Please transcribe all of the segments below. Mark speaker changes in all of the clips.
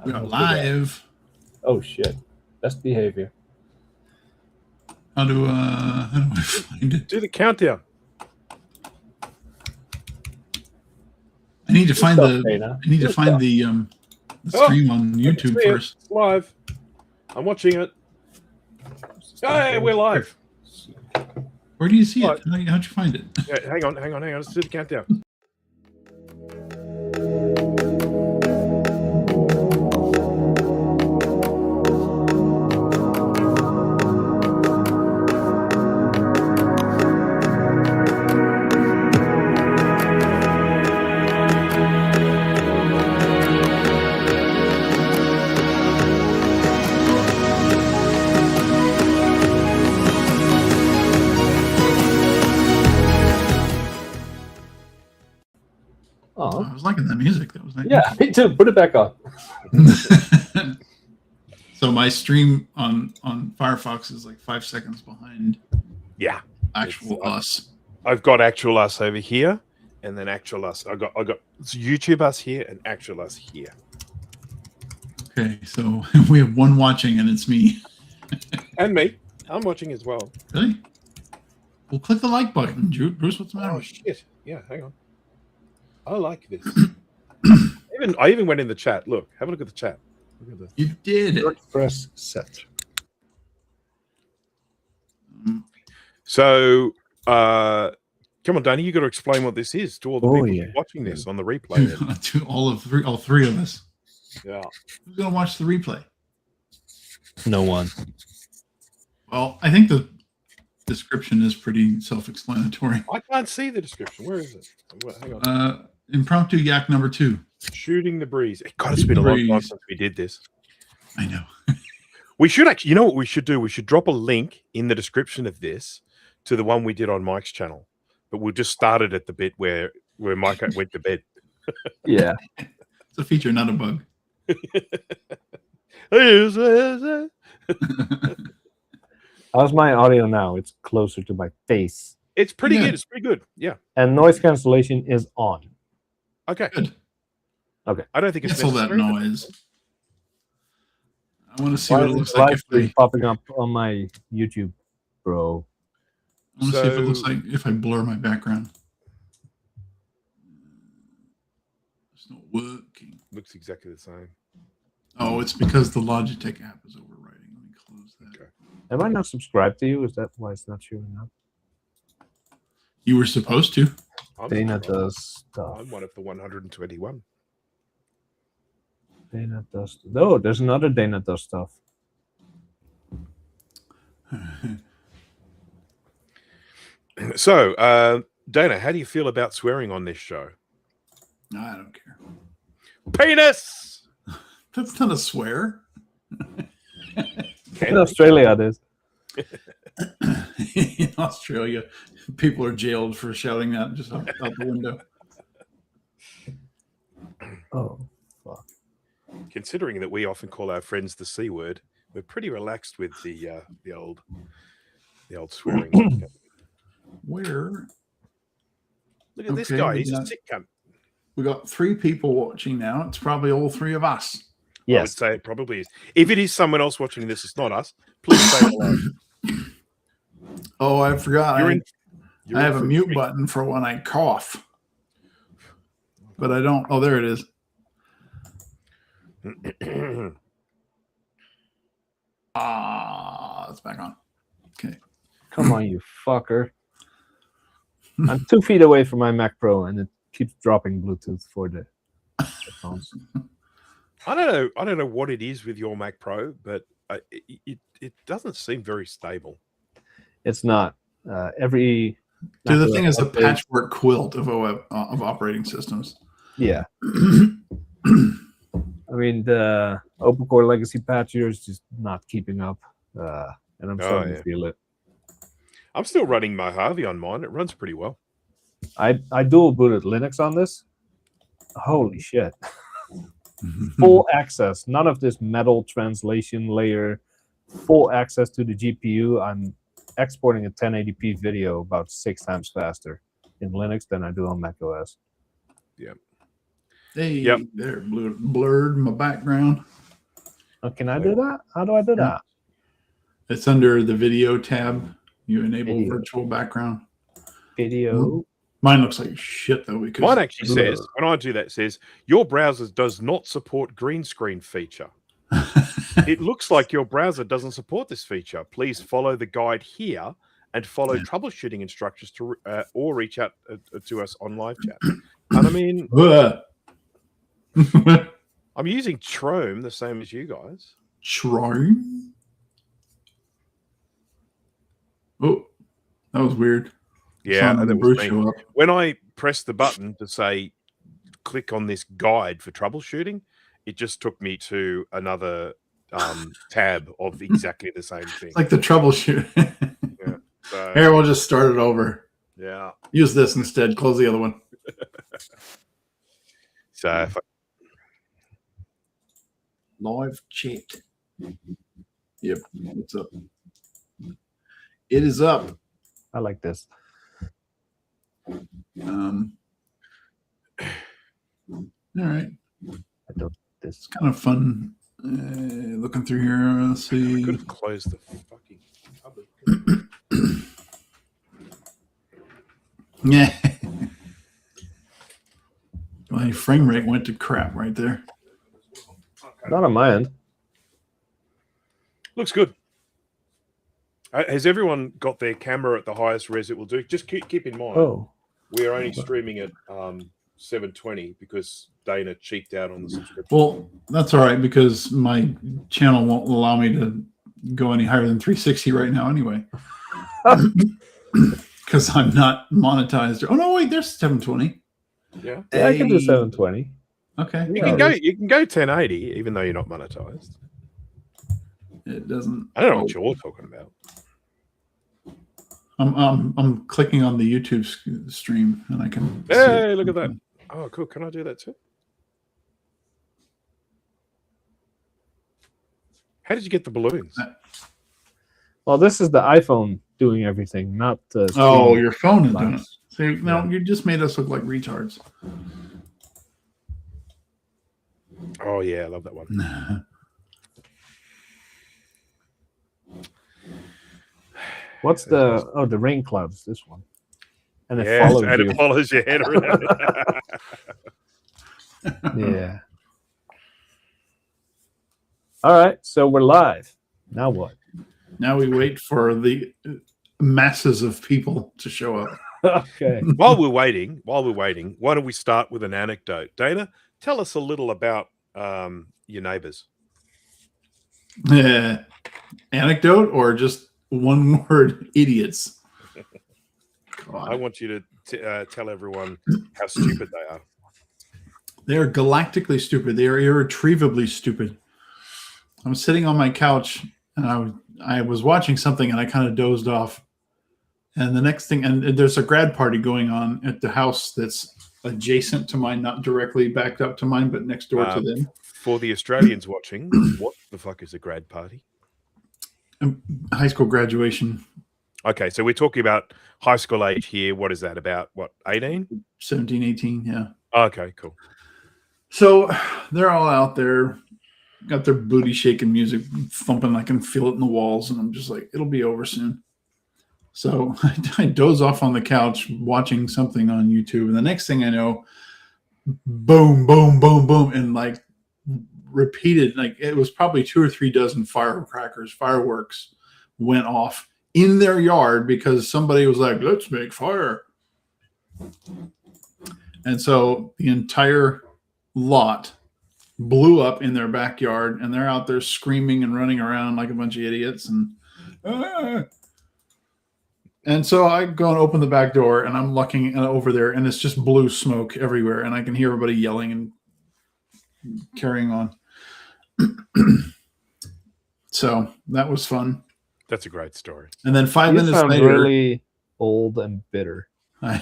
Speaker 1: We are live.
Speaker 2: Oh shit. Best behavior.
Speaker 1: How do I find it?
Speaker 3: Do the countdown.
Speaker 1: I need to find the stream on YouTube first.
Speaker 3: It's live. I'm watching it. Hey, we're live.
Speaker 1: Where do you see it? How'd you find it?
Speaker 3: Yeah, hang on. Let's do the countdown.
Speaker 1: Oh, I was liking that music. That was nice.
Speaker 2: Yeah, me too. Put it back on.
Speaker 1: So my stream on Firefox is like 5 seconds behind.
Speaker 3: Yeah,
Speaker 1: actual us.
Speaker 3: I've got actual us over here, and then actual us. I got YouTube us here and actual us here.
Speaker 1: Okay, so we have one watching, and it's me.
Speaker 3: And me. I'm watching as well.
Speaker 1: Really? Well, click the like button, Bruce. What's the matter?
Speaker 3: Oh shit! Yeah, hang on. I like this. I even went in the chat. Look, have a look at the chat. Look at this.
Speaker 1: You did.
Speaker 2: Press set.
Speaker 3: So, come on, Danny, you got to explain what this is to all the people watching this on the replay.
Speaker 1: To all three of us.
Speaker 3: Yeah.
Speaker 1: Who's gonna watch the replay?
Speaker 2: No one.
Speaker 1: Well, I think the description is pretty self-explanatory.
Speaker 3: I can't see the description. Where is it? Hang on.
Speaker 1: Impromptu Yak number 2.
Speaker 3: Shooting the breeze. God, it's been a long time since we did this.
Speaker 1: I know.
Speaker 3: We should actually, you know what we should do? We should drop a link in the description of this to the one we did on Mike's channel. But we'll just start it at the bit where Mike went to bed.
Speaker 2: Yeah.
Speaker 1: It's a feature, not a bug.
Speaker 2: How's my audio now? It's closer to my face.
Speaker 3: It's pretty good. It's pretty good. Yeah.
Speaker 2: And noise cancellation is on.
Speaker 3: Okay.
Speaker 1: Good.
Speaker 2: Okay.
Speaker 3: I don't think it's
Speaker 1: all that noise. I want to see what it looks like if
Speaker 2: popping up on my YouTube, bro.
Speaker 1: I want to see if it looks like if I blur my background. It's not working.
Speaker 3: Looks exactly the same.
Speaker 1: Oh, it's because the Logitech app is overwriting. Let me close that.
Speaker 3: Okay.
Speaker 2: Am I not subscribed to you? Is that why it's not showing up?
Speaker 1: You were supposed to.
Speaker 2: Dana does stuff.
Speaker 3: I'm one of the 121.
Speaker 2: Dana does. No, there's another Dana does stuff.
Speaker 3: So, Dana, how do you feel about swearing on this show?
Speaker 1: No, I don't care.
Speaker 3: Penis!
Speaker 1: That's not a swear.
Speaker 2: In Australia, it is.
Speaker 1: In Australia, people are jailed for shouting that just out the window.
Speaker 2: Oh, fuck.
Speaker 3: Considering that we often call our friends the C word, we're pretty relaxed with the old swearing.
Speaker 1: Where?
Speaker 3: Look at this guy. He's a sick cunt.
Speaker 1: We got 3 people watching now. It's probably all 3 of us.
Speaker 2: Yes.
Speaker 3: I would say it probably is. If it is someone else watching this, it's not us. Please say hello.
Speaker 1: Oh, I forgot. I have a mute
Speaker 3: treat.
Speaker 1: button for when I cough. But I don't. Oh, there it is. It's back on. Okay.
Speaker 2: Come on, you fucker. I'm 2 feet away from my Mac Pro, and it keeps dropping Bluetooth for the headphones.
Speaker 3: I don't know what it is with your Mac Pro, but it doesn't seem very stable.
Speaker 2: It's not.
Speaker 1: Dude, the thing is a patchwork quilt of operating systems.
Speaker 2: Yeah. I mean, the Open Core Legacy patch here is just not keeping up, and I'm starting to feel it.
Speaker 3: I'm still running my Harvey on mine. It runs pretty well.
Speaker 2: I dual booted Linux on this. Holy shit. Full access. None of this metal translation layer. Full access to the GPU. I'm exporting a 1080p video about 6 times faster in Linux than I do on macOS.
Speaker 3: Yeah.
Speaker 1: Hey, there, blurred my background.
Speaker 2: Oh, can I do that? How do I do that?
Speaker 1: It's under the video tab. You enable
Speaker 2: Video.
Speaker 1: virtual background.
Speaker 2: Video.
Speaker 1: Mine looks like shit though because
Speaker 3: Mine actually says, when I do that, says your browser does not support green screen feature. It looks like your browser doesn't support this feature. Please follow the guide here and follow troubleshooting instructions to or reach out to us on live chat. And I mean, I'm using Chrome the same as you guys.
Speaker 1: Chrome. Oh, that was weird.
Speaker 3: Yeah, and it was
Speaker 1: show up.
Speaker 3: When I pressed the button to say click on this guide for troubleshooting, it just took me to another tab of exactly the same thing.
Speaker 1: It's like the troubleshoot.
Speaker 3: Yeah. So,
Speaker 1: Here, we'll just start it over.
Speaker 3: Yeah.
Speaker 1: Use this instead. Close the other one.
Speaker 3: So if
Speaker 1: Live chat. Yep, it's up. It is up.
Speaker 2: I like this.
Speaker 1: All right.
Speaker 2: I don't. This.
Speaker 1: It's kind of fun looking through here. Let's
Speaker 3: I
Speaker 1: see.
Speaker 3: could have closed the fucking cupboard.
Speaker 1: Yeah. My frame rate went to crap right there.
Speaker 2: Not on my end.
Speaker 3: Looks good. Has everyone got their camera at the highest res it will do? Just keep in mind, we are only streaming at 720 because Dana cheaped out on the subscription.
Speaker 1: Well, that's all right because my channel won't allow me to go any higher than 360 right now anyway. Because I'm not monetized. Oh no, wait, there's 720.
Speaker 3: Yeah,
Speaker 2: I can do 720.
Speaker 1: Okay.
Speaker 3: You can go 1080 even though you're not monetized.
Speaker 1: It doesn't.
Speaker 3: I don't know what you're talking about.
Speaker 1: I'm clicking on the YouTube stream and I can.
Speaker 3: Hey, look at that! Oh, cool. Can I do that too? How did you get the balloons?
Speaker 2: Well, this is the iPhone doing everything, not the.
Speaker 1: Oh, your phone is doing it.
Speaker 2: Nice.
Speaker 1: See, now you just made us look like retards.
Speaker 3: Oh yeah, I love that one.
Speaker 2: What's the the rain clouds? This one, and it
Speaker 3: Yeah,
Speaker 2: follows
Speaker 3: and
Speaker 2: you.
Speaker 3: it follows your head around.
Speaker 2: Yeah. All right, so we're live. Now what?
Speaker 1: Now we wait for the masses of people to show up.
Speaker 2: Okay.
Speaker 3: While we're waiting, why don't we start with an anecdote? Dana, tell us a little about your neighbors.
Speaker 1: Anecdote or just one word, idiots?
Speaker 3: I want you to tell everyone how stupid they are.
Speaker 1: They are galactically stupid. They are irretrievably stupid. I'm sitting on my couch and I was watching something and I kind of dozed off. And the next thing, and there's a grad party going on at the house that's adjacent to mine, not directly backed up to mine, but next door to them.
Speaker 3: For the Australians watching, what the fuck is a grad party?
Speaker 1: High school graduation.
Speaker 3: Okay, so we're talking about high school age here. What is that, about, what, 18?
Speaker 1: 17, 18, yeah.
Speaker 3: Okay, cool.
Speaker 1: So they're all out there, got their booty shaking music thumping. I can feel it in the walls, and I'm just like, it'll be over soon. So I doze off on the couch watching something on YouTube, and the next thing I know, boom, boom, boom, boom, and like repeated, like it was probably 2 or 3 dozen fireworks went off in their yard because somebody was like, let's make fire. And so the entire lot blew up in their backyard, and they're out there screaming and running around like a bunch of idiots. And so I go and open the back door, and I'm looking over there, and it's just blue smoke everywhere, and I can hear everybody yelling and carrying on. So that was fun.
Speaker 3: That's a great story.
Speaker 1: And then 5 minutes
Speaker 2: sound
Speaker 1: later,
Speaker 2: really old and bitter.
Speaker 1: I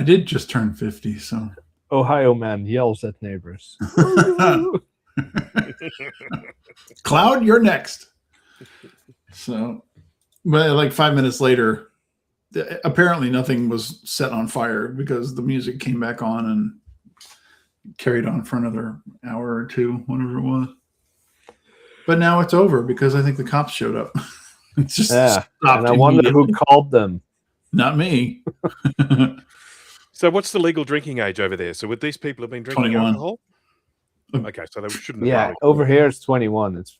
Speaker 1: did just turn 50, so.
Speaker 2: Ohio man yells at neighbors.
Speaker 1: Cloud, you're next. So, but like 5 minutes later, apparently nothing was set on fire because the music came back on, and carried on for another hour or two, whatever it was. But now it's over because I think the cops showed up. It's just stopped
Speaker 2: and I wonder who called them.
Speaker 1: Not me.
Speaker 3: So what's the legal drinking age over there? So would these people have been drinking
Speaker 1: 21.
Speaker 3: alcohol? Okay, so they shouldn't have.
Speaker 2: Yeah, over here it's 21. It's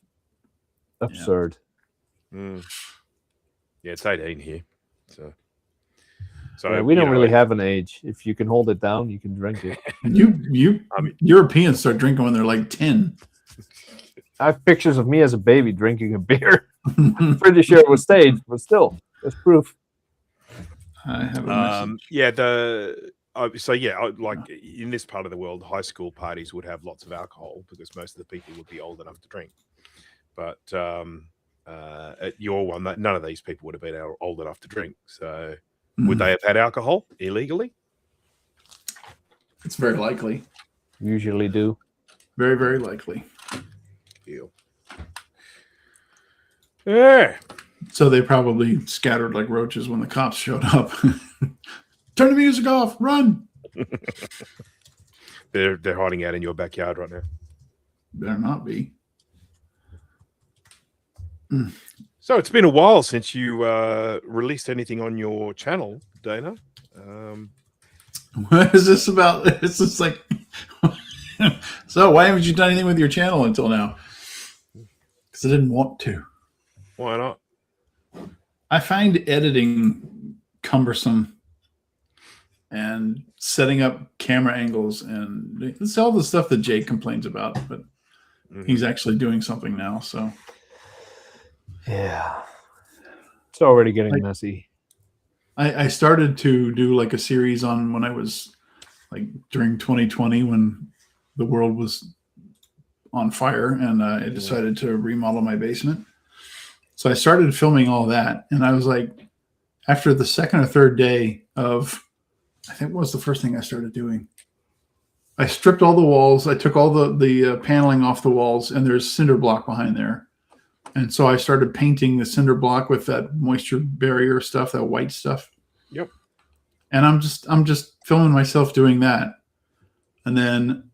Speaker 2: absurd.
Speaker 3: Yeah, it's 18 here. So
Speaker 2: yeah, we don't really have an age. If you can hold it down, you can drink it.
Speaker 1: Europeans start drinking when they're like 10.
Speaker 2: I have pictures of me as a baby drinking a beer. I'm pretty sure it was staged, but still, there's proof.
Speaker 1: I have a
Speaker 3: like in this part of the world, high school parties would have lots of alcohol because most of the people would be old enough to drink. But at your one, none of these people would have been old enough to drink. So would they have had alcohol illegally?
Speaker 1: It's very likely.
Speaker 2: Usually do.
Speaker 1: Very, very likely.
Speaker 3: Yeah.
Speaker 1: So they probably scattered like roaches when the cops showed up. Turn the music off. Run.
Speaker 3: They're hiding out in your backyard right now.
Speaker 1: Better not be.
Speaker 3: So it's been a while since you released anything on your channel, Dana.
Speaker 1: What is this about? It's just like, so why haven't you done anything with your channel until now? Because I didn't want to.
Speaker 3: Why not?
Speaker 1: I find editing cumbersome and setting up camera angles, and it's all the stuff that Jake complains about, but he's actually doing something now. So
Speaker 2: yeah, it's already getting messy.
Speaker 1: I started to do like a series on when I was like during 2020 when the world was on fire, and I decided to remodel my basement. So I started filming all that, and I was like, after the second or third day of, I think what was the first thing I started doing? I stripped all the walls. I took all the paneling off the walls, and there's cinder block behind there. And so I started painting the cinder block with that moisture barrier stuff, that white stuff.
Speaker 3: Yep.
Speaker 1: And I'm just filming myself doing that. And then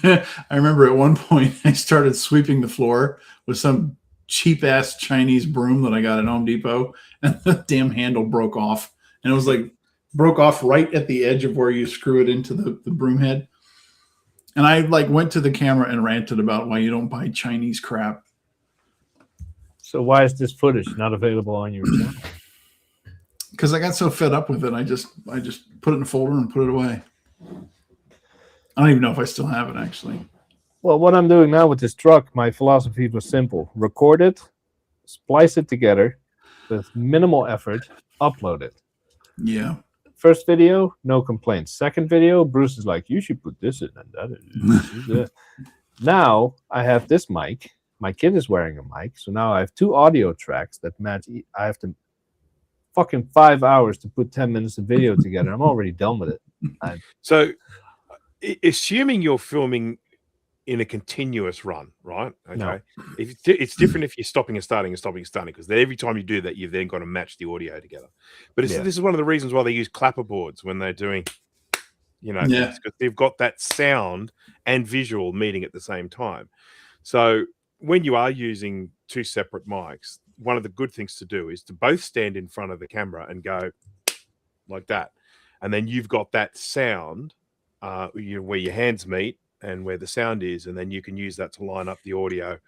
Speaker 1: I remember at one point I started sweeping the floor with some cheap ass Chinese broom that I got at Home Depot, and the damn handle broke off. And it was like broke off right at the edge of where you screw it into the broom head. And I like went to the camera and ranted about why you don't buy Chinese crap.
Speaker 2: So why is this footage not available on your channel?
Speaker 1: Because I got so fed up with it, I just put it in a folder and put it away. I don't even know if I still have it, actually.
Speaker 2: Well, what I'm doing now with this truck, my philosophy was simple. Record it, splice it together with minimal effort, upload it.
Speaker 1: Yeah.
Speaker 2: First video, no complaints. Second video, Bruce is like, you should put this in and that. Now I have this mic. My kid is wearing a mic. So now I have two audio tracks that match. I have to fucking 5 hours to put 10 minutes of video together. I'm already done with it.
Speaker 3: So assuming you're filming in a continuous run, right? Okay.
Speaker 2: No.
Speaker 3: It's different if you're stopping and starting because every time you do that, you've then got to match the audio together. But this is one of the reasons why they use clapperboards when they're doing, because they've got that sound and visual meeting at the same time. So when you are using two separate mics, one of the good things to do is to both stand in front of the camera and go like that. And then you've got that sound where your hands meet and where the sound is, and then you can use that to line up the audio.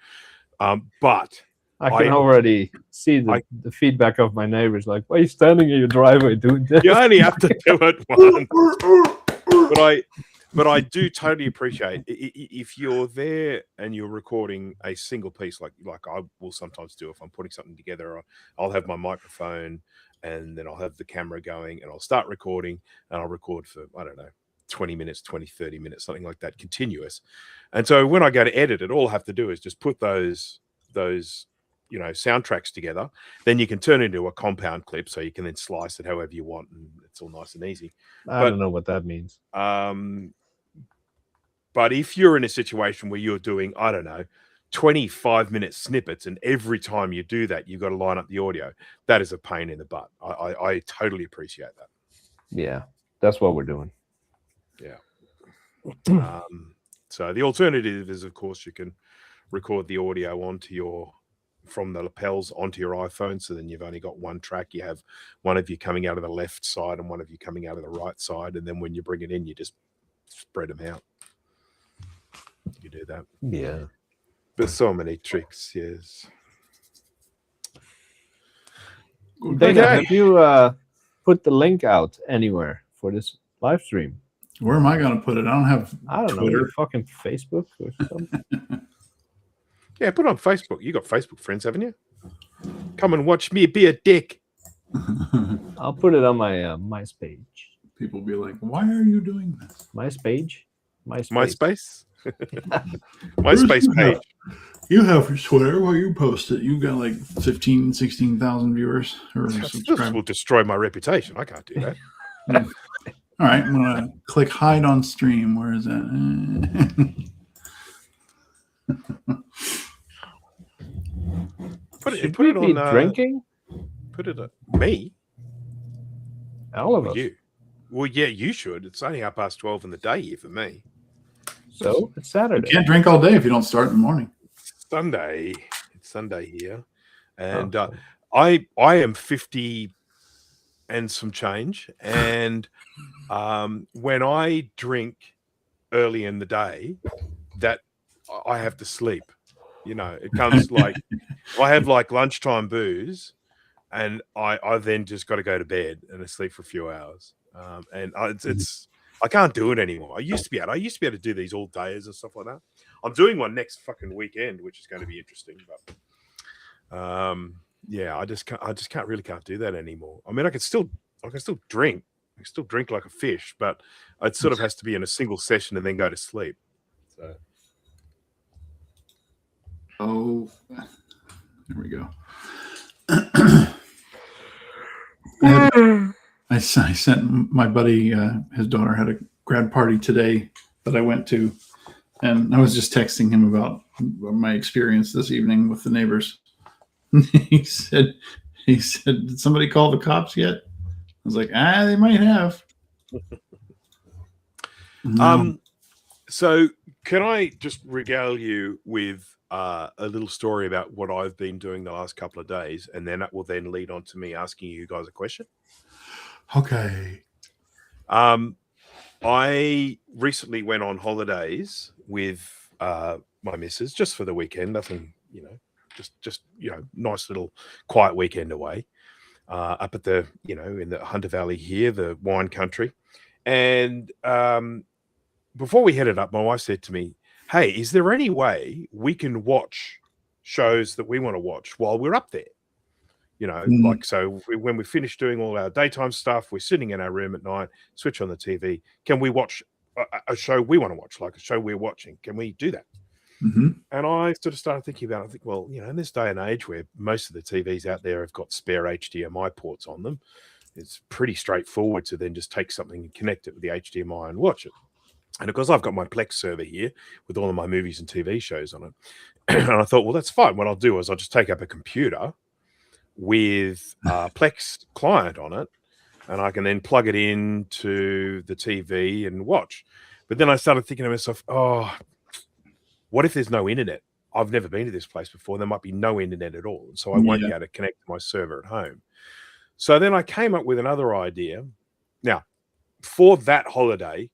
Speaker 3: But
Speaker 2: I can already see the feedback of my neighbors, like, why are you standing in your driveway doing this?
Speaker 3: You only have to do it once. But I do totally appreciate if you're there and you're recording a single piece, like I will sometimes do if I'm putting something together. I'll have my microphone, and then I'll have the camera going, and I'll start recording, and I'll record for, I don't know, 20 minutes, 20, 30 minutes, something like that, continuous. And so when I go to edit it, all I have to do is just put those soundtracks together. Then you can turn it into a compound clip, so you can then slice it however you want, and it's all nice and easy.
Speaker 2: I don't know what that means.
Speaker 3: But if you're in a situation where you're doing, I don't know, 25-minute snippets, and every time you do that, you've got to line up the audio, that is a pain in the butt. I totally appreciate that.
Speaker 2: Yeah, that's what we're doing.
Speaker 3: Yeah. So the alternative is, of course, you can record the audio from the lapels onto your iPhone. So then you've only got one track. You have one of you coming out of the left side and one of you coming out of the right side. And then when you bring it in, you just spread them out. You do that.
Speaker 2: Yeah.
Speaker 3: There's so many tricks, yes.
Speaker 2: Dana, have you put the link out anywhere for this live stream?
Speaker 1: Where am I going to put it? I don't have
Speaker 2: know, your fucking Facebook or something.
Speaker 3: Yeah, put it on Facebook. You got Facebook friends, haven't you? Come and watch me be a dick.
Speaker 2: I'll put it on my MySpace.
Speaker 1: People be like, why are you doing this?
Speaker 2: MySpace?
Speaker 3: MySpace? MySpace page.
Speaker 1: You have Twitter where you post it. You got like 15, 16,000 viewers or subscribers.
Speaker 3: This will destroy my reputation. I can't do that.
Speaker 1: All right, I'm going to click hide on stream. Where is that?
Speaker 3: Put it on
Speaker 2: drinking.
Speaker 3: Put it on me.
Speaker 2: All of us.
Speaker 3: You. Well, yeah, you should. It's only 12:30 in the day here for me.
Speaker 2: So it's Saturday.
Speaker 1: You can't drink all day if you don't start in the morning.
Speaker 3: Sunday. It's Sunday here, and I am 50 and some change, and when I drink early in the day, that I have to sleep. You know, it comes like I have like lunchtime booze, and I then just got to go to bed and sleep for a few hours. And it's I can't do it anymore. I used to be able to do these all days and stuff like that. I'm doing one next fucking weekend, which is going to be interesting. But yeah, I can't do that anymore. I mean, I can still drink. I can still drink like a fish, but it sort of has to be in a single session and then go to sleep. So.
Speaker 1: Oh, there we go. I sent my buddy, his daughter had a grad party today that I went to, and I was just texting him about my experience this evening with the neighbors. he said, did somebody call the cops yet? I was like, they might have.
Speaker 3: So can I just regale you with a little story about what I've been doing the last couple of days, and then that will then lead on to me asking you guys a question.
Speaker 1: Okay.
Speaker 3: I recently went on holidays with my missus just for the weekend. Nothing, just nice little quiet weekend away up at the in the Hunter Valley here, the wine country. And before we headed up, my wife said to me, "Hey, is there any way we can watch shows that we want to watch while we're up there?" Like, so when we finish doing all our daytime stuff, we're sitting in our room at night, switch on the TV. Can we watch a show we want to watch, like a show we're watching? Can we do that?
Speaker 1: Mm-hmm.
Speaker 3: And I sort of started thinking about it. I think, well, in this day and age where most of the TVs out there have got spare HDMI ports on them, it's pretty straightforward to then just take something and connect it with the HDMI and watch it. And of course, I've got my Plex server here with all of my movies and TV shows on it. And I thought, well, that's fine. What I'll do is I'll just take up a computer with a Plex client on it, and I can then plug it into the TV and watch. But then I started thinking to myself, what if there's no internet? I've never been to this place before. There might be no internet at all. So I won't be able to connect to my server at home. So then I came up with another idea. Now, for that holiday,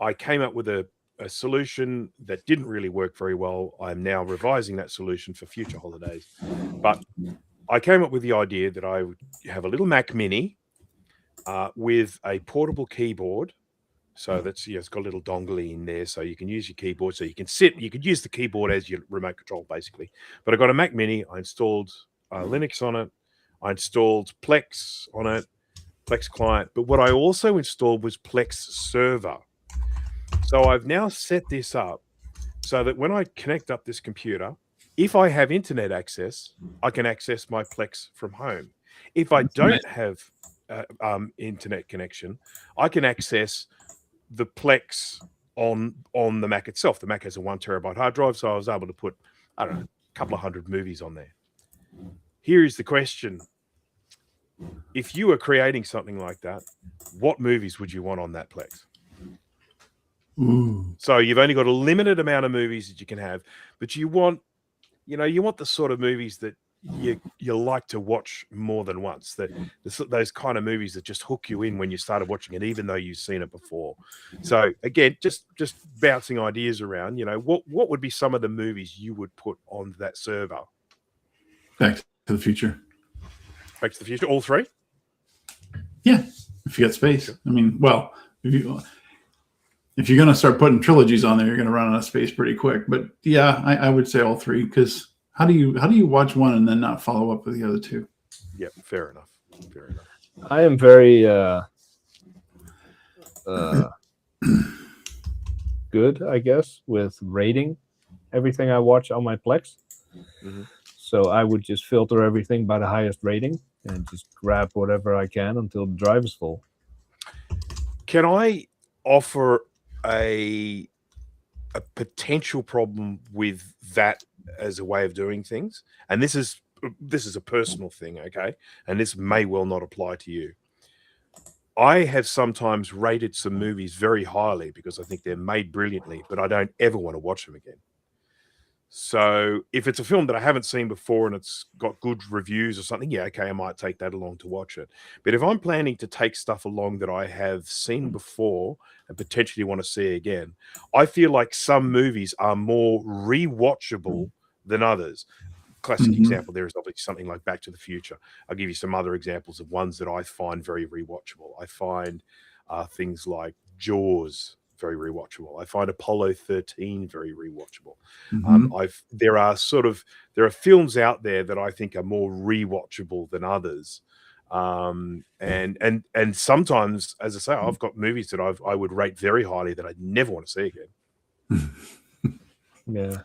Speaker 3: I came up with a solution that didn't really work very well. I'm now revising that solution for future holidays. But I came up with the idea that I would have a little Mac Mini with a portable keyboard. So that's, it's got a little dongle in there, so you can use your keyboard. So you can use the keyboard as your remote control, basically. But I got a Mac Mini. I installed Linux on it. I installed Plex on it, Plex client. But what I also installed was Plex server. So I've now set this up so that when I connect up this computer, if I have internet access, I can access my Plex from home. If I don't have internet connection, I can access the Plex on the Mac itself. The Mac has a 1 terabyte hard drive, so I was able to put, I don't know, a couple of hundred movies on there. Here is the question. If you were creating something like that, what movies would you want on that Plex?
Speaker 1: Ooh.
Speaker 3: So you've only got a limited amount of movies that you can have, but you want the sort of movies that you like to watch more than once. Those kind of movies that just hook you in when you started watching it, even though you've seen it before. So again, just bouncing ideas around. What would be some of the movies you would put on that server?
Speaker 1: Back to the Future.
Speaker 3: Back to the Future, all three?
Speaker 1: Yeah, if you got space. I mean, well, if you're going to start putting trilogies on there, you're going to run out of space pretty quick. But yeah, I would say all three, because how do you watch one and then not follow up with the other two?
Speaker 3: Yeah, fair enough.
Speaker 2: I am very good, I guess, with rating everything I watch on my Plex.
Speaker 3: Mm-hmm.
Speaker 2: So I would just filter everything by the highest rating and just grab whatever I can until the drive is full.
Speaker 3: Can I offer a potential problem with that as a way of doing things? And this is a personal thing, okay? And this may well not apply to you. I have sometimes rated some movies very highly because I think they're made brilliantly, but I don't ever want to watch them again. So if it's a film that I haven't seen before and it's got good reviews or something, yeah, okay, I might take that along to watch it. But if I'm planning to take stuff along that I have seen before and potentially want to see again, I feel like some movies are more rewatchable than others. Classic example there is obviously something like Back to the Future. I'll give you some other examples of ones that I find very rewatchable. I find things like Jaws very rewatchable. I find Apollo 13 very rewatchable. There are films out there that I think are more rewatchable than others. And sometimes, as I say, I've got movies that I would rate very highly that I never want to see again.
Speaker 2: Yeah.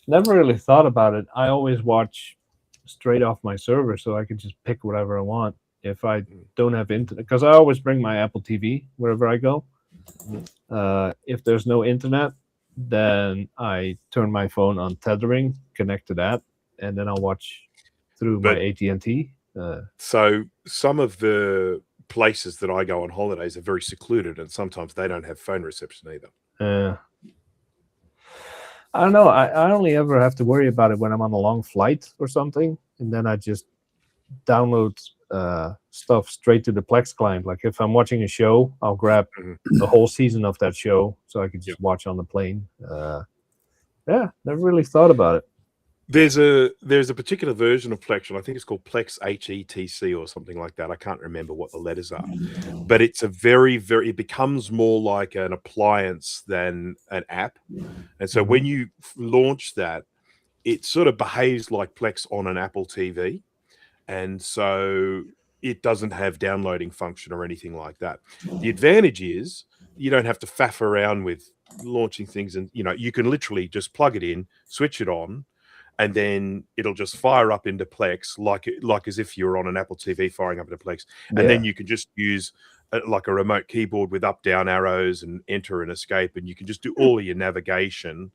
Speaker 2: Never really thought about it. I always watch straight off my server, so I can just pick whatever I want if I don't have internet, because I always bring my Apple TV wherever I go. If there's no internet, then I turn my phone on tethering, connect to that, and then I'll watch through my AT&T.
Speaker 3: So some of the places that I go on holidays are very secluded, and sometimes they don't have phone reception either.
Speaker 2: I don't know. I only ever have to worry about it when I'm on a long flight or something, and then I just download stuff straight to the Plex client. Like if I'm watching a show, I'll grab the whole season of that show so I can just watch on the plane. Never really thought about it.
Speaker 3: There's a particular version of Plex, and I think it's called Plex HETC or something like that. I can't remember what the letters are, but it's a it becomes more like an appliance than an app. And so when you launch that, it sort of behaves like Plex on an Apple TV. And so it doesn't have downloading function or anything like that. The advantage is you don't have to faff around with launching things, and you can literally just plug it in, switch it on, and then it'll just fire up into Plex like as if you were on an Apple TV firing up into Plex. And then you can just use like a remote keyboard with up, down arrows and enter and escape, and you can just do all of your navigation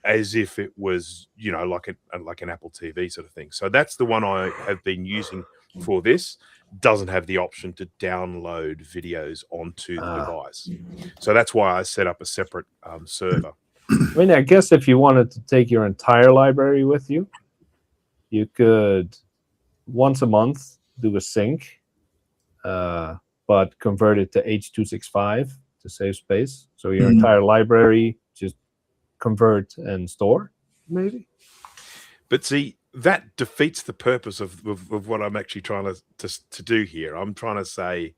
Speaker 3: as if it was, like an Apple TV sort of thing. So that's the one I have been using for this. Doesn't have the option to download videos onto the device. So that's why I set up a separate server.
Speaker 2: I mean, I guess if you wanted to take your entire library with you, you could once a month do a sync, but convert it to H.265 to save space. So your entire library just convert and store, maybe.
Speaker 3: But see, that defeats the purpose of what I'm actually trying to do here. I'm trying to say,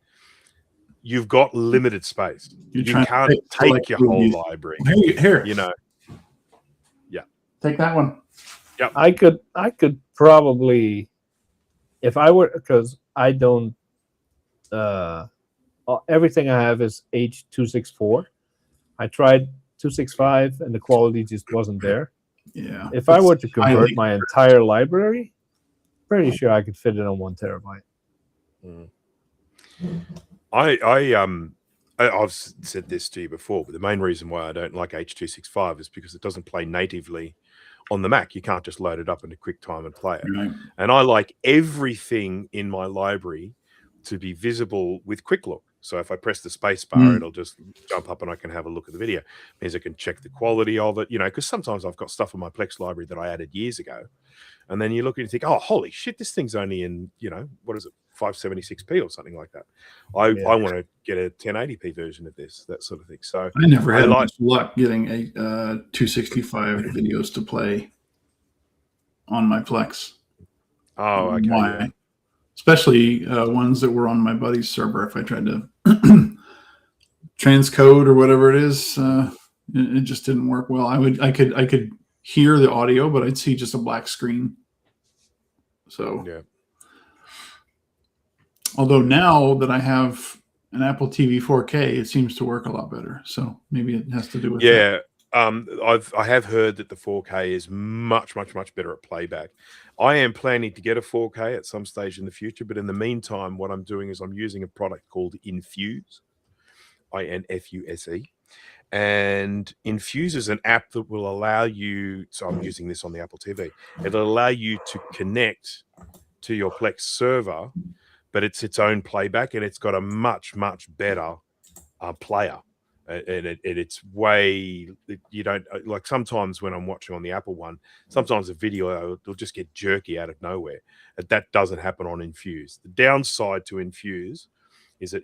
Speaker 3: you've got limited space. You can't take your whole library.
Speaker 1: Here.
Speaker 3: Yeah.
Speaker 1: Take that one.
Speaker 2: Yep. I could probably, if I were, because I don't, everything I have is H.264. I tried 265 and the quality just wasn't there.
Speaker 1: Yeah.
Speaker 2: If I were to convert my entire library, pretty sure I could fit it on 1 terabyte.
Speaker 3: I've said this to you before, but the main reason why I don't like H.265 is because it doesn't play natively on the Mac. You can't just load it up into QuickTime and play it. And I like everything in my library to be visible with Quick Look. So if I press the space bar,
Speaker 1: Mm.
Speaker 3: it'll just jump up and I can have a look at the video. It means I can check the quality of it, because sometimes I've got stuff in my Plex library that I added years ago. And then you look and you think, oh, holy shit, this thing's only in, what is it, 576p or something like that. I want to get a 1080p version of this, that sort of thing. So
Speaker 1: I never had much luck getting a 265 videos to play on my Plex.
Speaker 3: Oh, okay.
Speaker 1: Why?
Speaker 3: Yeah.
Speaker 1: Especially ones that were on my buddy's server. If I tried to transcode or whatever it is, it just didn't work well. I could hear the audio, but I'd see just a black screen. So,
Speaker 3: yeah.
Speaker 1: Although now that I have an Apple TV 4K, it seems to work a lot better. So maybe it has to do with that.
Speaker 3: I have heard that the 4K is much, much, much better at playback. I am planning to get a 4K at some stage in the future, but in the meantime, what I'm doing is I'm using a product called Infuse, Infuse. And Infuse is an app that will allow you, so I'm using this on the Apple TV, it'll allow you to connect to your Plex server, but it's its own playback, and it's got a much, much better player. And it's way, you don't, like sometimes when I'm watching on the Apple one, sometimes the video will just get jerky out of nowhere. That doesn't happen on Infuse. The downside to Infuse is that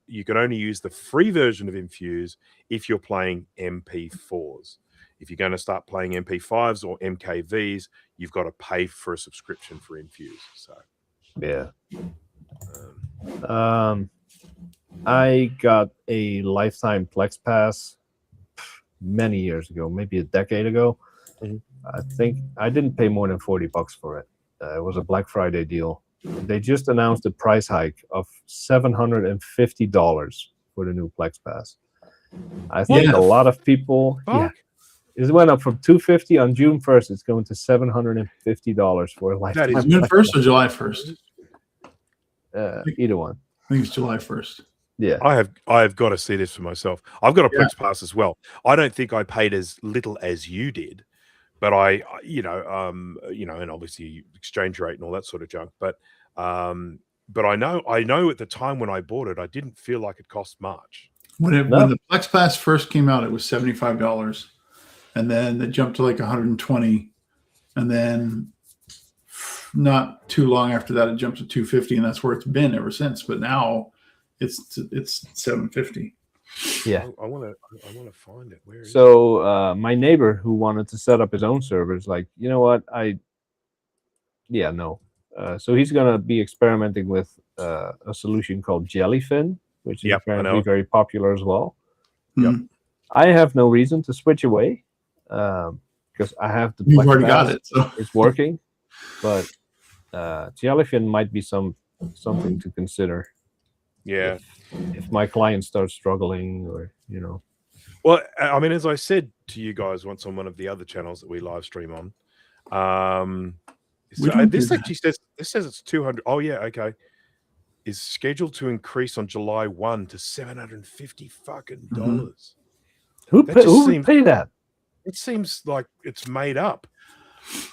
Speaker 3: you can only use the free version of Infuse if you're playing MP4s. If you're going to start playing MP5s or MKVs, you've got to pay for a subscription for Infuse. So,
Speaker 2: yeah. I got a lifetime Plex Pass many years ago, maybe a decade ago.
Speaker 3: Mm-hmm.
Speaker 2: I think I didn't pay more than $40 for it. It was a Black Friday deal. They just announced a price hike of $750 for the new Plex Pass. I think a lot of people, it went up from $250 on June 1st. It's going to $750 for a lifetime.
Speaker 1: That is June 1st or July 1st?
Speaker 2: Either one.
Speaker 1: I think it's July 1st.
Speaker 2: Yeah,
Speaker 3: I have got to see this for myself. I've got a Plex Pass as well. I don't think I paid as little as you did, but and obviously exchange rate and all that sort of junk. But I know at the time when I bought it, I didn't feel like it cost much.
Speaker 1: When the Plex Pass first came out, it was $75, and then it jumped to like $120, and then not too long after that, it jumped to $250, and that's where it's been ever since. But now it's $750.
Speaker 2: Yeah,
Speaker 3: I want to find it. Where is
Speaker 2: so my neighbor who wanted to set up his own servers, like, you know what, so he's gonna be experimenting with a solution called Jellyfin, which is apparently very popular as well.
Speaker 1: Yep.
Speaker 2: I have no reason to switch away because I have the
Speaker 1: You've already got it, so
Speaker 2: it's working. But Jellyfin might be something to consider.
Speaker 3: Yeah.
Speaker 2: If my client starts struggling, or
Speaker 3: Well, I mean, as I said to you guys once on one of the other channels that we live stream on, this actually says it's 200. Oh yeah, okay. Is scheduled to increase on July 1 to $750 fucking dollars.
Speaker 2: Who would pay that?
Speaker 3: It seems like it's made up.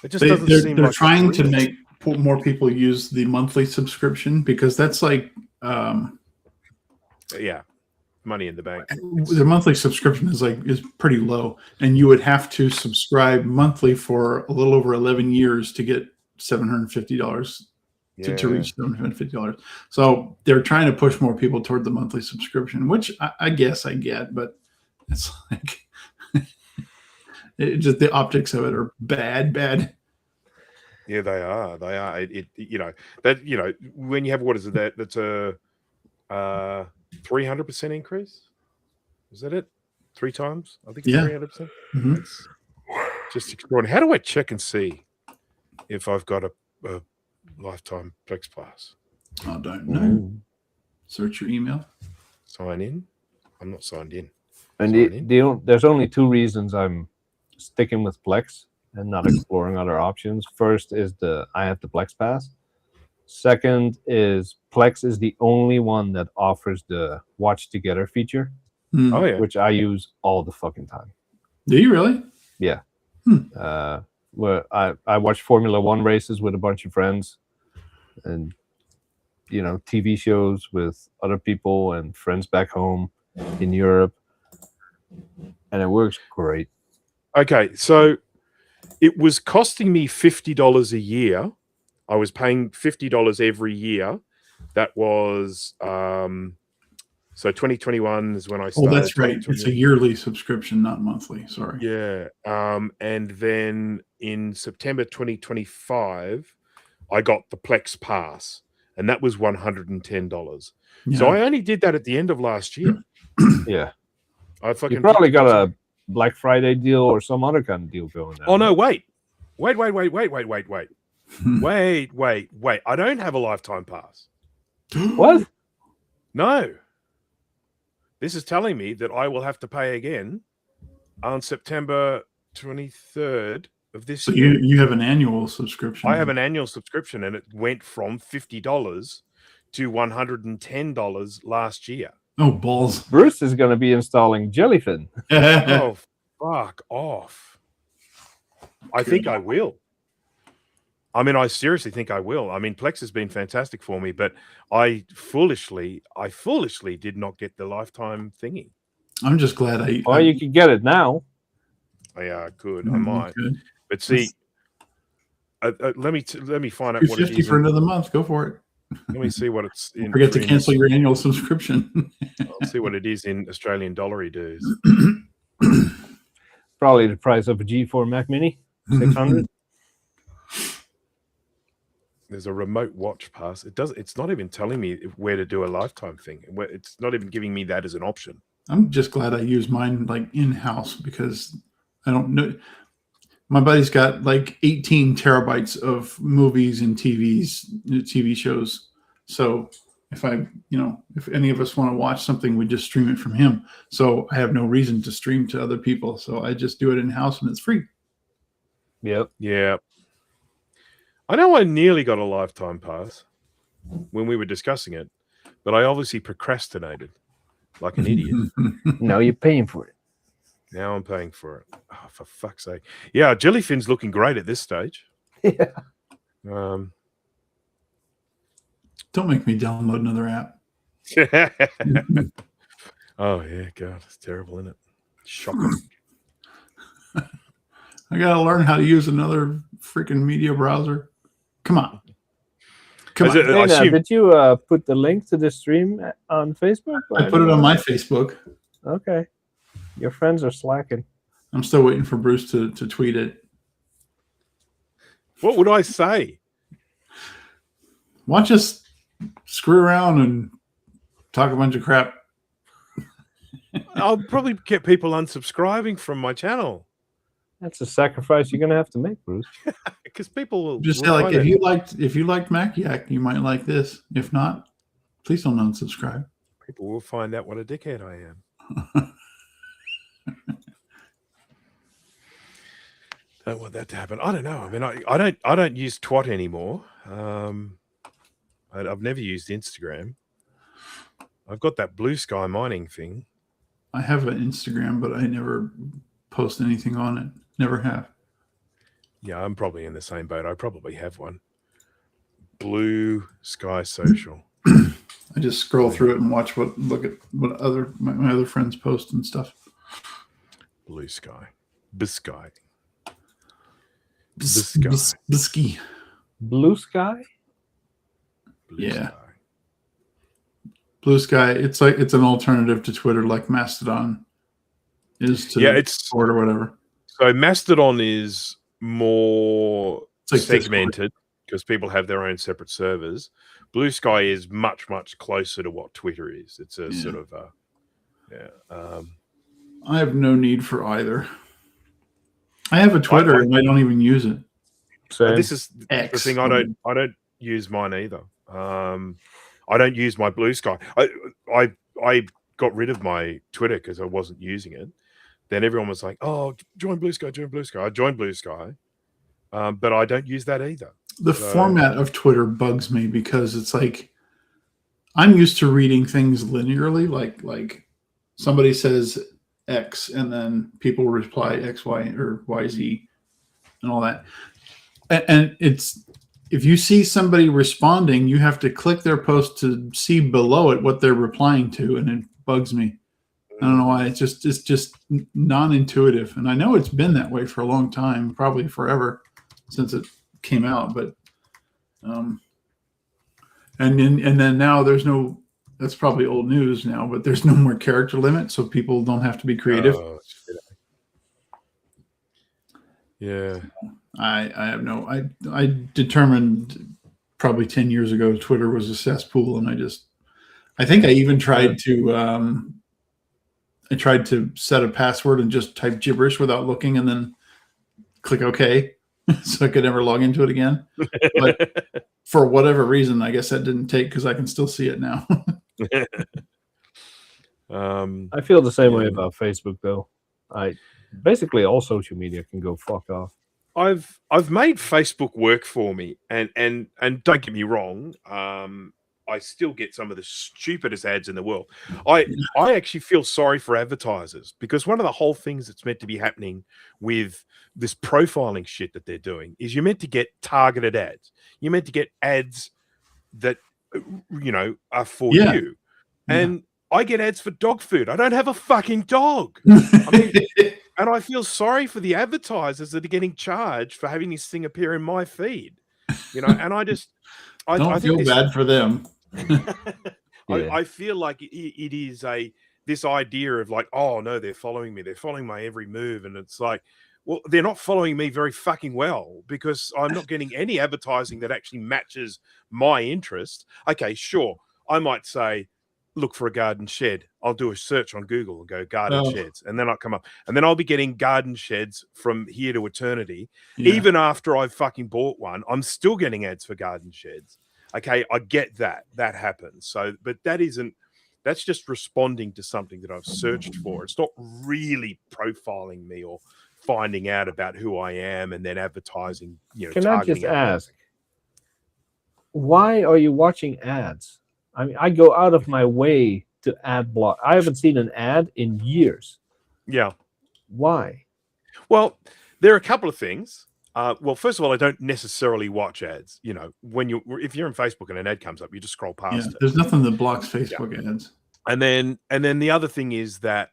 Speaker 3: It just doesn't seem.
Speaker 1: They're
Speaker 3: like
Speaker 1: trying to make more people use the monthly subscription, because that's like
Speaker 3: money in the bank.
Speaker 1: The monthly subscription is pretty low, and you would have to subscribe monthly for a little over 11 years to get $750 to reach $750. So they're trying to push more people toward the monthly subscription, which I guess I get, but it's like just the optics of it are bad.
Speaker 3: Yeah, they are. When you have, what is it, that's a 300% increase. Is that it? 3 times? I think it's 300%.
Speaker 1: Mm-hmm.
Speaker 3: It's just extraordinary. How do I check and see if I've got a lifetime Plex Pass?
Speaker 1: I don't know. Search your email.
Speaker 3: Sign in. I'm not signed in.
Speaker 2: And there's only 2 reasons I'm sticking with Plex and not exploring other options. First is I have the Plex Pass. Second is Plex is the only one that offers the watch together feature, which I use all the fucking time.
Speaker 1: Do you really?
Speaker 2: Yeah. Where I watch Formula 1 races with a bunch of friends, and TV shows with other people and friends back home in Europe, and it works great.
Speaker 3: Okay, so it was costing me $50 a year. I was paying $50 every year. That was so 2021 is when I
Speaker 1: Oh,
Speaker 3: started.
Speaker 1: that's right. It's a yearly subscription, not monthly. Sorry.
Speaker 3: Yeah. And then in September 2025, I got the Plex Pass, and that was $110.
Speaker 1: Yeah.
Speaker 3: So I only did that at the end of last year.
Speaker 2: Yeah,
Speaker 3: I fucking
Speaker 2: you probably
Speaker 3: picked it
Speaker 2: got
Speaker 3: up.
Speaker 2: a Black Friday deal or some other kind of deal going on.
Speaker 3: Oh no! Wait. Wait. I don't have a lifetime pass.
Speaker 2: What?
Speaker 3: No. This is telling me that I will have to pay again on September 23rd of this
Speaker 1: So
Speaker 3: year.
Speaker 1: you have an annual subscription.
Speaker 3: I have an annual subscription, and it went from $50 to $110 last year.
Speaker 1: Oh, balls.
Speaker 2: Bruce is going to be installing Jellyfin.
Speaker 3: Oh, fuck off. I think I will. I mean, I seriously think I will. I mean, Plex has been fantastic for me, but I foolishly did not get the lifetime thingy.
Speaker 1: I'm just glad
Speaker 2: You can get it now.
Speaker 3: Yeah, I could. I might.
Speaker 1: Good.
Speaker 3: But see, let me find out what it
Speaker 1: $2.50
Speaker 3: is.
Speaker 1: for another month. Go for it.
Speaker 3: Let me see what it's in.
Speaker 1: Forget to cancel your annual subscription.
Speaker 3: I'll see what it is in Australian dollary dues.
Speaker 2: Probably the price of a G4 Mac Mini, 600.
Speaker 3: There's a remote watch pass. It's not even telling me where to do a lifetime thing. It's not even giving me that as an option.
Speaker 1: I'm just glad I use mine like in-house because I don't know. My buddy's got like 18 terabytes of movies and TV shows. So if if any of us want to watch something, we just stream it from him. So I have no reason to stream to other people. So I just do it in-house and it's free.
Speaker 2: Yep.
Speaker 3: Yeah. I know I nearly got a lifetime pass when we were discussing it, but I obviously procrastinated like an idiot.
Speaker 2: Now you're paying for it.
Speaker 3: Now I'm paying for it. Oh, for fuck's sake. Yeah, Jellyfin's looking great at this stage.
Speaker 2: Yeah.
Speaker 1: Don't make me download another app.
Speaker 3: Oh, yeah, God, it's terrible, isn't it? Shocking.
Speaker 1: I got to learn how to use another freaking media browser. Come on.
Speaker 2: Did you put the link to the stream on Facebook?
Speaker 1: I put it on my Facebook.
Speaker 2: Okay. Your friends are slacking.
Speaker 1: I'm still waiting for Bruce to tweet it.
Speaker 3: What would I say?
Speaker 1: Watch us screw around and talk a bunch of crap.
Speaker 3: I'll probably get people unsubscribing from my channel.
Speaker 2: That's a sacrifice you're going to have to make, Bruce.
Speaker 3: Because people will
Speaker 1: just say like, if you liked Mac Yak, you might like this. If not, please don't unsubscribe.
Speaker 3: People will find out what a dickhead I am. Don't want that to happen. I don't know. I mean, I don't use Twat anymore. I've never used Instagram. I've got that Blue Sky mining thing.
Speaker 1: I have an Instagram, but I never post anything on it. Never have.
Speaker 3: Yeah, I'm probably in the same boat. I probably have one. Blue Sky Social.
Speaker 1: I just scroll through it and look at what my other friends post and stuff.
Speaker 3: Blue Sky. Bisky.
Speaker 1: Bisky.
Speaker 2: Blue Sky?
Speaker 1: Yeah. Blue Sky. It's an alternative to Twitter, like Mastodon is to Discord or whatever.
Speaker 3: So Mastodon is more
Speaker 1: like
Speaker 3: segmented because people have their own separate servers. Blue Sky is much, much closer to what Twitter is. It's a sort of
Speaker 1: I have no need for either. I have a Twitter and I don't even use it.
Speaker 2: So
Speaker 3: this is
Speaker 1: X.
Speaker 3: the thing. I don't use mine either. I don't use my Blue Sky. I got rid of my Twitter because I wasn't using it. Then everyone was like, "Oh, join Blue Sky, join Blue Sky." I joined Blue Sky, but I don't use that either.
Speaker 1: The format of Twitter bugs me because it's like I'm used to reading things linearly, like somebody says X and then people reply X, Y, or YZ and all that. And it's if you see somebody responding, you have to click their post to see below it what they're replying to, and it bugs me. I don't know why. It's just non-intuitive, and I know it's been that way for a long time, probably forever since it came out. But and then now there's no. That's probably old news now, but there's no more character limit, so people don't have to be creative.
Speaker 3: Oh, shit. Yeah.
Speaker 1: I have no. I determined probably 10 years ago Twitter was a cesspool, and I think I even tried to. I tried to set a password and just type gibberish without looking, and then click OK, so I could never log into it again. But for whatever reason, I guess that didn't take because I can still see it now.
Speaker 2: I feel the same way about Facebook, though. Basically all social media can go fuck off.
Speaker 3: I've made Facebook work for me, and don't get me wrong, I still get some of the stupidest ads in the world. I actually feel sorry for advertisers, because one of the whole things that's meant to be happening with this profiling shit that they're doing is you're meant to get targeted ads. You're meant to get ads that are for you. And I get ads for dog food. I don't have a fucking dog. I mean, and I feel sorry for the advertisers that are getting charged for having this thing appear in my feed. And I
Speaker 1: don't feel bad for them.
Speaker 3: I feel like it is this idea of like, oh no, they're following me. They're following my every move. And it's like, well, they're not following me very fucking well, because I'm not getting any advertising that actually matches my interest. Okay, sure. I might say, look for a garden shed. I'll do a search on Google and go garden sheds. And then I'll come up, and then I'll be getting garden sheds from here to eternity. Yeah. Even after I've fucking bought one, I'm still getting ads for garden sheds. Okay, I get that. That happens. So, but that's just responding to something that I've searched for. It's not really profiling me or finding out about who I am and then advertising,
Speaker 2: Can I just ask, why are you watching ads? I mean, I go out of my way to ad block. I haven't seen an ad in years.
Speaker 3: Yeah.
Speaker 2: Why?
Speaker 3: Well, there are a couple of things. Well, first of all, I don't necessarily watch ads. If you're on Facebook and an ad comes up, you just scroll past it.
Speaker 1: There's nothing that blocks Facebook ads.
Speaker 3: And then the other thing is that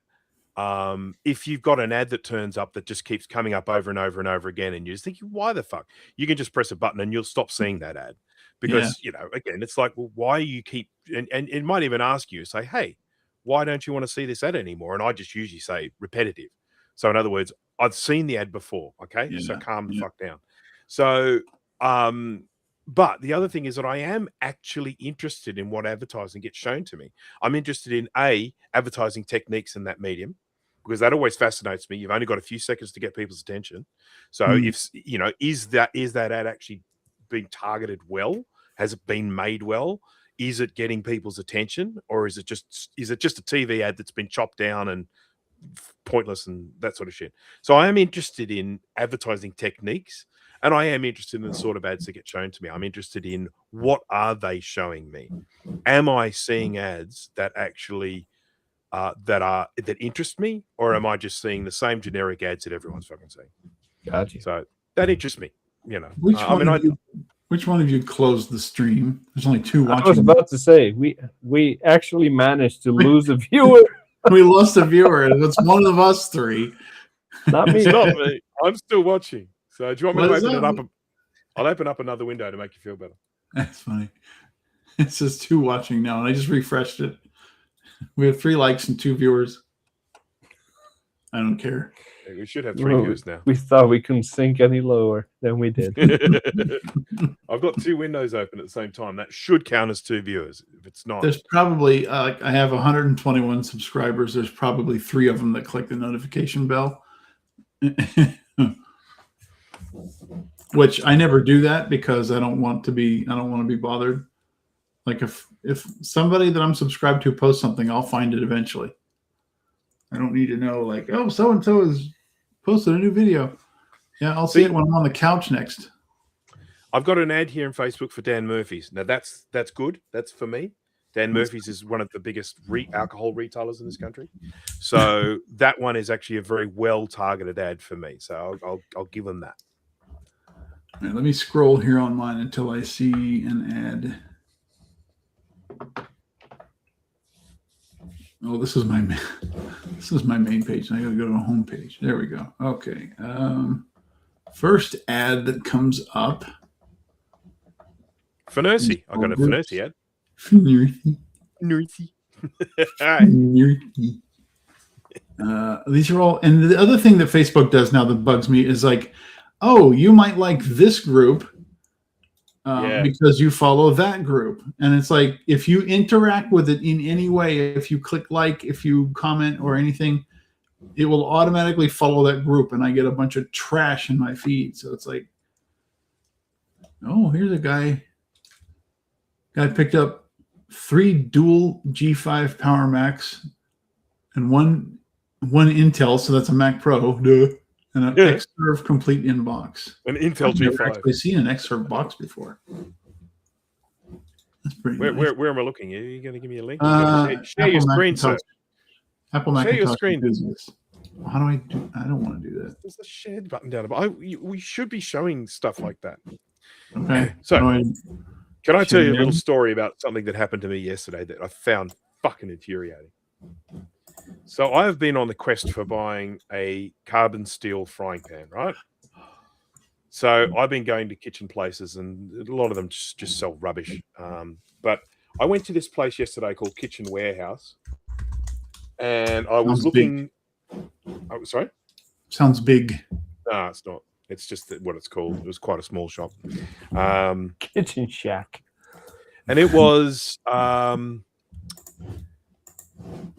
Speaker 3: if you've got an ad that turns up that just keeps coming up over and over and over again, and you're just thinking, why the fuck? You can just press a button and you'll stop seeing that ad. Because, again, it's like, well, why you keep, and it might even ask you, say, hey, why don't you want to see this ad anymore? And I just usually say repetitive. So in other words, I've seen the ad before. Okay. So calm the fuck down. So, but the other thing is that I am actually interested in what advertising gets shown to me. I'm interested in advertising techniques in that medium, because that always fascinates me. You've only got a few seconds to get people's attention. So if, is that ad actually being targeted well? Has it been made well? Is it getting people's attention, or is it just a TV ad that's been chopped down and pointless and that sort of shit? So I am interested in advertising techniques, and I am interested in the sort of ads that get shown to me. I'm interested in what are they showing me? Am I seeing ads that actually that interest me, or am I just seeing the same generic ads that everyone's fucking seeing?
Speaker 2: Gotcha.
Speaker 3: So that interests me.
Speaker 1: Which one of you closed the stream? There's only two watching.
Speaker 2: I was about to say we actually managed to lose a viewer.
Speaker 1: We lost a viewer. It's one of us three.
Speaker 2: Not me.
Speaker 3: It's not me. I'm still watching. So do you want me to open it up? I'll open up another window to make you feel better.
Speaker 1: That's funny. It says 2 watching now, and I just refreshed it. We have 3 likes and 2 viewers. I don't care.
Speaker 3: Hey, we should have 3 viewers now.
Speaker 2: We thought we couldn't sink any lower than we did.
Speaker 3: I've got 2 windows open at the same time. That should count as 2 viewers. If it's not,
Speaker 1: there's probably I have 121 subscribers. There's probably 3 of them that click the notification bell. Which I never do that because I don't want to be bothered. Like if somebody that I'm subscribed to posts something, I'll find it eventually. I don't need to know like, oh, so and so has posted a new video. Yeah, I'll see it when I'm on the couch next.
Speaker 3: I've got an ad here in Facebook for Dan Murphy's. Now that's good. That's for me. Dan Murphy's is one of the biggest alcohol retailers in this country. So that one is actually a very well targeted ad for me. So I'll give them that.
Speaker 1: All right, let me scroll here online until I see an ad. Oh, this is my main page. I got to go to a home page. There we go. Okay. First ad that comes up.
Speaker 3: Finersi. I got a Finersi ad.
Speaker 1: Finersi.
Speaker 3: Hi.
Speaker 1: These are all, and the other thing that Facebook does now that bugs me is like, oh, you might like this group because you follow that group. And it's like, if you interact with it in any way, if you click like, if you comment or anything, it will automatically follow that group. And I get a bunch of trash in my feed. So it's like, oh, here's a guy picked up 3 dual G5 Power Macs and one Intel. So that's a Mac Pro. Duh. And an Xserve complete inbox.
Speaker 3: An Intel
Speaker 1: I've never
Speaker 3: G5.
Speaker 1: actually seen an Xserve box before. That's pretty nice.
Speaker 3: Where am I looking? Are you going to give me a link?
Speaker 1: Share
Speaker 3: your screen, sir.
Speaker 1: Apple
Speaker 3: Share your
Speaker 1: Macintosh
Speaker 3: screen.
Speaker 1: enthusiasts. How do I do? I don't want to do that.
Speaker 3: There's the shared button down the bottom. We should be showing stuff like that.
Speaker 1: Okay.
Speaker 3: So, can I tell you a
Speaker 1: share
Speaker 3: little story about something that happened to me yesterday that I found fucking infuriating? So I have been on the quest for buying a carbon steel frying pan, right? So I've been going to kitchen places, and a lot of them just sell rubbish. But I went to this place yesterday called Kitchen Warehouse, and I was looking. Oh, sorry.
Speaker 1: Sounds big.
Speaker 3: No, it's not. It's just what it's called. It was quite a small shop.
Speaker 2: Kitchen Shack.
Speaker 3: And it was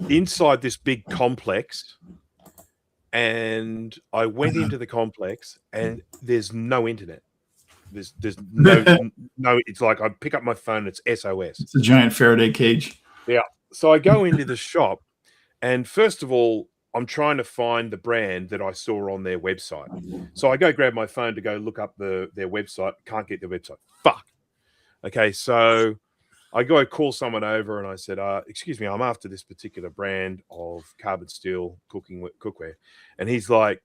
Speaker 3: inside this big complex, and I went into the complex, and there's no internet. There's no. It's like I pick up my phone, it's SOS.
Speaker 1: It's a giant Faraday cage.
Speaker 3: Yeah. So I go into the shop, and first of all, I'm trying to find the brand that I saw on their website. So I go grab my phone to go look up their website. Can't get their website. Fuck. Okay, so I go call someone over and I said, excuse me, I'm after this particular brand of carbon steel cookware. And he's like,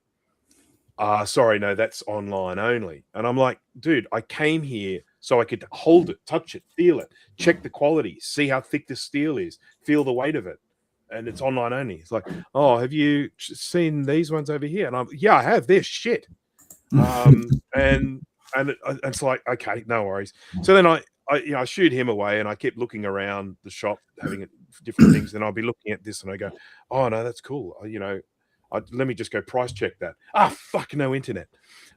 Speaker 3: sorry, no, that's online only. And I'm like, dude, I came here so I could hold it, touch it, feel it, check the quality, see how thick the steel is, feel the weight of it. And it's online only. It's like, oh, have you seen these ones over here? And I'm, yeah, I have. They're shit. And it's like, okay, no worries. So then I shoot him away, and I kept looking around the shop, having different things. And I'll be looking at this, and I go, oh no, that's cool. Let me just go price check that. Fuck, no internet.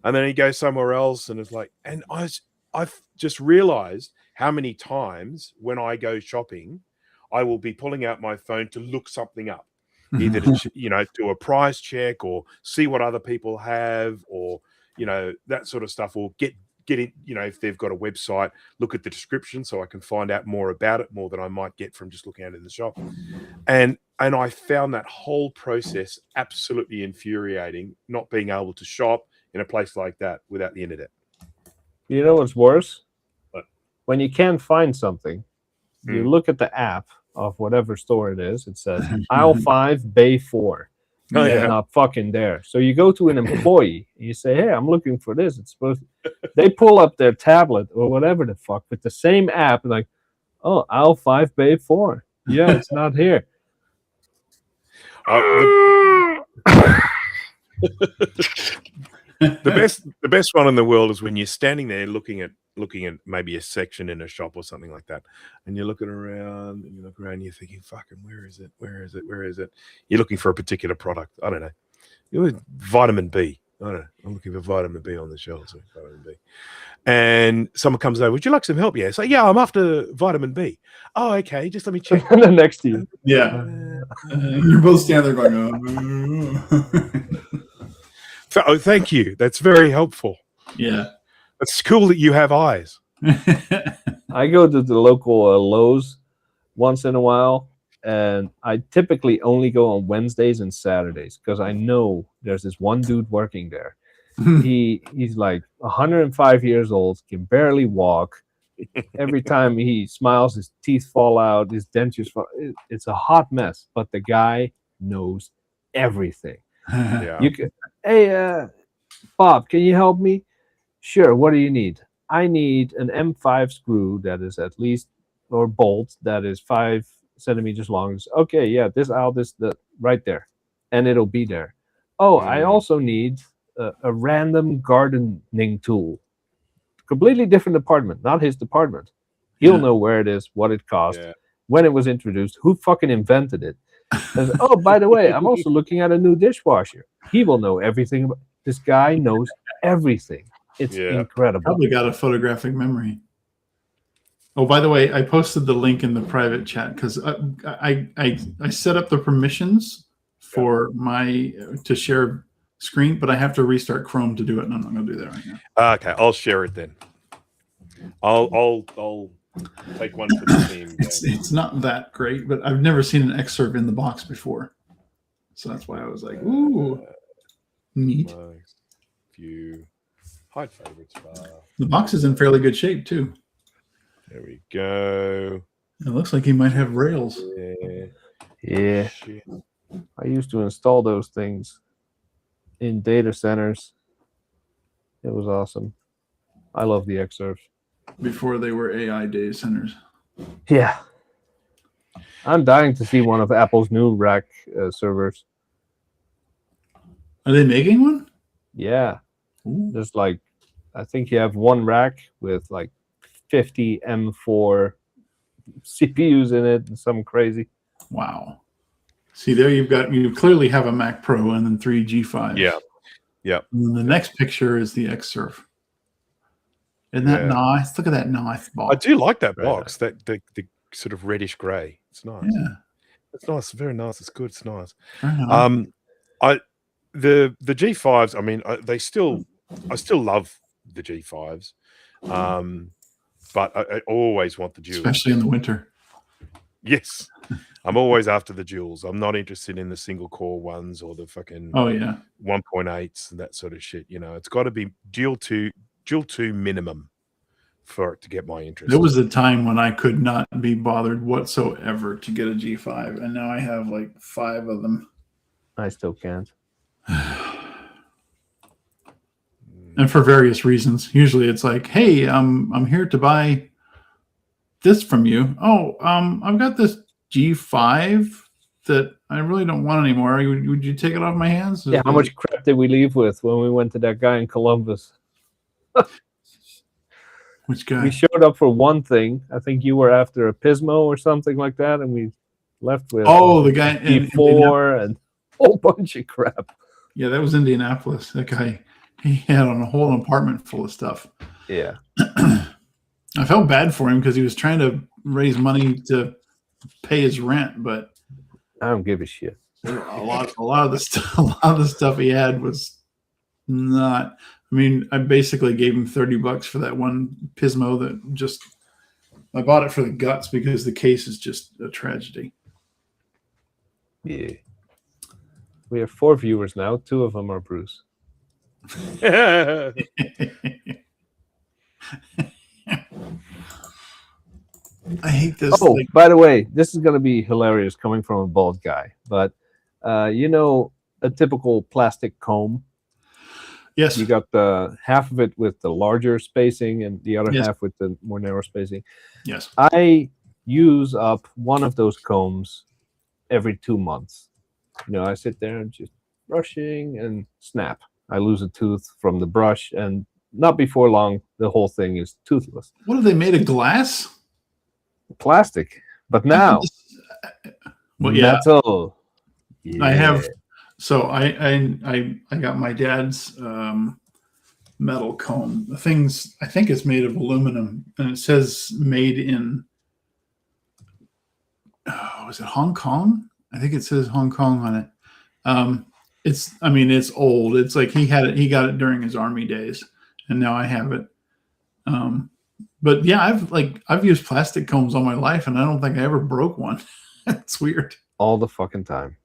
Speaker 3: And then he goes somewhere else, and it's like, and I've just realized how many times when I go shopping, I will be pulling out my phone to look something up, either to, do a price check or see what other people have, or, that sort of stuff, or get it, if they've got a website, look at the description so I can find out more about it, more than I might get from just looking at it in the shop. And I found that whole process absolutely infuriating, not being able to shop in a place like that without the internet.
Speaker 2: You know what's worse?
Speaker 3: What?
Speaker 2: When you can't find something, you look at the app of whatever store it is. It says aisle 5, bay 4.
Speaker 3: Oh,
Speaker 2: It's
Speaker 3: yeah.
Speaker 2: not fucking there. So you go to an employee and you say, hey, I'm looking for this. It's supposed to... They pull up their tablet or whatever the fuck with the same app, like, oh, aisle 5, bay 4. Yeah, it's not here.
Speaker 3: The best one in the world is when you're standing there looking at maybe a section in a shop or something like that, and you're looking around and you're thinking, fucking, where is it? You're looking for a particular product. I don't know. Vitamin B. I don't know. I'm looking for vitamin B on the shelves. Vitamin B. And someone comes over, would you like some help? Yeah. So yeah, I'm after vitamin B. Oh, okay. Just let me check.
Speaker 2: And then next to you.
Speaker 1: Yeah. You're both standing there going,
Speaker 3: Oh, thank you. That's very helpful.
Speaker 1: Yeah.
Speaker 3: It's cool that you have eyes.
Speaker 2: I go to the local Lowe's once in a while, and I typically only go on Wednesdays and Saturdays because I know there's this one dude working there. He's like 105 years old, can barely walk. Every time he smiles, his teeth fall out, his dentures fall. It's a hot mess, but the guy knows everything.
Speaker 3: Yeah.
Speaker 2: You can, hey, Bob, can you help me? Sure, what do you need? I need an M5 screw that is at least, or bolt that is 5 centimeters long. Okay, yeah, this out, this the right there, and it'll be there. Oh, I also need a random gardening tool, completely different department, not his department. He'll know where it is, what it cost, when it was introduced, who fucking invented it. And, oh, by the way, I'm also looking at a new dishwasher. He will know everything. This guy knows everything. It's incredible.
Speaker 1: Probably got a photographic memory. Oh, by the way, I posted the link in the private chat because I set up the permissions for to share screen, but I have to restart Chrome to do it, and I'm not going to do that right now.
Speaker 3: Okay, I'll share it then. I'll take one for the team.
Speaker 1: It's not that great, but I've never seen an excerpt in the box before, so that's why I was like, "Ooh, neat."
Speaker 3: View, hide favorites.
Speaker 1: The box is in fairly good shape too.
Speaker 3: There we go.
Speaker 1: It looks like he might have rails.
Speaker 2: Yeah.
Speaker 3: Shit.
Speaker 2: I used to install those things in data centers. It was awesome. I love the Xserve.
Speaker 1: Before they were AI data centers.
Speaker 2: Yeah. I'm dying to see one of Apple's new rack servers.
Speaker 1: Are they making one?
Speaker 2: Yeah.
Speaker 1: Ooh.
Speaker 2: There's like, I think you have one rack with like 50 M4 CPUs in it and something crazy.
Speaker 1: Wow. See, there you clearly have a Mac Pro and then 3 G5s.
Speaker 3: Yeah. Yeah.
Speaker 1: And then the next picture is the Xserve. Isn't that nice? Look at that nice box.
Speaker 3: I do like that box. That the sort of reddish grey. It's nice.
Speaker 1: Yeah.
Speaker 3: It's nice. Very nice. It's good. It's nice.
Speaker 1: Very nice.
Speaker 3: The G5s. I mean, I still love the G5s, but I always want the duals,
Speaker 1: especially in the winter.
Speaker 3: Yes, I'm always after the duals. I'm not interested in the single core ones or the fucking 1.8s and that sort of shit. You know, it's got to be dual two minimum for it to get my interest.
Speaker 1: There was a time when I could not be bothered whatsoever to get a G5, and now I have like 5 of them.
Speaker 2: I still can't.
Speaker 1: And for various reasons. Usually it's like, hey, I'm here to buy this from you. Oh, I've got this G5 that I really don't want anymore. Would you take it off my hands?
Speaker 2: Yeah, how much crap did we leave with when we went to that guy in Columbus?
Speaker 1: Which guy?
Speaker 2: We showed up for one thing. I think you were after a Pismo or something like that, and we left with
Speaker 1: the guy
Speaker 2: G4 and a whole bunch of crap.
Speaker 1: Yeah, that was Indianapolis. That guy, he had a whole apartment full of stuff.
Speaker 2: Yeah.
Speaker 1: I felt bad for him because he was trying to raise money to pay his rent, but
Speaker 2: I don't give a shit.
Speaker 1: A lot of the stuff he had was not. I mean, I basically gave him $30 for that one Pismo that just. I bought it for the guts because the case is just a tragedy.
Speaker 2: Yeah. We have 4 viewers now. 2 of them are Bruce.
Speaker 1: I hate this.
Speaker 2: Oh, by the way, this is going to be hilarious coming from a bald guy. But, you know, a typical plastic comb.
Speaker 1: Yes.
Speaker 2: You got the half of it with the larger spacing and the other half with the more narrow spacing.
Speaker 1: Yes.
Speaker 2: I use up one of those combs every 2 months. You know, I sit there and just brushing and snap. I lose a tooth from the brush, and not before long, the whole thing is toothless.
Speaker 1: What are they made of? Glass?
Speaker 2: Plastic. But now, metal.
Speaker 1: Yeah. I have. So I got my dad's metal comb. The thing's, I think it's made of aluminum, and it says made in. Oh, is it Hong Kong? I think it says Hong Kong on it. It's old. It's like he got it during his army days, and now I have it. But yeah, I've used plastic combs all my life, and I don't think I ever broke one. It's weird.
Speaker 2: All the fucking time.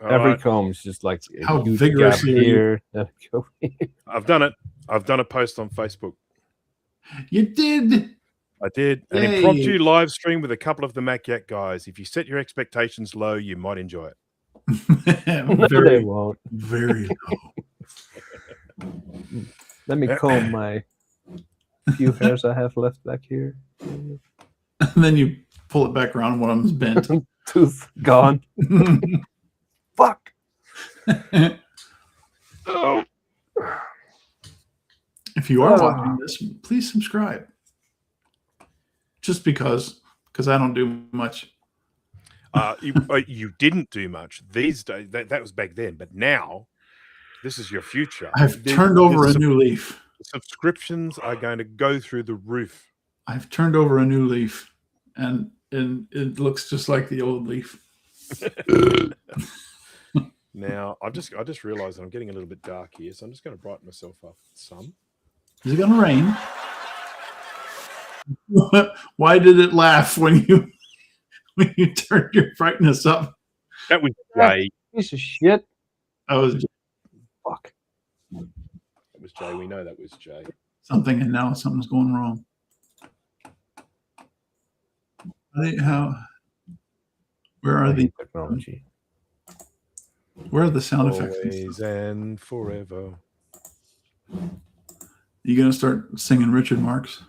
Speaker 2: Every comb's just like
Speaker 1: how vigorously
Speaker 2: here.
Speaker 3: I've done it. I've done a post on Facebook.
Speaker 1: You did.
Speaker 3: I did an impromptu live stream with a couple of the Mac Yak guys. If you set your expectations low, you might enjoy it.
Speaker 2: No, they won't.
Speaker 1: Very low.
Speaker 2: Let me comb my few hairs I have left back here.
Speaker 1: And then you pull it back around, one of them's bent.
Speaker 2: Tooth gone. Fuck. Oh.
Speaker 1: If you are watching this, please subscribe. Just because I don't do much.
Speaker 3: You didn't do much these days. That was back then, but now this is your future.
Speaker 1: I've turned over a new leaf.
Speaker 3: Subscriptions are going to go through the roof.
Speaker 1: I've turned over a new leaf, and it looks just like the old leaf.
Speaker 3: Now I just realized that I'm getting a little bit dark here, so I'm just going to brighten myself up some.
Speaker 1: Is it going to rain? Why did it laugh when you turned your brightness up?
Speaker 3: That was Jay.
Speaker 2: Piece of shit.
Speaker 1: I was
Speaker 2: Fuck.
Speaker 3: That was Jay. We know that was Jay.
Speaker 1: something, and now something's going wrong. Where are the
Speaker 2: technology?
Speaker 1: Where are the sound effects?
Speaker 3: Always and forever.
Speaker 1: You gonna start singing Richard Marx?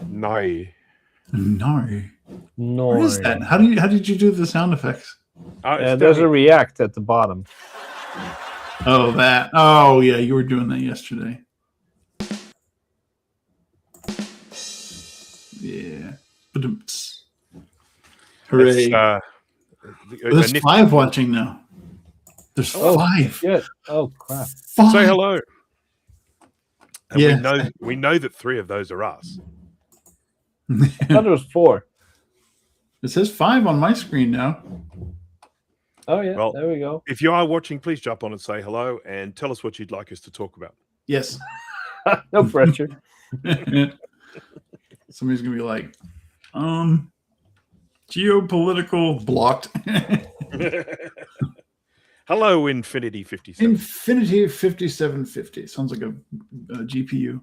Speaker 3: No.
Speaker 1: No.
Speaker 2: No.
Speaker 1: What is that? How did you do the sound effects?
Speaker 2: There's a react at the bottom.
Speaker 1: Oh, that. Oh, yeah, you were doing that yesterday. Yeah. Hooray. There's 5 watching now. There's 5.
Speaker 2: Shit. Oh crap.
Speaker 1: 5.
Speaker 3: Say hello. And
Speaker 1: Yeah.
Speaker 3: we know that 3 of those are us.
Speaker 2: I thought it was 4.
Speaker 1: It says 5 on my screen now.
Speaker 2: Oh yeah,
Speaker 3: Well,
Speaker 2: there we go.
Speaker 3: If you are watching, please jump on and say hello and tell us what you'd like us to talk about.
Speaker 1: Yes.
Speaker 2: No pressure.
Speaker 1: Somebody's gonna be like, geopolitical blocked.
Speaker 3: Hello, Infinity 57.
Speaker 1: Infinity 5750 sounds like a GPU.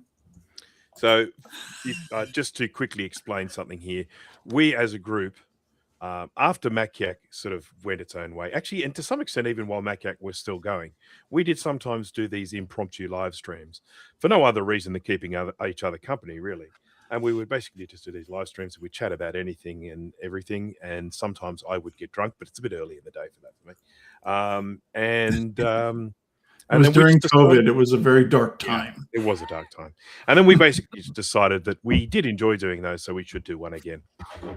Speaker 3: So, just to quickly explain something here, we as a group, after Yak sort of went its own way, actually, and to some extent, even while Yak was still going, we did sometimes do these impromptu live streams for no other reason than keeping each other company, really. And we would basically just do these live streams. We'd chat about anything and everything. And sometimes I would get drunk, but it's a bit early in the day for that for me.
Speaker 1: It was during COVID. It was a very dark time.
Speaker 3: Yeah, it was a dark time. And then we basically just decided that we did enjoy doing those, so we should do one again.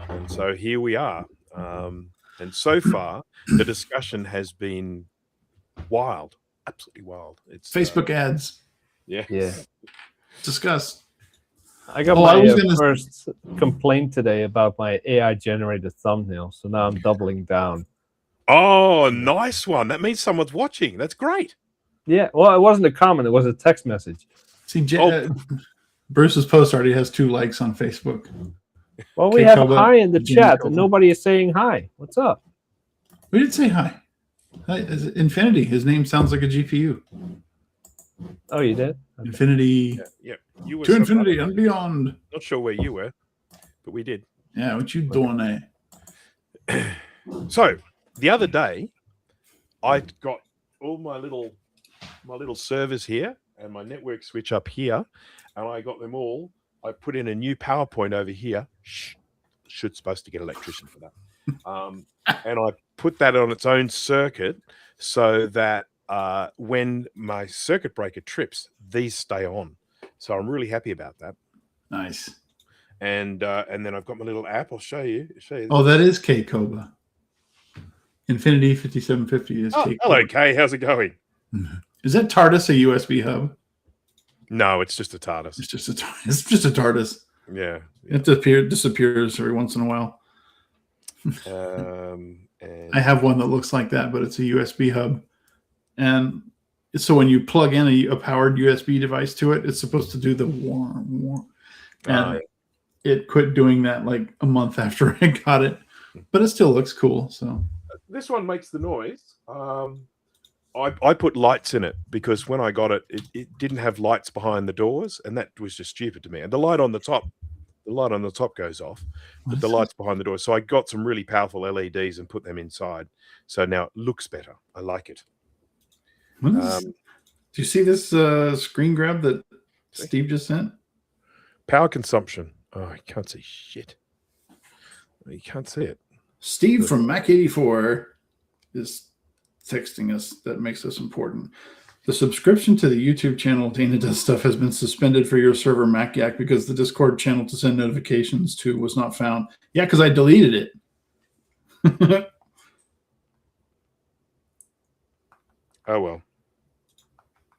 Speaker 3: And so here we are. And so far, the discussion has been wild, absolutely wild. It's
Speaker 1: Facebook ads.
Speaker 3: Yeah.
Speaker 1: Discuss.
Speaker 2: I got my first complaint today about my AI generated thumbnail, so now I'm doubling down.
Speaker 3: Oh, nice one. That means someone's watching. That's great.
Speaker 2: Yeah, well, it wasn't a comment; it was a text message.
Speaker 1: See, Bruce's post already has 2 likes on Facebook.
Speaker 2: Well, we have hi in the chat, and nobody is saying hi. What's up?
Speaker 1: We did say hi. Hi, Infinity. His name sounds like a GPU.
Speaker 2: Oh, you did? Okay.
Speaker 1: Infinity.
Speaker 3: Yeah. You were
Speaker 1: to infinity and beyond.
Speaker 3: Not sure where you were, but we did.
Speaker 1: Yeah, what you doing there?
Speaker 3: So the other day, I got all my little servers here and my network switch up here, and I got them all. I put in a new PowerPoint over here. Supposed to get an electrician for that. And I put that on its own circuit so that when my circuit breaker trips, these stay on. So I'm really happy about that.
Speaker 1: Nice.
Speaker 3: And then I've got my little app. I'll show you.
Speaker 1: Oh, that is K Koba. Infinity 5750 is K.
Speaker 3: Hello, Kay. How's it going?
Speaker 1: Is that TARDIS a USB hub?
Speaker 3: No, it's just a TARDIS.
Speaker 1: It's just a TARDIS.
Speaker 3: Yeah.
Speaker 1: It disappears every once in a while.
Speaker 3: And
Speaker 1: I have one that looks like that, but it's a USB hub. And so when you plug in a powered USB device to it, it's supposed to do the warm. And it quit doing that like a month after I got it. But it still looks cool. So
Speaker 3: this one makes the noise. I put lights in it because when I got it, it didn't have lights behind the doors, and that was just stupid to me. And the light on the top goes off, but the lights behind the door. So I got some really powerful LEDs and put them inside. So now it looks better. I like it.
Speaker 1: Do you see this screen grab that Steve just sent?
Speaker 3: Power consumption. Oh, you can't see shit. You can't see it.
Speaker 1: Steve from Mac84 is texting us. That makes us important. The subscription to the YouTube channel Dana Does Stuff has been suspended for your server MacYak because the Discord channel to send notifications to was not found. Yeah, because I deleted it.
Speaker 3: Oh, well.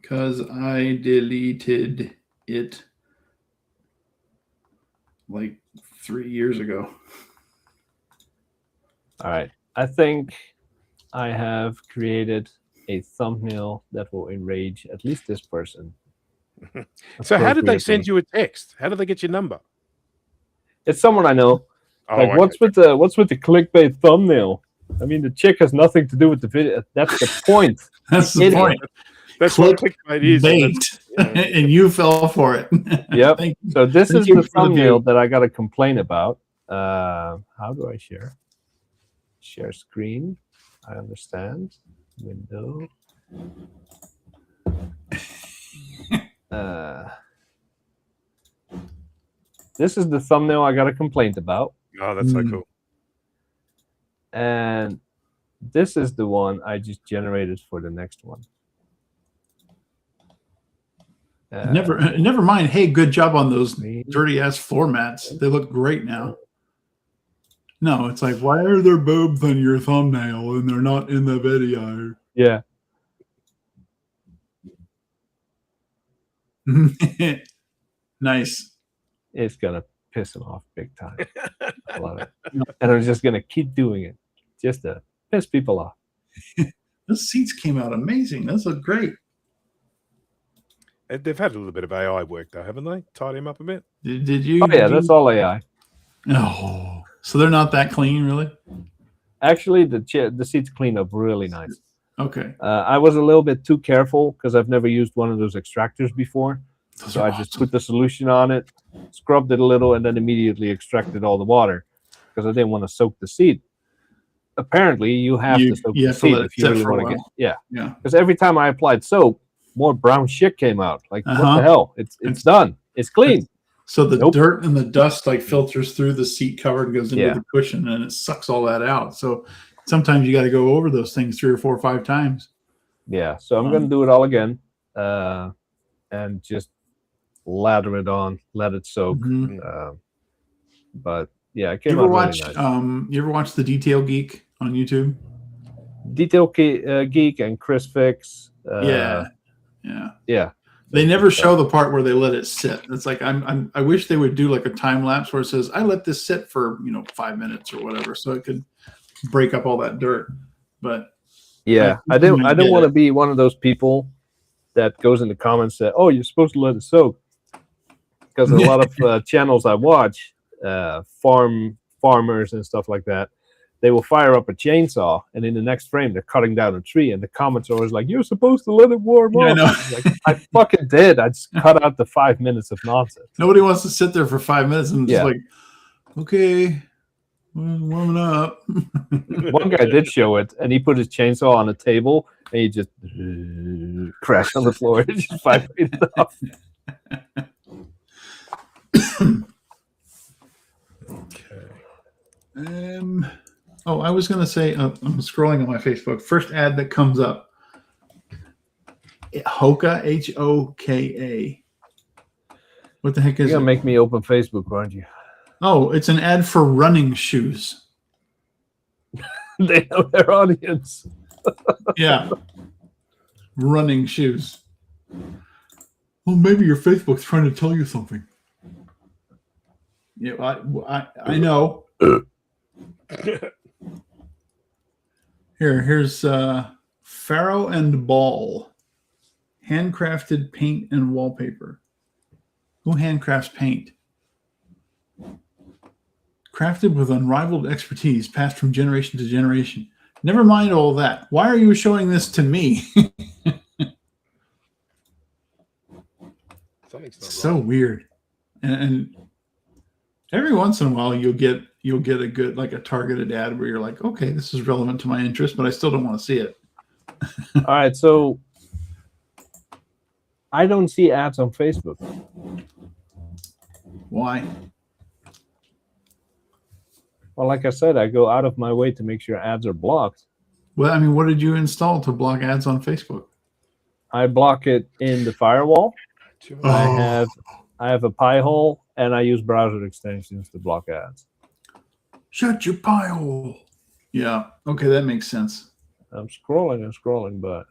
Speaker 1: Because I deleted it like 3 years ago.
Speaker 2: All right. I think I have created a thumbnail that will enrage at least this person.
Speaker 3: So how did they send you a text? How did they get your number?
Speaker 2: It's someone I know.
Speaker 3: Oh,
Speaker 2: Like,
Speaker 3: okay.
Speaker 2: what's with the clickbait thumbnail? I mean, the chick has nothing to do with the video. That's the point.
Speaker 1: That's the
Speaker 2: Idiot.
Speaker 1: point.
Speaker 3: That's what clickbait is.
Speaker 1: Bait.
Speaker 3: Yeah.
Speaker 1: And you fell for it.
Speaker 2: Yep.
Speaker 1: Thank you.
Speaker 2: So this
Speaker 1: Thank
Speaker 2: is
Speaker 1: you
Speaker 2: the
Speaker 1: for the
Speaker 2: thumbnail
Speaker 1: view.
Speaker 2: that I got to complain about. How do I share? Share screen. I understand. Window. This is the thumbnail I got a complaint about.
Speaker 3: Oh, that's so
Speaker 1: Mm.
Speaker 3: cool.
Speaker 2: And this is the one I just generated for the next one.
Speaker 1: Never mind. Hey, good job on those
Speaker 2: Screen.
Speaker 1: dirty ass floor mats. They look great now. No, it's like, why are there boobs on your thumbnail and they're not in the video?
Speaker 2: Yeah.
Speaker 1: Nice.
Speaker 2: It's gonna piss him off big time. I love it. And I'm just gonna keep doing it just to piss people off.
Speaker 1: Those seats came out amazing. Those look great.
Speaker 3: They've had a little bit of AI work, though, haven't they? Tied him up a bit.
Speaker 1: Did you?
Speaker 2: Oh yeah, that's all AI.
Speaker 1: Oh, so they're not that clean, really?
Speaker 2: Actually, the seats clean up really nice.
Speaker 1: Okay.
Speaker 2: I was a little bit too careful because I've never used one of those extractors before.
Speaker 1: Those
Speaker 2: So
Speaker 1: are
Speaker 2: I just
Speaker 1: awesome.
Speaker 2: put the solution on it, scrubbed it a little, and then immediately extracted all the water because I didn't want to soak the seat. Apparently, you have to soak the
Speaker 1: have to
Speaker 2: seat
Speaker 1: let it
Speaker 2: if you
Speaker 1: sit
Speaker 2: really
Speaker 1: for a
Speaker 2: want to get.
Speaker 1: while.
Speaker 2: Yeah,
Speaker 1: Yeah.
Speaker 2: because every time I applied soap, more brown shit came out. Like, what
Speaker 1: Uh-huh.
Speaker 2: the hell? It's done. It's clean.
Speaker 1: So the
Speaker 2: Nope.
Speaker 1: dirt and the dust like filters through the seat cover and goes into
Speaker 2: Yeah.
Speaker 1: the cushion, and it sucks all that out. So sometimes you got to go over those things 3 or 4 or 5 times.
Speaker 2: Yeah, so I'm going to do it all again and just lather it on, let it soak.
Speaker 1: Mhm.
Speaker 2: But yeah, it
Speaker 1: You
Speaker 2: came
Speaker 1: ever
Speaker 2: out
Speaker 1: watch?
Speaker 2: really nice.
Speaker 1: You ever watch the Detail Geek on YouTube?
Speaker 2: Detail Geek and Chris Fix.
Speaker 1: Yeah.
Speaker 2: Yeah.
Speaker 1: They never show the part where they let it sit. It's like I wish they would do like a time lapse where it says I let this sit for 5 minutes or whatever, so it could break up all that dirt. But
Speaker 2: Yeah, I
Speaker 1: think
Speaker 2: didn't
Speaker 1: I get
Speaker 2: want to
Speaker 1: it.
Speaker 2: be one of those people that goes in the comments that, oh, you're supposed to let it soak. Because a lot of channels I watch, farmers and stuff like that, they will fire up a chainsaw, and in the next frame, they're cutting down a tree, and the comments are always like, you're supposed to let it warm
Speaker 1: Yeah, I
Speaker 2: up.
Speaker 1: know.
Speaker 2: Like, I fucking did. I just cut out the 5 minutes of nonsense.
Speaker 1: Nobody wants to sit there for 5 minutes and just
Speaker 2: Yeah.
Speaker 1: like, okay, warming up.
Speaker 2: One guy did show it, and he put his chainsaw on a table, and he just crashed on the floor. It just vibrated off.
Speaker 3: Okay.
Speaker 1: I was going to say, I'm scrolling on my Facebook. First ad that comes up, Hoka, Hoka. What the heck
Speaker 2: You're
Speaker 1: is
Speaker 2: going to
Speaker 1: it?
Speaker 2: make me open Facebook, aren't you?
Speaker 1: Oh, it's an ad for running shoes.
Speaker 2: They know their audience.
Speaker 1: Yeah. Running shoes. Well, maybe your Facebook's trying to tell you something. Yeah, I know. Here's Farrow and Ball. Handcrafted paint and wallpaper. Who handcrafts paint? Crafted with unrivaled expertise, passed from generation to generation. Never mind all that. Why are you showing this to me?
Speaker 3: Something's not
Speaker 1: So
Speaker 3: right.
Speaker 1: weird. And every once in a while you'll get a good, like a targeted ad where you're like, okay, this is relevant to my interest, but I still don't want to see it.
Speaker 2: All right, so I don't see ads on Facebook.
Speaker 1: Why?
Speaker 2: Well, like I said, I go out of my way to make sure ads are blocked.
Speaker 1: Well, I mean, what did you install to block ads on Facebook?
Speaker 2: I block it in the firewall.
Speaker 1: Oh.
Speaker 2: I have a pie hole, and I use browser extensions to block ads.
Speaker 1: Shut your pie hole. Yeah. Okay, that makes sense.
Speaker 2: I'm scrolling, but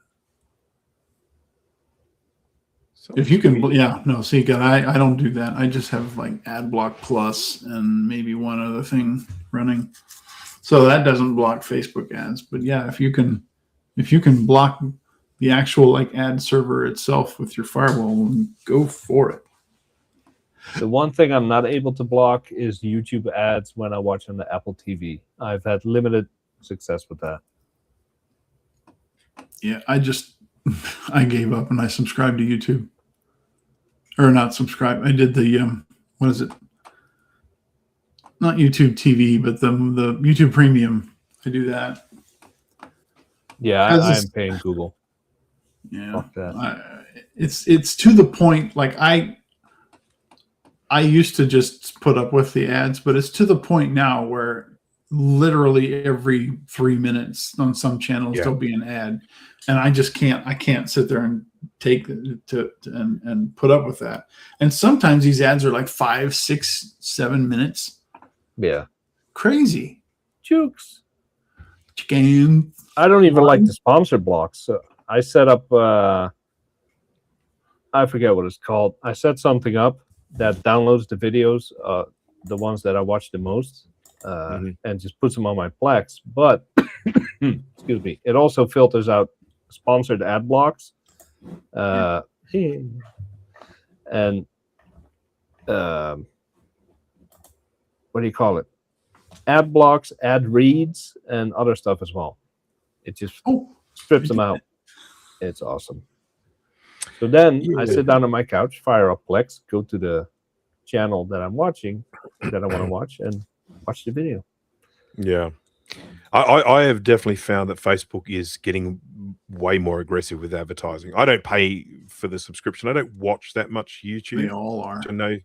Speaker 1: If you can, yeah, no, see, God, I don't do that. I just have like Ad Block Plus and maybe one other thing running, so that doesn't block Facebook ads. But yeah, if you can block the actual like ad server itself with your firewall, go for it.
Speaker 2: the one thing I'm not able to block is YouTube ads when I watch on the Apple TV. I've had limited success with that.
Speaker 1: Yeah, I gave up and I subscribed to YouTube. Or not subscribe. I did the what is it? Not YouTube TV, but the YouTube Premium. I do that.
Speaker 2: Yeah, I'm paying Google.
Speaker 1: Yeah,
Speaker 2: fuck that.
Speaker 1: It's to the point. Like I used to just put up with the ads, but it's to the point now where literally every 3 minutes on some channels there'll be an ad, and I just can't. I can't sit there and take and put up with that. And sometimes these ads are like 5, 6, 7 minutes.
Speaker 2: Yeah,
Speaker 1: crazy
Speaker 2: jukes.
Speaker 1: Chicken.
Speaker 2: I don't even like the sponsor blocks. So I set up. I forget what it's called. I set something up that downloads the videos, the ones that I watch the most, and just puts them on my Plex. But excuse me, it also filters out sponsored ad blocks. And what do you call it? Ad blocks, ad reads, and other stuff as well. It just strips them out. It's awesome. So then I sit down on my couch, fire up Plex, go to the channel that I'm watching, that I want to watch, and watch the video.
Speaker 3: Yeah. I have definitely found that Facebook is getting way more aggressive with advertising. I don't pay for the subscription. I don't watch that much YouTube.
Speaker 1: They all are.
Speaker 3: Which I know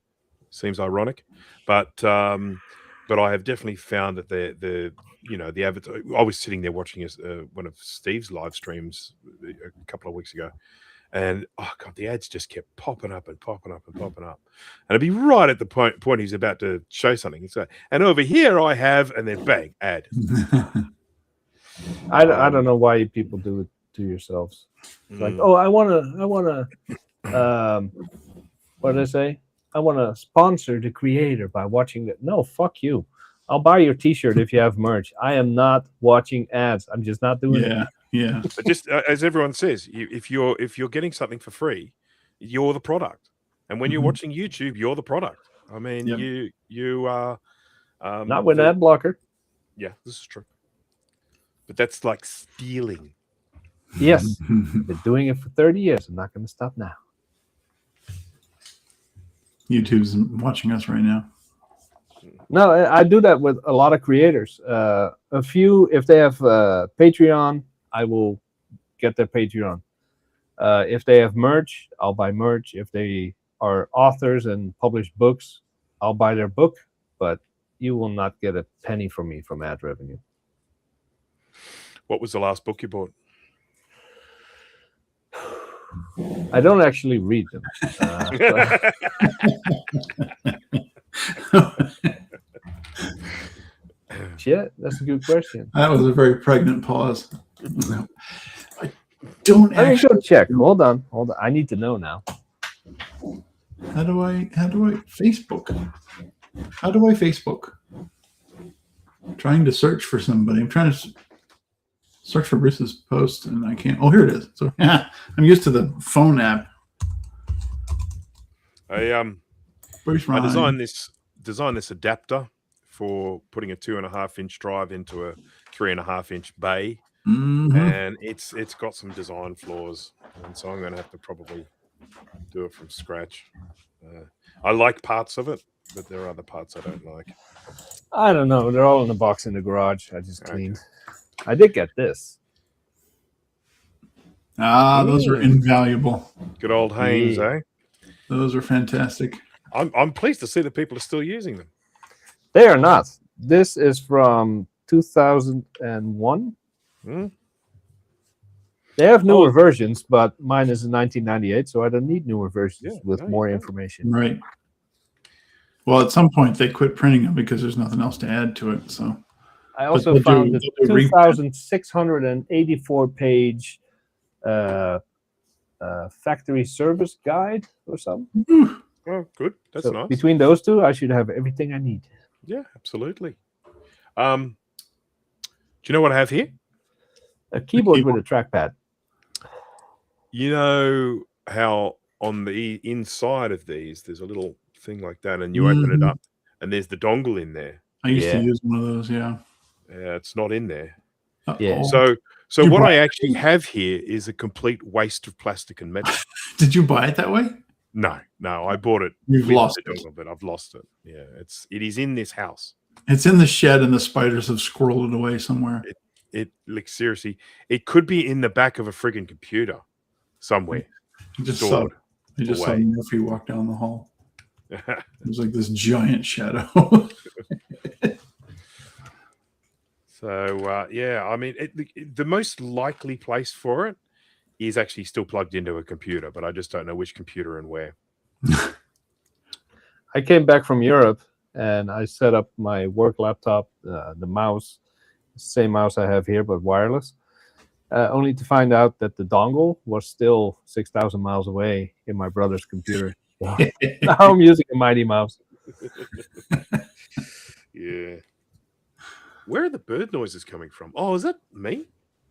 Speaker 3: seems ironic, but I have definitely found that the advertising. I was sitting there watching one of Steve's live streams a couple of weeks ago, and oh god, the ads just kept popping up and popping up and popping up, and it'd be right at the point he's about to show something. So, and over here I have, and then bang, ad.
Speaker 2: I don't know why people do it to yourselves. It's like, oh, I wanna, what did I say? I want to sponsor the creator by watching it. No, fuck you. I'll buy your T-shirt if you have merch. I am not watching ads. I'm just not doing it.
Speaker 1: Yeah.
Speaker 3: But just as everyone says, if you're getting something for free, you're the product. And when you're watching YouTube, you're the product. I mean, you are
Speaker 2: not with ad blocker.
Speaker 3: Yeah, this is true. But that's like stealing.
Speaker 2: Yes, I've been doing it for 30 years. I'm not going to stop now.
Speaker 1: YouTube's watching us right now.
Speaker 2: No, I do that with a lot of creators. A few, if they have Patreon, I will get their Patreon. If they have merch, I'll buy merch. If they are authors and publish books, I'll buy their book. But you will not get a penny from me from ad revenue.
Speaker 3: What was the last book you bought?
Speaker 2: I don't actually read them. Shit, that's a good question.
Speaker 1: That was a very pregnant pause. I don't
Speaker 2: Let me
Speaker 1: actually
Speaker 2: go check. Hold on. I need to know now.
Speaker 1: How do I Facebook? How do I Facebook? I'm trying to search for somebody. I'm trying to search for Bruce's post and I can't. Oh, here it is. So yeah, I'm used to the phone app.
Speaker 3: I designed this adapter for putting a 2.5-inch drive into a 3.5-inch bay, and it's got some design flaws, and so I'm going to have to probably do it from scratch. I like parts of it, but there are other parts I don't like.
Speaker 2: I don't know. They're all in the box in the garage. I just cleaned. I did get this.
Speaker 1: Ah, those are
Speaker 2: Mm.
Speaker 1: invaluable.
Speaker 3: Good old Haynes,
Speaker 2: Yeah.
Speaker 3: eh?
Speaker 1: Those are fantastic.
Speaker 3: I'm pleased to see that people are still using them.
Speaker 2: They are not. This is from 2001.
Speaker 3: Hmm?
Speaker 2: They have newer
Speaker 3: Oh.
Speaker 2: versions, but mine is in 1998, so I don't need newer versions
Speaker 3: Yeah,
Speaker 2: with
Speaker 3: no, you
Speaker 2: more
Speaker 3: don't.
Speaker 2: information.
Speaker 1: Right. Well, at some point they quit printing them because there's nothing else to add to it. So
Speaker 2: I also
Speaker 1: they'll
Speaker 2: found
Speaker 1: do-
Speaker 2: the
Speaker 1: they'll do reprint.
Speaker 2: 2,684 page factory service guide or something.
Speaker 1: Whew.
Speaker 3: Oh, good. That's
Speaker 2: So
Speaker 3: nice.
Speaker 2: between those two, I should have everything I need.
Speaker 3: Yeah, absolutely. Do you know what I have here?
Speaker 2: A keyboard with a trackpad.
Speaker 3: You know how on the inside of these, there's a little thing like that, and you open it up, and there's the dongle in there.
Speaker 1: I used to
Speaker 2: Yeah.
Speaker 1: use one of those. Yeah.
Speaker 3: It's not in there.
Speaker 2: Yeah.
Speaker 1: Uh-oh.
Speaker 3: So
Speaker 1: You
Speaker 3: what
Speaker 1: bought
Speaker 3: I
Speaker 1: it?
Speaker 3: actually have here is a complete waste of plastic and metal.
Speaker 1: Did you buy it that way?
Speaker 3: No, I bought it.
Speaker 1: You've
Speaker 3: with
Speaker 1: lost
Speaker 3: the
Speaker 1: it.
Speaker 3: dongle, but I've lost it. Yeah, it is in this house.
Speaker 1: It's in the shed, and the spiders have squirreled it away somewhere.
Speaker 3: It like seriously, it could be in the back of a friggin' computer somewhere.
Speaker 1: I just
Speaker 3: stored
Speaker 1: saw
Speaker 3: away.
Speaker 1: Murphy walk down the hall. It was like this giant shadow.
Speaker 3: So yeah, I mean, the most likely place for it is actually still plugged into a computer, but I just don't know which computer and where.
Speaker 2: I came back from Europe and I set up my work laptop, the mouse, same mouse I have here, but wireless, only to find out that the dongle was still 6,000 miles away in my brother's computer. Now I'm using a Mighty Mouse.
Speaker 3: Yeah. Where are the bird noises coming from? Oh, is that me?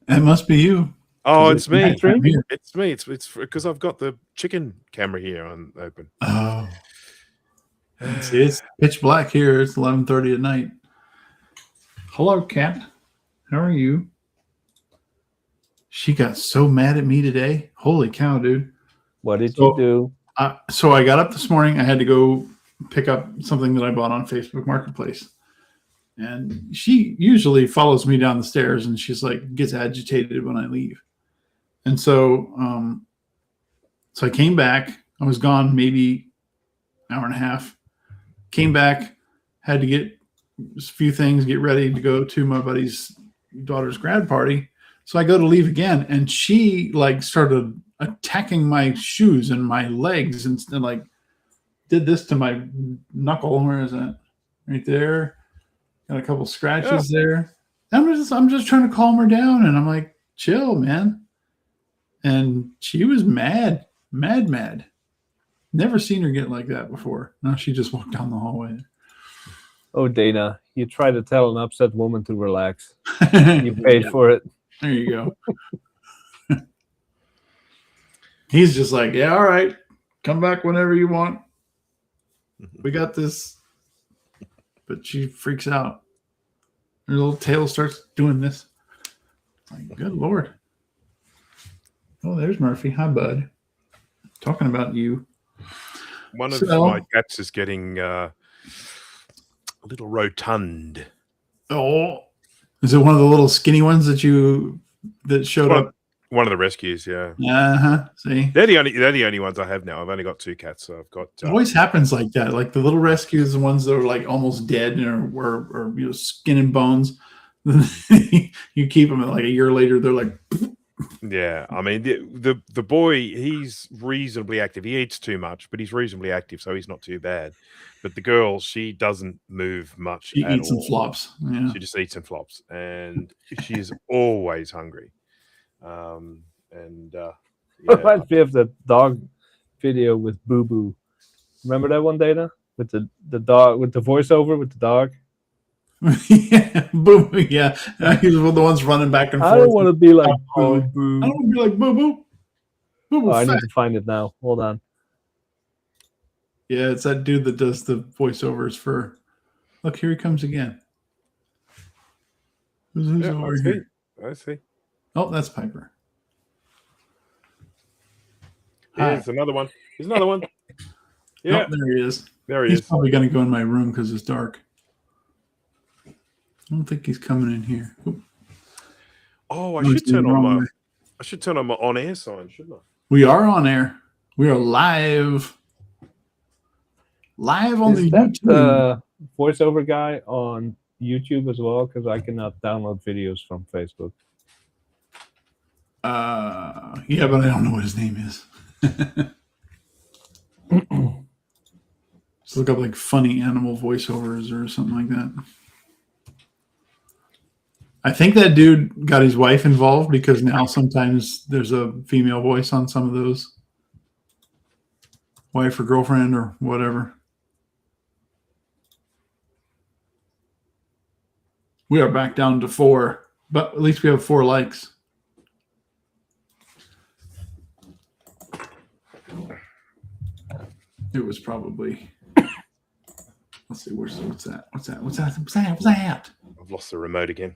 Speaker 1: That must be you.
Speaker 3: Oh, it's me.
Speaker 1: nighttime here.
Speaker 3: It's me. It's because I've got the chicken camera here on open.
Speaker 1: Oh, it's pitch black here. It's 11:30 at night. Hello, cat. How are you? She got so mad at me today. Holy cow, dude!
Speaker 2: What did you do?
Speaker 1: So I got up this morning. I had to go pick up something that I bought on Facebook Marketplace. And she usually follows me down the stairs, and she's like gets agitated when I leave. And so I came back. I was gone maybe an hour and a half. Came back, had to get a few things, get ready to go to my buddy's daughter's grad party. So I go to leave again, and she like started attacking my shoes and my legs, and like did this to my knuckle. Where is that? Right there. Got a couple scratches there. I'm just trying to calm her down, and I'm like, chill, man. And she was mad. Never seen her get like that before. Now she just walked down the hallway.
Speaker 2: Oh, Dana, you try to tell an upset woman to relax. You paid for it.
Speaker 1: There you go. He's just like, yeah, all right. Come back whenever you want. We got this. But she freaks out. Her little tail starts doing this. It's like, good Lord. Oh, there's Murphy. Hi, bud. Talking about you.
Speaker 3: One of my cats is getting a little rotund.
Speaker 1: Oh, is it one of the little skinny ones that showed up?
Speaker 3: One of the rescues, yeah.
Speaker 1: See,
Speaker 3: they're the only ones I have now. I've only got 2 cats, so I've got.
Speaker 1: It always happens like that. Like the little rescues, the ones that are like almost dead or skin and bones. You keep them, and like a year later, they're like.
Speaker 3: Yeah, I mean the boy, he's reasonably active. He eats too much, but he's reasonably active, so he's not too bad. But the girl, she doesn't move much.
Speaker 1: She eats and flops. Yeah.
Speaker 3: She just eats and flops, and she is always hungry. Yeah.
Speaker 2: Reminds me of the dog video with Boo Boo. Remember that one, Dana? With the dog, with the voiceover with the dog.
Speaker 1: Yeah, Boo Boo. Yeah, he's one of the ones running back and forth.
Speaker 2: I don't want to be like Boo Boo.
Speaker 1: I don't want to be like Boo Boo. Boo Boo.
Speaker 2: Oh, I need to find it now. Hold on.
Speaker 1: Yeah, it's that dude that does the voiceovers for. Look, here he comes again. Who's over here?
Speaker 3: I see.
Speaker 1: Oh, that's Piper.
Speaker 3: Here's another one. Here's another one. Yeah,
Speaker 1: oh, there he is.
Speaker 3: There he
Speaker 1: He's
Speaker 3: is.
Speaker 1: probably going to go in my room because it's dark. I don't think he's coming in here. Oop.
Speaker 3: Oh, I should turn on I should turn on my on-air sign, shouldn't I?
Speaker 1: We are on air. We are live. Live on
Speaker 2: Is
Speaker 1: the
Speaker 2: that
Speaker 1: YouTube.
Speaker 2: the voiceover guy on YouTube as well? Because I cannot download videos from Facebook.
Speaker 1: Yeah, but I don't know what his name is. Just look up like funny animal voiceovers or something like that. I think that dude got his wife involved because now sometimes there's a female voice on some of those. Wife or girlfriend or whatever. We are back down to 4, but at least we have 4 likes. It was probably. Let's see. What's that? What's that?
Speaker 3: I've lost the remote again.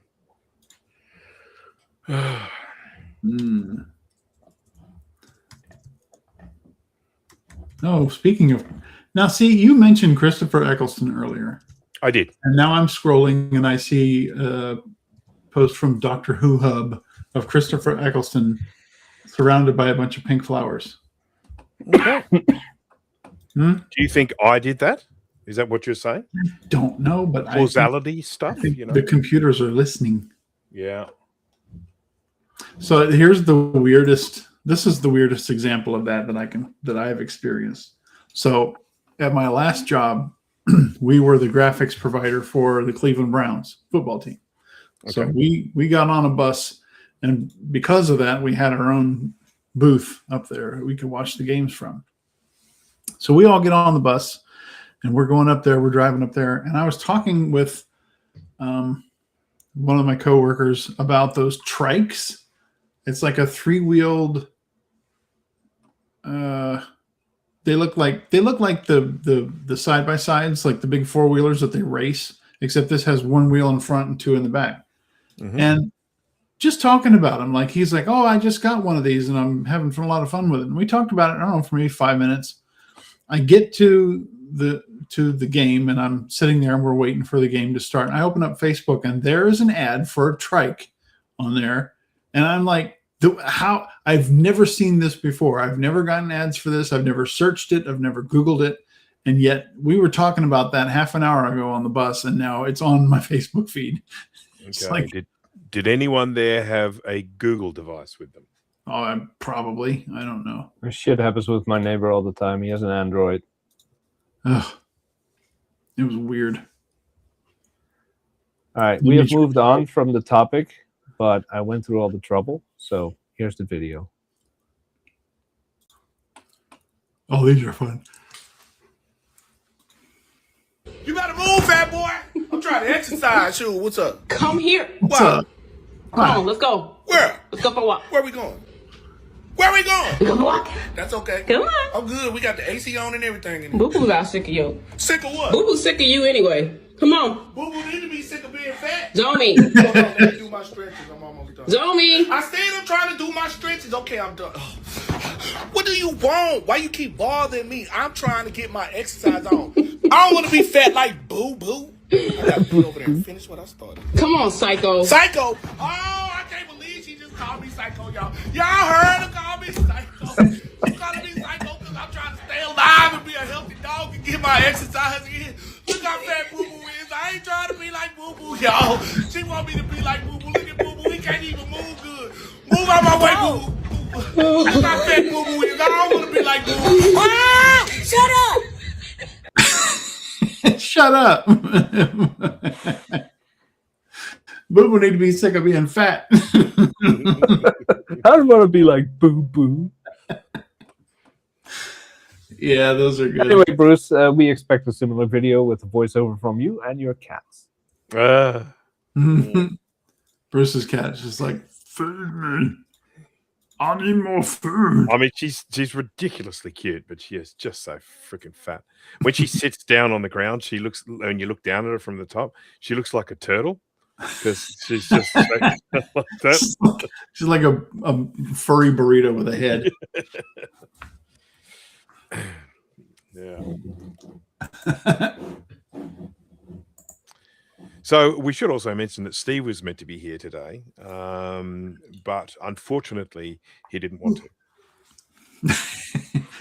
Speaker 1: Oh, speaking of. Now, see, you mentioned Christopher Eccleston earlier.
Speaker 3: I did.
Speaker 1: And now I'm scrolling and I see a post from Doctor Who Hub of Christopher Eccleston surrounded by a bunch of pink flowers.
Speaker 3: Okay. Do you think I did that? Is that what you're saying?
Speaker 1: Don't know, but
Speaker 3: causality stuff.
Speaker 1: I think the computers are listening.
Speaker 3: Yeah.
Speaker 1: So here's the weirdest. This is the weirdest example of that I have experienced. So at my last job, we were the graphics provider for the Cleveland Browns football team. Okay. So we got on a bus, and because of that, we had our own booth up there we could watch the games from. So we all get on the bus, and we're going up there. We're driving up there, and I was talking with one of my coworkers about those trikes. It's like a 3-wheeled. They look like the side by sides, like the big 4-wheelers that they race, except this has 1 wheel in front and 2 in the back. Mm-hmm. And just talking about him, like he's like, "Oh, I just got one of these, and I'm having a lot of fun with it." And we talked about it, I don't know, for maybe 5 minutes. I get to the game, and I'm sitting there, and we're waiting for the game to start. And I open up Facebook, and there is an ad for a trike on there, and I'm like, how I've never seen this before. I've never gotten ads for this. I've never searched it. I've never Googled it. And yet we were talking about that half an hour ago on the bus, and now it's on my Facebook feed.
Speaker 3: Okay. Like, did anyone there have a Google device with them?
Speaker 1: Oh, probably. I don't know.
Speaker 2: This shit happens with my neighbor all the time. He has an Android.
Speaker 1: Ugh. It was weird.
Speaker 2: All right. We have moved on from the topic, but I went through all the trouble. So here's the video.
Speaker 1: Oh, these are fun.
Speaker 4: You better move, fat boy. I'm trying to exercise. Shoot, what's up?
Speaker 5: Come here.
Speaker 1: What's up?
Speaker 5: Come on, let's go.
Speaker 4: Where?
Speaker 5: Let's go for a walk.
Speaker 4: Where we going? Where we going?
Speaker 5: We go for a walk.
Speaker 4: That's okay.
Speaker 5: Come on.
Speaker 4: I'm good. We got the AC on and everything.
Speaker 5: Boo Boo got sick of you.
Speaker 4: Sick of what?
Speaker 5: Boo Boo sick of you anyway. Come on.
Speaker 4: Boo Boo need to be sick of being fat.
Speaker 5: Zomi.
Speaker 4: Hold on, let me do my stretches. I'm almost done.
Speaker 5: Zomi.
Speaker 4: I said I'm trying to do my stretches. Okay, I'm done. What do you want? Why you keep bothering me? I'm trying to get my exercise on. I don't want to be fat like Boo Boo. I gotta get over there and finish what I started.
Speaker 5: Come on, Psycho.
Speaker 4: Psycho. Oh, I can't believe she just called me Psycho, y'all. Y'all heard her call me Psycho. She's calling me Psycho because I'm trying to stay alive and be a healthy dog and get my exercise in. Look how fat Boo Boo is. I ain't trying to be like Boo Boo, y'all. She want me to be like Boo Boo. Look at Boo Boo. He can't even move good. Move out my way, Boo Boo. That's how fat Boo Boo is. I don't want to be like Boo Boo. Ah!
Speaker 5: Shut up.
Speaker 1: Shut up. Boo Boo need to be sick of being fat.
Speaker 2: I don't want to be like Boo Boo.
Speaker 1: Yeah, those are good.
Speaker 2: Anyway, Bruce, we expect a similar video with a voiceover from you and your cats.
Speaker 1: Bruce's cat is just like, feed me. I need more food.
Speaker 3: I mean, she's ridiculously cute, but she is just so freaking fat. When she sits down on the ground, she looks. When you look down at her from the top, she looks like a turtle because she's just so, like that.
Speaker 1: She's like a furry burrito with a head.
Speaker 3: Yeah. So we should also mention that Steve was meant to be here today, but unfortunately he didn't want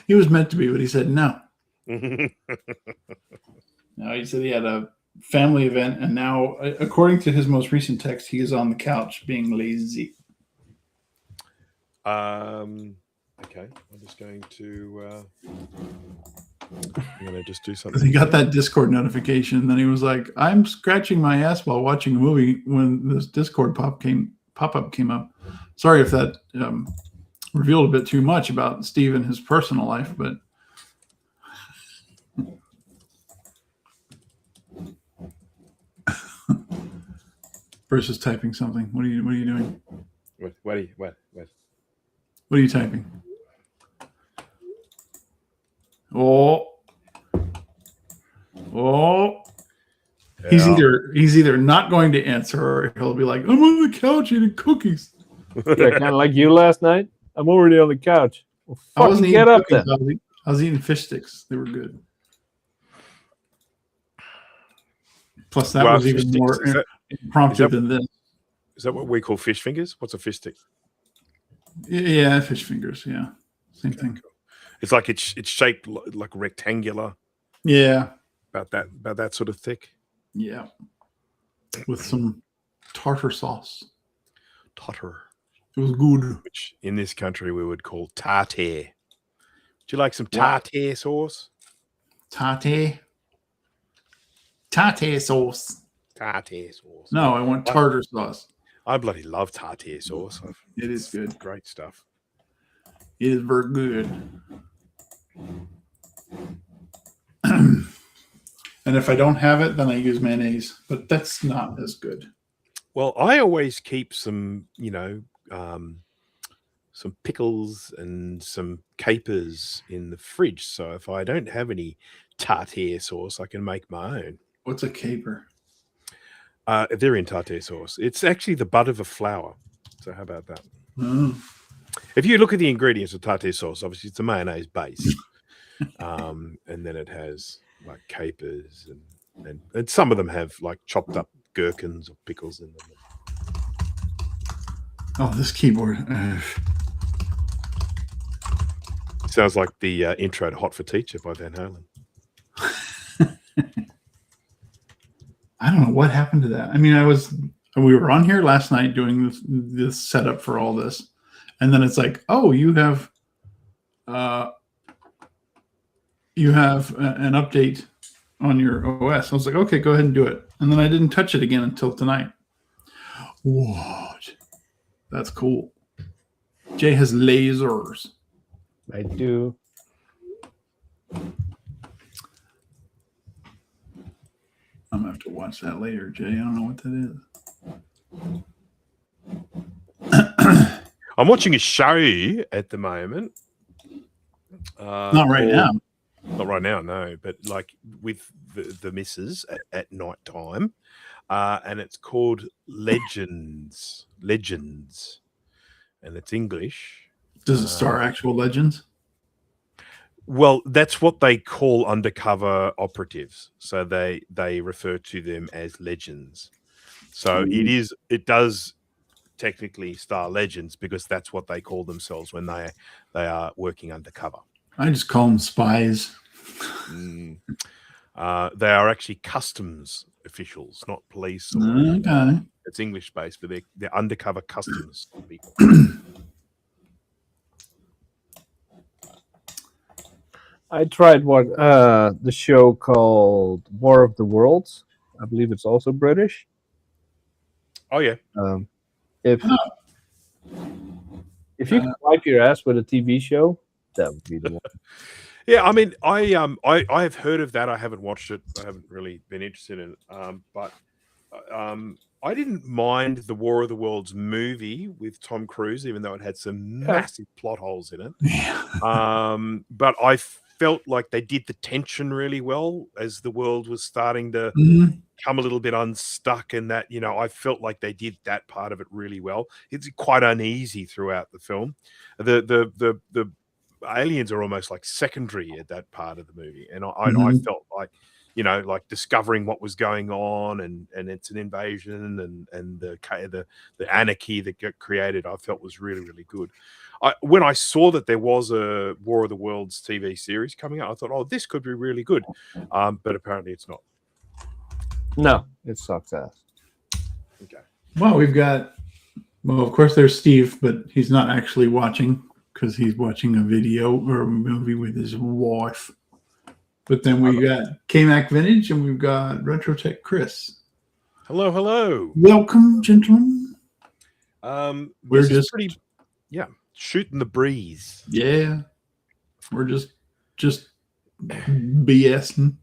Speaker 1: He was meant to be, but he said no.
Speaker 3: to.
Speaker 1: No, he said he had a family event, and now, according to his most recent text, he is on the couch being lazy.
Speaker 3: Okay, I'm just going to just do something.
Speaker 1: Because he got that Discord notification, and then he was like, "I'm scratching my ass while watching a movie when this Discord pop-up came up." Sorry if that revealed a bit too much about Steve and his personal life, but versus typing something. What are you doing?
Speaker 3: What are
Speaker 1: you typing? Oh.
Speaker 3: Yeah.
Speaker 1: He's either not going to answer, or he'll be like, "I'm on the couch eating cookies."
Speaker 2: Yeah, kind of like you last night. I'm already on the couch. Well,
Speaker 1: I wasn't
Speaker 2: fucking
Speaker 1: eating
Speaker 2: get up
Speaker 1: cookies.
Speaker 2: then.
Speaker 1: I was eating fish sticks. They were good. Plus, that
Speaker 3: Well,
Speaker 1: was even
Speaker 3: fish
Speaker 1: more
Speaker 3: sticks,
Speaker 1: impromptu than this.
Speaker 3: is that what we call fish fingers? What's a fish stick?
Speaker 1: Yeah, fish fingers. Yeah, same thing.
Speaker 3: It's like it's shaped like rectangular,
Speaker 1: Yeah,
Speaker 3: about that sort of thick.
Speaker 1: yeah, with some tartar sauce.
Speaker 3: Totter,
Speaker 1: It was good.
Speaker 3: which in this country we would call tartare. Would you like some tartare sauce?
Speaker 1: Tartare sauce.
Speaker 3: Tartare sauce.
Speaker 1: No, I want tartar sauce.
Speaker 3: I bloody love tartare sauce.
Speaker 1: It is
Speaker 3: It's
Speaker 1: good.
Speaker 3: great stuff.
Speaker 1: It is very good. And if I don't have it, then I use mayonnaise, but that's not as good.
Speaker 3: Well, I always keep some, some pickles and some capers in the fridge. So if I don't have any tartare sauce, I can make my own.
Speaker 1: What's a caper?
Speaker 3: They're in tartare sauce. It's actually the bud of a flower. So how about that?
Speaker 1: Oh.
Speaker 3: If you look at the ingredients of tartare sauce, obviously it's a mayonnaise base, and then it has like capers and some of them have like chopped up gherkins or pickles in them.
Speaker 1: Oh, this keyboard.
Speaker 3: Sounds like the intro to Hot for Teacher by Van Halen.
Speaker 1: I don't know what happened to that. I mean, we were on here last night doing this setup for all this, and then it's like, oh, you have an update on your OS. I was like, okay, go ahead and do it. And then I didn't touch it again until tonight. What? That's cool. Jay has lasers.
Speaker 2: I do.
Speaker 1: I'm gonna have to watch that later, Jay. I don't know what that is.
Speaker 3: I'm watching a show at the moment.
Speaker 1: Not right now.
Speaker 3: Not right now, no. But like with the missus at night time, and it's called Legends, and it's English.
Speaker 1: Does it star actual legends?
Speaker 3: Well, that's what they call undercover operatives. So they refer to them as legends. So it does technically star legends because that's what they call themselves when they are working undercover.
Speaker 1: I just call them spies.
Speaker 3: They are actually customs officials, not police.
Speaker 1: Okay.
Speaker 3: It's English based, but they're undercover customs people.
Speaker 2: I tried the show called War of the Worlds. I believe it's also British.
Speaker 3: Oh yeah.
Speaker 2: If you could wipe your ass with a TV show, that would be the one.
Speaker 3: Yeah, I mean, I have heard of that. I haven't watched it. I haven't really been interested in it. But I didn't mind the War of the Worlds movie with Tom Cruise, even though it had some massive plot holes in it. But I felt like they did the tension really well as the world was starting to come a little bit unstuck, and that, I felt like they did that part of it really well. It's quite uneasy throughout the film. The aliens are almost like secondary at that part of the movie, and I felt like like discovering what was going on, and it's an invasion, and the anarchy that got created, I felt was really, really good. When I saw that there was a War of the Worlds TV series coming out, I thought, oh, this could be really good. But apparently it's not.
Speaker 2: No, it sucks ass.
Speaker 3: Okay.
Speaker 1: Well, of course there's Steve, but he's not actually watching because he's watching a video or a movie with his wife. But then we got K-Mac Vintage and we've got Retrotech Chris.
Speaker 3: Hello, hello.
Speaker 1: Welcome, gentlemen.
Speaker 3: We're just shooting the breeze.
Speaker 1: Yeah. We're just BSing.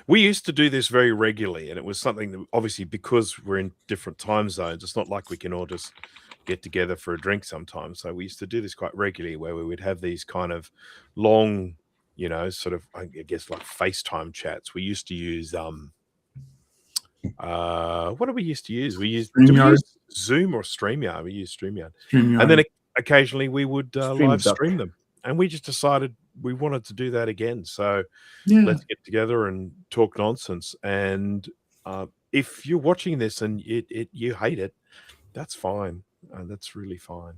Speaker 3: We used to do this very regularly, and it was something that, obviously, because we're in different time zones, it's not like we can all just get together for a drink sometimes. So we used to do this quite regularly, where we would have these kind of long, sort of, I guess, like FaceTime chats. We used to use what did we used to use? Did we use Zoom or StreamYard? We used StreamYard. And then occasionally we would live stream them. And we just decided we wanted to do that again. So let's get together and talk nonsense. And if you're watching this and you hate it, that's fine. That's really fine.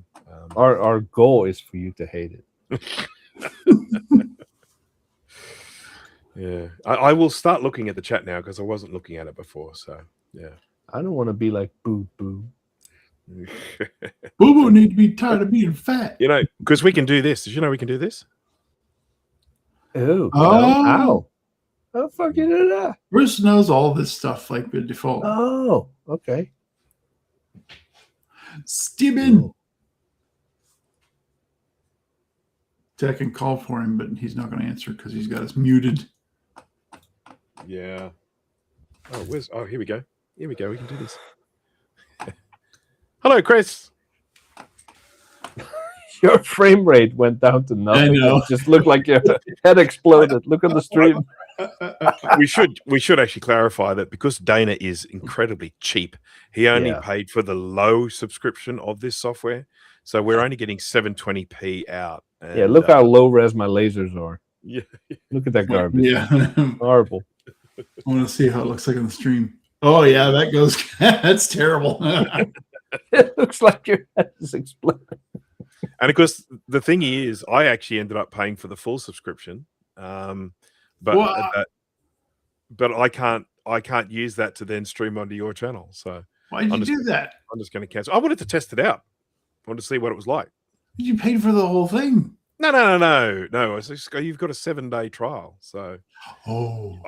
Speaker 2: Our goal is for you to hate it.
Speaker 3: Yeah, I will start looking at the chat now because I wasn't looking at it before. So yeah,
Speaker 2: I don't want to be like Boo Boo.
Speaker 1: Boo Boo need to be tired of being fat.
Speaker 3: Because we can do this. Did you know we can do this?
Speaker 2: Oh, how? How the fuck you do that?
Speaker 1: Bruce knows all this stuff like by default.
Speaker 2: Oh, okay.
Speaker 1: Steven. I can call for him, but he's not going to answer because he's got us muted.
Speaker 3: Yeah. Oh, here we go. Here we go. We can do this. Hello, Chris.
Speaker 2: Your frame rate went down to nothing.
Speaker 1: I know.
Speaker 2: It just looked like your head exploded. Look at the stream.
Speaker 3: we should actually clarify that because Dana is incredibly cheap, he only paid for the low subscription of this software. So we're only getting 720p out. And,
Speaker 2: look how low res my lasers are.
Speaker 3: Yeah.
Speaker 2: Look at that garbage.
Speaker 1: Yeah.
Speaker 2: Horrible.
Speaker 1: I want to see how it looks like on the stream. Oh, yeah, that goes. That's terrible.
Speaker 2: It looks like your head is exploding.
Speaker 3: And of course, the thing is, I actually ended up paying for the full subscription, but I can't use that to then stream onto your channel. So
Speaker 1: why did you do that?
Speaker 3: I'm just going to cancel. I wanted to test it out. I wanted to see what it was like.
Speaker 1: You paid for the whole thing.
Speaker 3: No. You've got a 7-day trial, so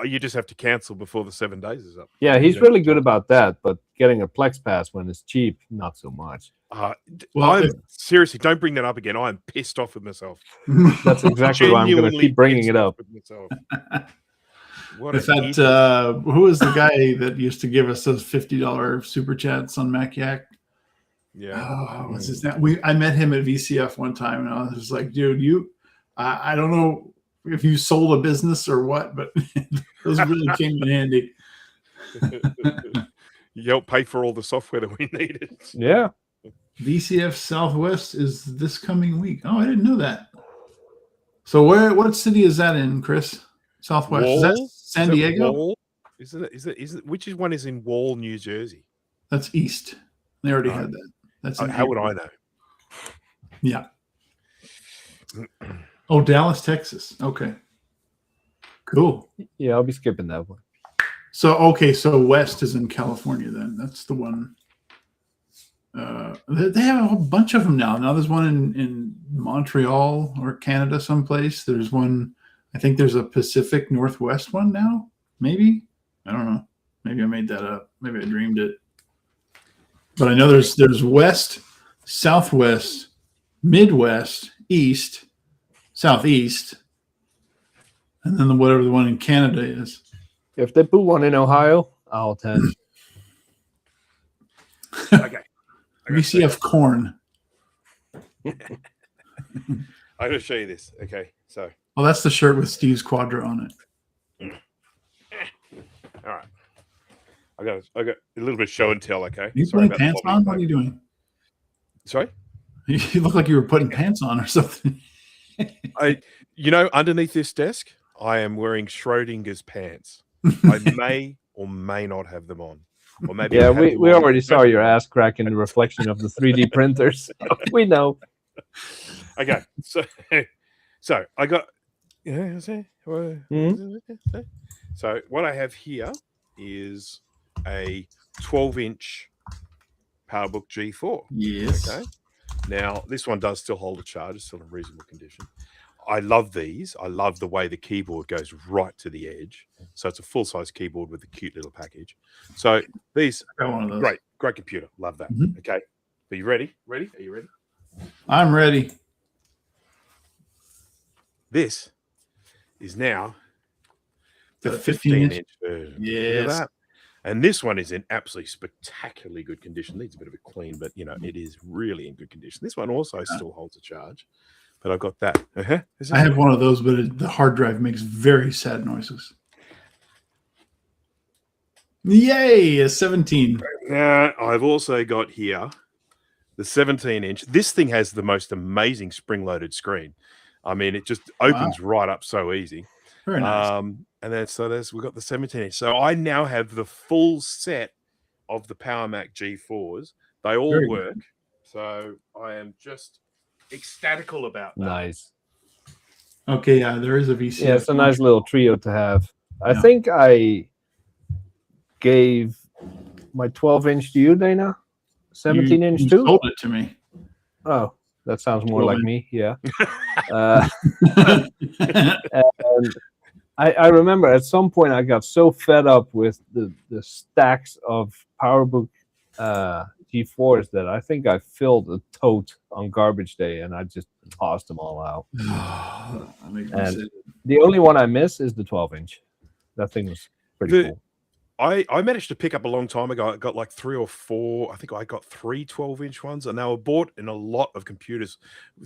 Speaker 3: you just have to cancel before the 7 days is up.
Speaker 2: Yeah, he's really good about that, but getting a Plex Pass when it's cheap, not so much.
Speaker 3: Seriously, don't bring that up again. I'm pissed off with myself.
Speaker 2: That's exactly why I'm going to keep bringing it up.
Speaker 1: What who was the guy that used to give us those $50 super chats on Mac Yak?
Speaker 3: Yeah.
Speaker 1: What's his name? I met him at VCF one time, and I was just like, dude, I don't know if you sold a business or what, but those really came in handy.
Speaker 3: You helped pay for all the software that we needed.
Speaker 2: Yeah.
Speaker 1: VCF Southwest is this coming week. Oh, I didn't know that. So what city is that in, Chris? Southwest.
Speaker 3: Wall?
Speaker 1: Is that San Diego?
Speaker 3: Wall? Is it which one is in Wall, New Jersey?
Speaker 1: That's east. They already had that. That's
Speaker 3: how would I know?
Speaker 1: Yeah. Oh, Dallas, Texas. Okay. Cool.
Speaker 2: Yeah, I'll be skipping that one.
Speaker 1: So West is in California then. That's the one. They have a whole bunch of them now. Now there's one in Montreal or Canada someplace. There's one, I think there's a Pacific Northwest one now. Maybe. I don't know. Maybe I made that up. Maybe I dreamed it. But I know there's West, Southwest, Midwest, East, Southeast, and then whatever the one in Canada is.
Speaker 2: If they put one in Ohio, I'll attend.
Speaker 3: Okay.
Speaker 1: VCF corn.
Speaker 3: I'm going to show you this. Okay, so.
Speaker 1: Well, that's the shirt with Steve's Quadra on it.
Speaker 3: All right. I got a little bit of show and tell. Okay.
Speaker 1: Are you putting pants on? What are you doing?
Speaker 3: Sorry.
Speaker 1: You look like you were putting pants on or something.
Speaker 3: Underneath this desk, I am wearing Schrodinger's pants. I may or may not have them on. Or maybe
Speaker 2: Yeah,
Speaker 3: I've had them
Speaker 2: we
Speaker 3: on.
Speaker 2: already saw your ass crack in the reflection of the 3D printers. We know.
Speaker 3: Okay, so I got. So what I have here is a 12-inch PowerBook G4.
Speaker 1: Yes.
Speaker 3: Okay. Now this one does still hold a charge; it's still in reasonable condition. I love these. I love the way the keyboard goes right to the edge. So it's a full-size keyboard with a cute little package. So these,
Speaker 1: Got one of those.
Speaker 3: great computer. Love that.
Speaker 1: Mhm.
Speaker 3: Okay. Are you ready? Ready? Are you ready?
Speaker 1: I'm ready.
Speaker 3: This is now the
Speaker 1: The
Speaker 3: 15-inch version. Look at
Speaker 1: Yes.
Speaker 3: that. And this one is in absolutely spectacularly good condition. Needs a bit of a clean, but it is really in good condition. This one also still holds a charge, but I've got that.
Speaker 1: I have one of those, but the hard drive makes very sad noises. Yay, a 17.
Speaker 3: Now I've also got here the 17-inch. This thing has the most amazing spring-loaded screen. I mean, it just opens right up so easy.
Speaker 1: Very nice.
Speaker 3: And then we've got the 17-inch. So I now have the full set of the Power Mac G4s. They all
Speaker 1: Very
Speaker 3: work. So I am just ecstatical about that.
Speaker 2: Nice.
Speaker 1: Okay, yeah, there is a VCF.
Speaker 2: Yeah, it's a nice little trio to have. I
Speaker 1: Yeah.
Speaker 2: think I gave my 12-inch to you, Dana. 17-inch
Speaker 1: you
Speaker 2: too.
Speaker 1: sold it to me.
Speaker 2: Oh, that sounds more
Speaker 1: 12
Speaker 2: like me. Yeah. And I remember at some point I got so fed up with the stacks of PowerBook G4s that I think I filled a tote on garbage day and I just tossed them all out.
Speaker 1: That makes me
Speaker 2: And
Speaker 1: sick.
Speaker 2: the only one I miss is the 12-inch. That thing was pretty cool.
Speaker 3: I managed to pick up a long time ago. I got like 3 or 4. I think I got 3 12-inch ones, and they were bought in a lot of computers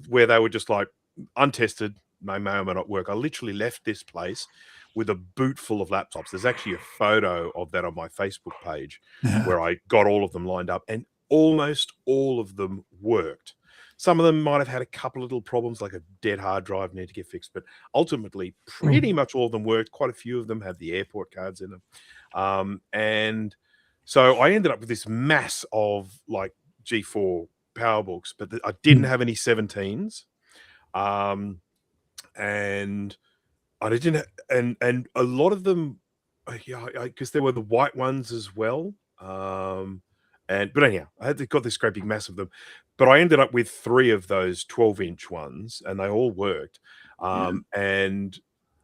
Speaker 3: where they were just like untested. They may or may not work. I literally left this place with a boot full of laptops. There's actually a photo of that on my Facebook page where I got all of them lined up, and almost all of them worked. Some of them might have had a couple of little problems, like a dead hard drive need to get fixed, but ultimately, pretty much all of them worked. Quite a few of them have the airport cards in them. And so I ended up with this mass of like G4 PowerBooks, but I didn't have any 17s. And I didn't, and a lot of them, because there were the white ones as well. But anyhow, I got this great big mass of them, but I ended up with 3 of those 12-inch ones, and they all worked. And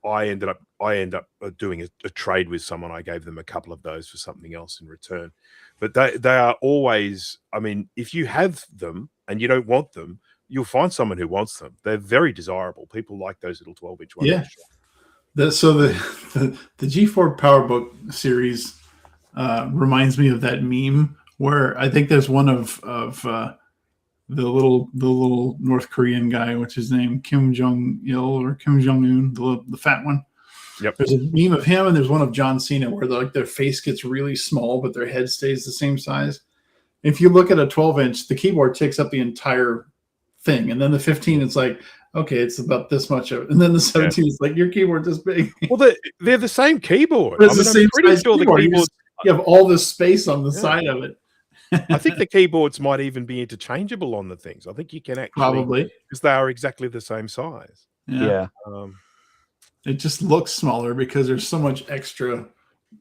Speaker 3: I end up doing a trade with someone. I gave them a couple of those for something else in return. But they are always, I mean, if you have them and you don't want them, you'll find someone who wants them. They're very desirable. People like those little 12-inch ones.
Speaker 1: Yeah. So the G4 PowerBook series reminds me of that meme where I think there's one of the little North Korean guy, what's his name, Kim Jong-il or Kim Jong-un, the fat one.
Speaker 3: Yep.
Speaker 1: There's a meme of him, and there's one of John Cena where their face gets really small, but their head stays the same size. If you look at a 12-inch, the keyboard takes up the entire thing, and then the 15, it's like, okay, it's about this much of it, and then the 17 is like, your keyboard's this big.
Speaker 3: Well, they're the same keyboard.
Speaker 1: It's the same
Speaker 3: I'm pretty
Speaker 1: size
Speaker 3: sure
Speaker 1: keyboard.
Speaker 3: the keyboard.
Speaker 1: You have all this space on the side of it.
Speaker 3: I think the keyboards might even be interchangeable on the things. I think you can actually,
Speaker 1: Probably,
Speaker 3: because they are exactly the same size.
Speaker 2: Yeah.
Speaker 1: It just looks smaller because there's so much extra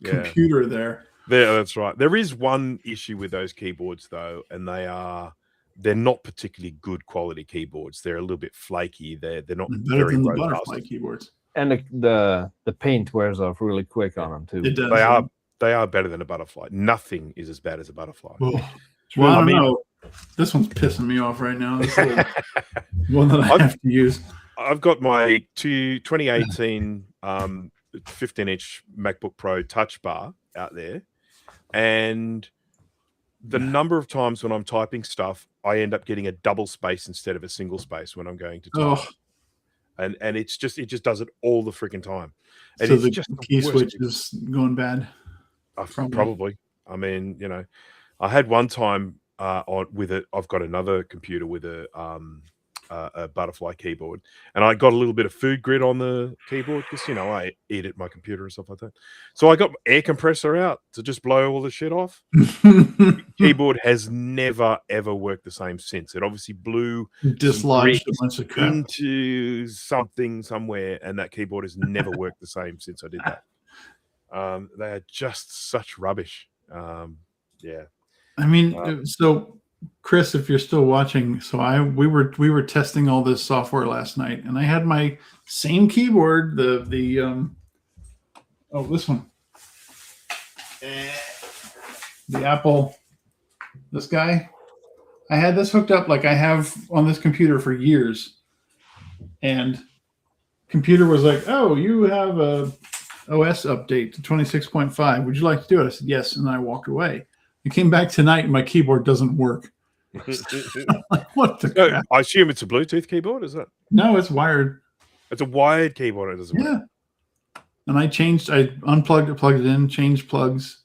Speaker 1: computer there.
Speaker 3: That's right. There is one issue with those keyboards though, and they're not particularly good quality keyboards. They're a little bit flaky. They're not
Speaker 1: Better
Speaker 3: very
Speaker 1: than the
Speaker 3: robust.
Speaker 1: butterfly keyboards.
Speaker 2: And the paint wears off really quick on them too.
Speaker 1: It does.
Speaker 3: They are better than a butterfly. Nothing is as bad as a butterfly.
Speaker 1: Well, I don't know. This one's pissing me off right now. This is one that I have to use.
Speaker 3: I've got my 2018 15-inch MacBook Pro Touch Bar out there, and the number of times when I'm typing stuff, I end up getting a double space instead of a single space when I'm going to type. And it just does it all the freaking time. And
Speaker 1: so
Speaker 3: it's
Speaker 1: the
Speaker 3: just
Speaker 1: key switch is going bad.
Speaker 3: Probably. I mean, I had one time I've got another computer with a a butterfly keyboard, and I got a little bit of food grit on the keyboard because I eat at my computer and stuff like that. So I got air compressor out to just blow all the shit off. Keyboard has never ever worked the same since. It obviously blew
Speaker 1: Dislodged a bunch of crap.
Speaker 3: into something somewhere, and that keyboard has never worked the same since I did that. They are just such rubbish. Yeah.
Speaker 1: I mean, so Chris, if you're still watching, so we were testing all this software last night, and I had my same keyboard, this one, the Apple, this guy. I had this hooked up like I have on this computer for years, and computer was like, "Oh, you have a OS update to 26.5. Would you like to do it?" I said yes, and then I walked away. I came back tonight and my keyboard doesn't work. Like, what the crap?
Speaker 3: I assume it's a Bluetooth keyboard, is it?
Speaker 1: No, it's wired.
Speaker 3: It's a wired keyboard. It doesn't work.
Speaker 1: And I unplugged it, plugged it in, changed plugs.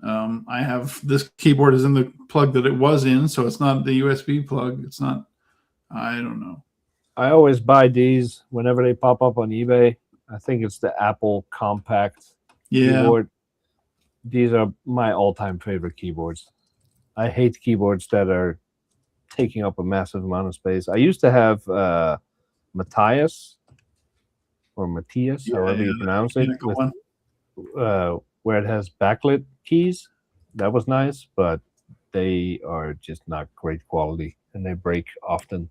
Speaker 1: I have this keyboard is in the plug that it was in, so it's not the USB plug. It's not, I don't know.
Speaker 2: I always buy these whenever they pop up on eBay. I think it's the Apple Compact keyboard. These are my all-time favorite keyboards. I hate keyboards that are taking up a massive amount of space. I used to have Matthias, however you pronounce it, where it has backlit keys. That was nice, but they are just not great quality, and they break often.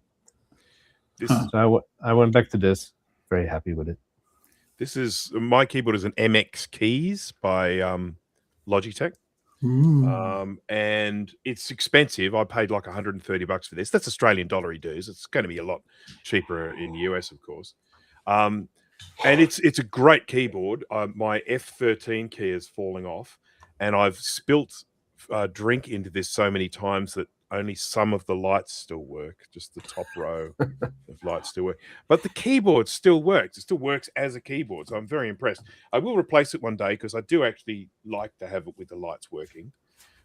Speaker 2: So I went back to this. Very happy with it.
Speaker 3: This is my keyboard is an MX Keys by Logitech. And it's expensive. I paid like $130 for this. That's Australian dollary dues. It's going to be a lot cheaper in the US, of course. And it's a great keyboard. My F13 key is falling off, and I've spilt drink into this so many times that only some of the lights still work. Just the top row of lights still work. But the keyboard still works. It still works as a keyboard. So I'm very impressed. I will replace it one day because I do actually like to have it with the lights working.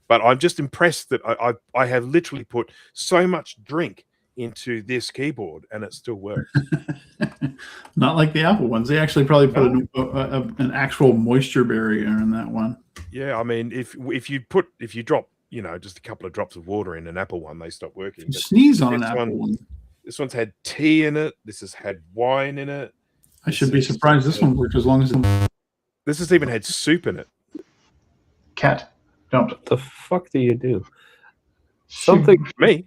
Speaker 3: But I'm just impressed that I have literally put so much drink into this keyboard and it still works.
Speaker 1: Not like the Apple ones. They actually probably put an actual moisture barrier in that one.
Speaker 3: Yeah, I mean, if you drop just a couple of drops of water in an Apple one, they stop working.
Speaker 1: You sneeze on an Apple one.
Speaker 3: This one's had tea in it. This has had wine in it.
Speaker 1: I should be surprised this one worked as long as
Speaker 3: this has even had soup in it.
Speaker 1: Cat, don't.
Speaker 2: What the fuck do you do? Something
Speaker 3: me.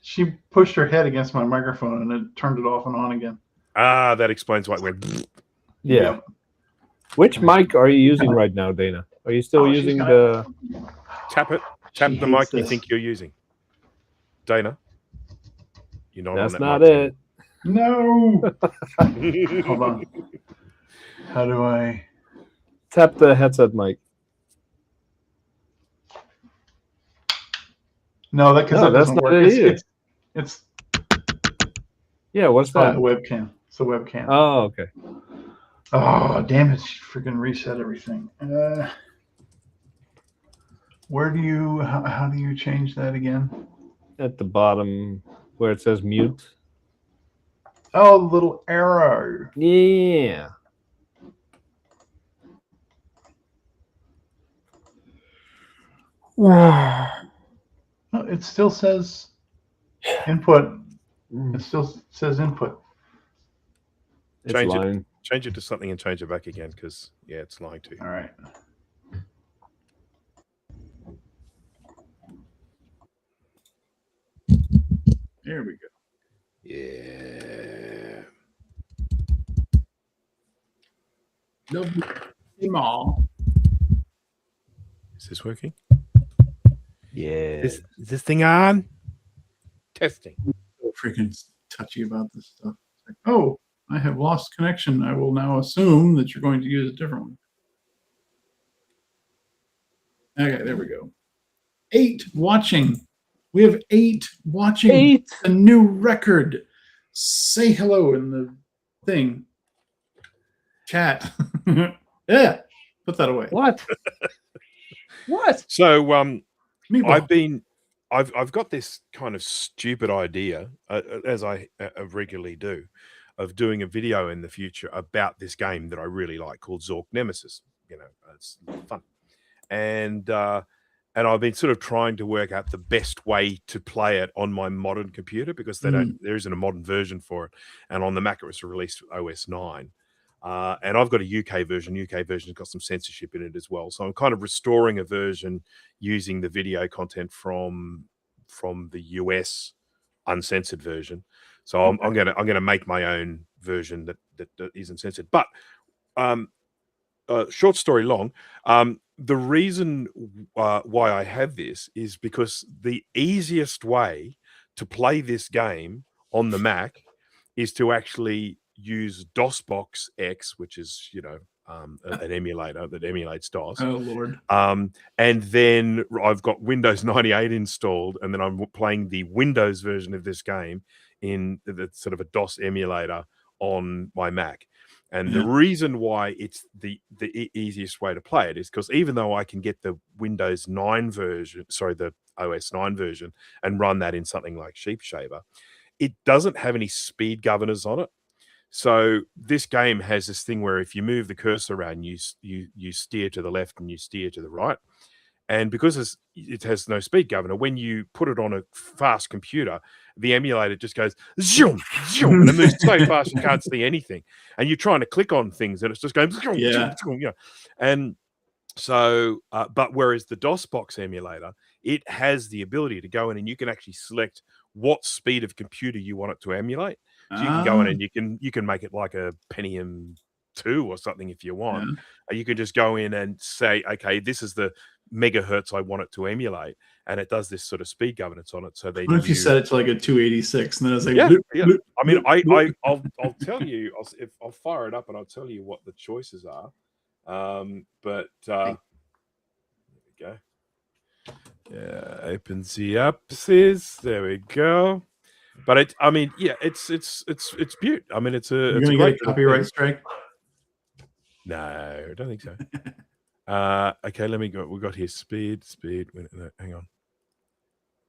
Speaker 1: She pushed her head against my microphone and it turned it off and on again.
Speaker 3: Ah, that explains why it went.
Speaker 2: Yeah. Which mic are you using right now, Dana? Are you still using the...
Speaker 3: Tap it. Tap the mic you think you're using. Dana, you're not
Speaker 2: That's
Speaker 3: on that
Speaker 2: not
Speaker 3: mic.
Speaker 2: it.
Speaker 1: No. Hold on. How do I...
Speaker 2: Tap the headset mic.
Speaker 1: No, that's
Speaker 2: not it either.
Speaker 1: It's
Speaker 2: Yeah, what's
Speaker 1: not
Speaker 2: that?
Speaker 1: the webcam. It's the webcam.
Speaker 2: Oh, okay.
Speaker 1: Oh, damn it. Freaking reset everything. Where do you... How do you change that again?
Speaker 2: At the bottom where it says mute.
Speaker 1: Oh, the little arrow.
Speaker 2: Yeah.
Speaker 1: No, it still says input. It still says input.
Speaker 2: It's
Speaker 3: Change it.
Speaker 2: lying.
Speaker 3: Change it to something and change it back again because, yeah, it's lying to you.
Speaker 1: All right. There we go.
Speaker 3: Yeah. Is this working?
Speaker 2: Yeah.
Speaker 3: Is this thing on? Testing.
Speaker 1: So freaking touchy about this stuff. It's like, oh, I have lost connection. I will now assume that you're going to use a different one. Okay, there we go. 8 watching. We have 8 watching.
Speaker 2: 8.
Speaker 1: A new record. Say hello in the thing. Chat. Yeah. Put that away.
Speaker 2: What? What?
Speaker 3: So
Speaker 1: Meatball.
Speaker 3: I've been I've got this kind of stupid idea, as I regularly do, of doing a video in the future about this game that I really like called Zork Nemesis. You know, it's fun, and I've been sort of trying to work out the best way to play it on my modern computer because there isn't a modern version for it, and on the Mac it was released with OS 9. And I've got a UK version. UK version's got some censorship in it as well. So I'm kind of restoring a version using the video content from the US uncensored version. So I'm gonna make my own version that isn't censored. But short story long, the reason why I have this is because the easiest way to play this game on the Mac is to actually use DOSBox X, which is, you know, an emulator that emulates DOS.
Speaker 1: Oh, Lord.
Speaker 3: And then I've got Windows 98 installed, and then I'm playing the Windows version of this game in the sort of a DOS emulator on my Mac. And the reason why it's the easiest way to play it is because even though I can get the Windows 9 version, sorry, the OS 9 version, and run that in something like Sheep Shaver, it doesn't have any speed governors on it. So this game has this thing where if you move the cursor around, you steer to the left and you steer to the right. And because it has no speed governor, when you put it on a fast computer, the emulator just goes zoom, zoom, and it moves so fast you can't see anything. And you're trying to click on things and it's just going zoom, zoom, zoom, you know. And so, but whereas the DOSBox emulator, it has the ability to go in and you can actually select what speed of computer you want it to emulate. So you can go in and you can make it like a Pentium 2 or something if you want. You can just go in and say, okay, this is the megahertz I want it to emulate, and it does this sort of speed governance on it. So they
Speaker 1: what if you set it to like a 286 and then it's like
Speaker 3: bloop. I mean, I'll tell you, I'll fire it up and I'll tell you what the choices are. But there we go. Yeah, opens the up, says there we go. But it's beaut. I mean, it's a
Speaker 1: great copyright strike.
Speaker 3: No, I don't think so. Okay, let me go. We got here speed. No, hang on.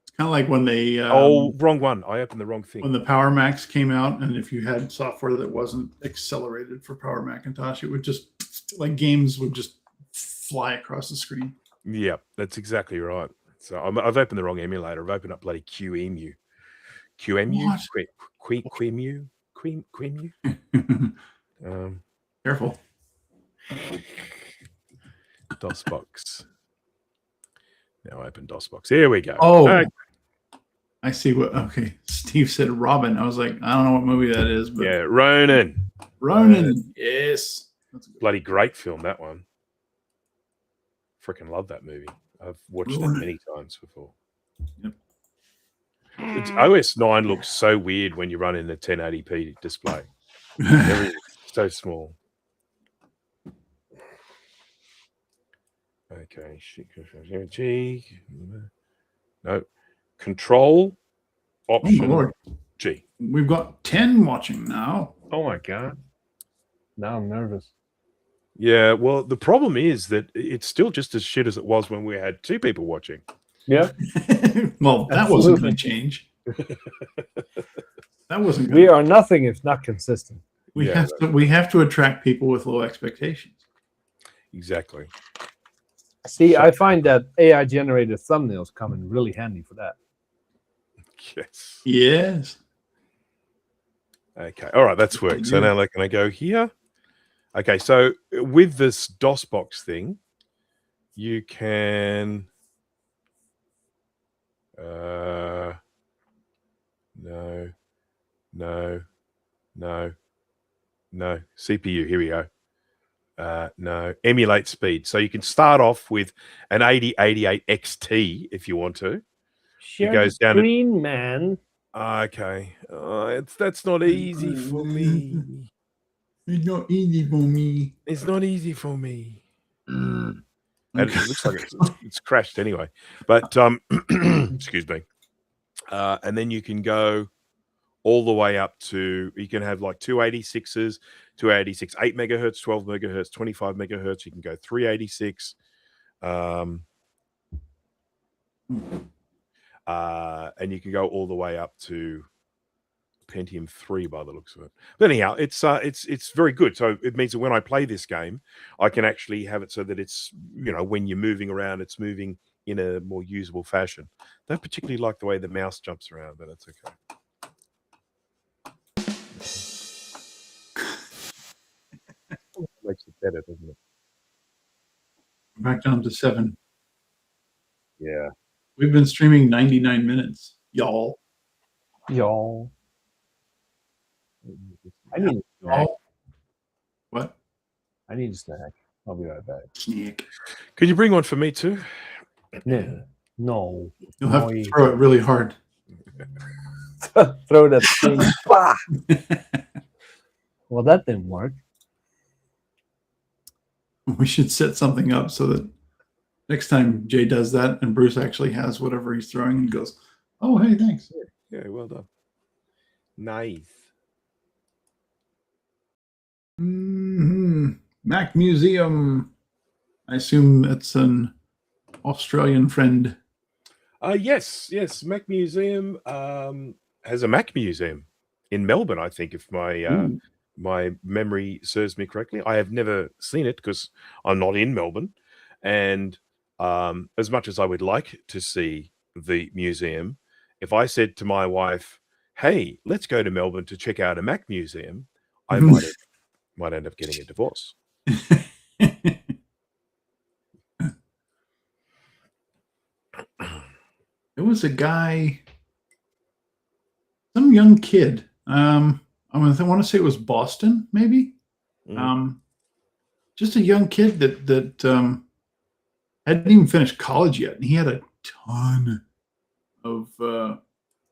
Speaker 1: It's kind of like when they
Speaker 3: wrong one. I opened the wrong thing.
Speaker 1: When the Power Macs came out, and if you had software that wasn't accelerated for Power Macintosh, it would just like games would just fly across the screen.
Speaker 3: Yeah, that's exactly right. So I've opened the wrong emulator. I've opened up bloody QEMU. QEMU? QEMU?
Speaker 1: Careful.
Speaker 3: DOSBox. Now open DOSBox. Here we go.
Speaker 1: Oh, okay. I see what. Okay, Steve said Robin. I was like, I don't know what movie that is, but
Speaker 3: yeah, Ronin.
Speaker 1: Yes,
Speaker 3: that's a bloody great film. That one. Freaking love that movie. I've watched that many times before.
Speaker 1: Yep.
Speaker 3: It's OS 9 looks so weird when you run in the 1080p display. Everything's so small. Okay, G. No. Control Option G.
Speaker 1: We've got 10 watching now.
Speaker 2: Oh my god. Now I'm nervous.
Speaker 3: Yeah, well, the problem is that it's still just as shit as it was when we had 2 people watching.
Speaker 2: Yeah.
Speaker 1: Well, that wasn't going to change. That wasn't.
Speaker 2: We are nothing if not consistent.
Speaker 1: We have to attract people with low expectations.
Speaker 3: Exactly.
Speaker 2: See, I find that AI generated thumbnails come in really handy for that.
Speaker 3: Yes.
Speaker 1: Yes.
Speaker 3: Okay. All right, that's worked. So now can I go here? Okay, so with this DOSBox thing, you can no CPU. Here we go. No, emulate speed. So you can start off with an 8088 XT if you want to.
Speaker 2: Share it goes down screen, to... man.
Speaker 3: Okay, that's not easy for me.
Speaker 1: It's not easy for me.
Speaker 3: It's not easy for me. And it looks like it's crashed anyway. But excuse me. And then you can go all the way up to, you can have like 286s, 286, 8 megahertz, 12 megahertz, 25 megahertz. You can go 386. and you can go all the way up to Pentium 3 by the looks of it. But anyhow, it's very good. So it means that when I play this game, I can actually have it so that it's, when you're moving around, it's moving in a more usable fashion. Don't particularly like the way the mouse jumps around, but that's okay. Makes it better, doesn't it?
Speaker 1: Back down to 7.
Speaker 3: Yeah.
Speaker 1: We've been streaming 99 minutes, y'all.
Speaker 2: Y'all. I need a snack.
Speaker 1: Y'all. What?
Speaker 2: I need a snack. I'll be right back.
Speaker 1: Sneak.
Speaker 3: Could you bring one for me too?
Speaker 2: No. No.
Speaker 1: You'll have to throw it really hard.
Speaker 2: Throw that thing. Bah! Well, that didn't work.
Speaker 1: We should set something up so that next time Jay does that and Bruce actually has whatever he's throwing and goes, oh, hey, thanks.
Speaker 3: Yeah, well done. Nice.
Speaker 1: Mac Museum. I assume it's an Australian friend.
Speaker 3: Yes. Mac Museum has a Mac Museum in Melbourne, I think, if my memory serves me correctly. I have never seen it because I'm not in Melbourne. And as much as I would like to see the museum, if I said to my wife, hey, let's go to Melbourne to check out a Mac Museum, I might end up getting a divorce.
Speaker 1: There was a guy, some young kid. I want to say it was Boston, maybe. Just a young kid that hadn't even finished college yet, and he had a ton of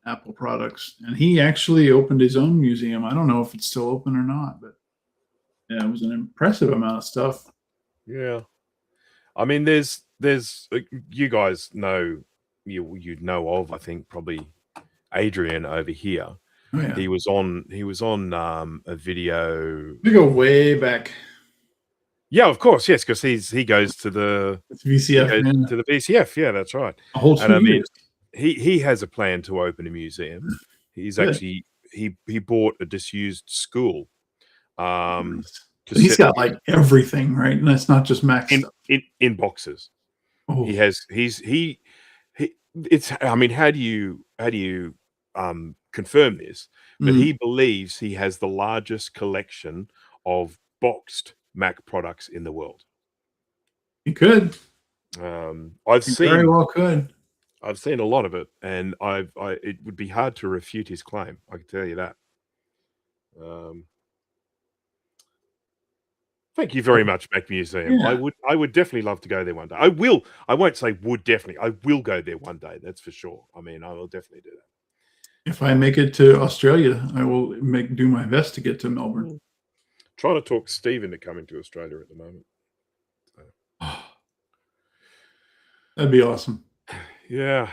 Speaker 1: Apple products, and he actually opened his own museum. I don't know if it's still open or not, but yeah, it was an impressive amount of stuff.
Speaker 3: Yeah, I mean, there's you guys know you'd know of, I think, probably Adrian over here.
Speaker 1: Oh, yeah.
Speaker 3: He was on a video.
Speaker 1: We go way back.
Speaker 3: Yeah, of course, yes, because he goes to the
Speaker 1: VCF,
Speaker 3: to the VCF. Yeah, that's right.
Speaker 1: A whole 2 years.
Speaker 3: He has a plan to open a museum. He's actually he bought a disused school.
Speaker 1: So he's got like everything, right? And that's not just Mac stuff.
Speaker 3: In boxes.
Speaker 1: Oh.
Speaker 3: He has it's, I mean, how do you confirm this? But he believes he has the largest collection of boxed Mac products in the world.
Speaker 1: He could.
Speaker 3: I've seen
Speaker 1: very well could.
Speaker 3: I've seen a lot of it, and it would be hard to refute his claim. I can tell you that. Thank you very much, Mac Museum.
Speaker 1: Yeah.
Speaker 3: I would definitely love to go there one day. I will. I won't say would definitely. I will go there one day. That's for sure. I mean, I will definitely do that.
Speaker 1: If I make it to Australia, I will do my best to get to Melbourne.
Speaker 3: Trying to talk Steve into coming to Australia at the moment.
Speaker 1: That'd be awesome.
Speaker 3: Yeah.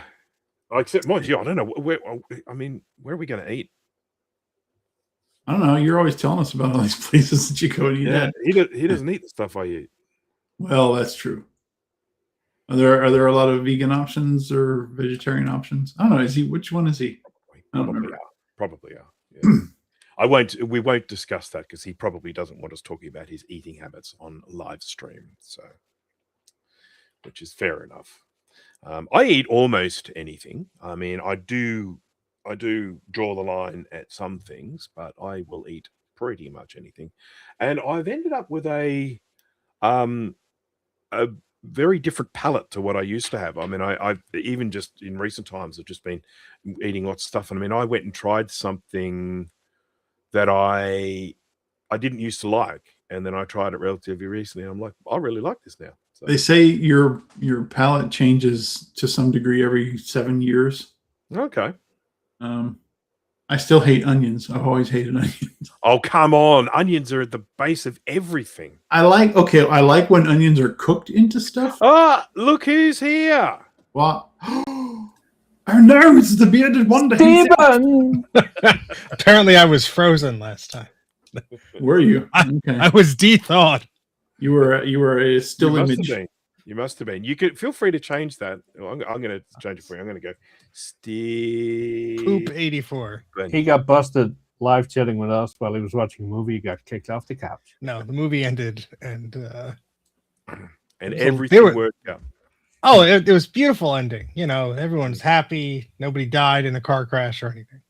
Speaker 3: Except, mind you, I don't know where. I mean, where are we going to eat?
Speaker 1: I don't know. You're always telling us about all these places that you go to eat at.
Speaker 3: He doesn't eat the stuff I eat.
Speaker 1: Well, that's true. Are there a lot of vegan options or vegetarian options? I don't know. Which one is he?
Speaker 3: Probably are. Yeah. We won't discuss that because he probably doesn't want us talking about his eating habits on live stream. So, which is fair enough. I eat almost anything. I mean, I do draw the line at some things, but I will eat pretty much anything. And I've ended up with a very different palate to what I used to have. I mean, I've even just in recent times, I've just been eating lots of stuff. And I mean, I went and tried something that I didn't used to like, and then I tried it relatively recently. And I'm like, I really like this now. So.
Speaker 1: They say your palate changes to some degree every 7 years.
Speaker 3: Okay.
Speaker 1: I still hate onions. I've always hated onions.
Speaker 3: Oh, come on. Onions are at the base of everything.
Speaker 1: I like when onions are cooked into stuff.
Speaker 3: Ah, look who's here.
Speaker 1: Well, oh no, it's the bearded wonder.
Speaker 2: Steven!
Speaker 6: Apparently I was frozen last time.
Speaker 1: Were you?
Speaker 6: Okay. I was de-thawed.
Speaker 1: You were a still image.
Speaker 3: You must have been. You could feel free to change that. I'm going to change it for you. I'm going to go Steve.
Speaker 6: Poop 84.
Speaker 2: He got busted live chatting with us while he was watching a movie. He got kicked off the couch.
Speaker 6: No, the movie ended, and
Speaker 3: everything worked out.
Speaker 6: it was beautiful ending. You know, everyone's happy. Nobody died in a car crash or anything.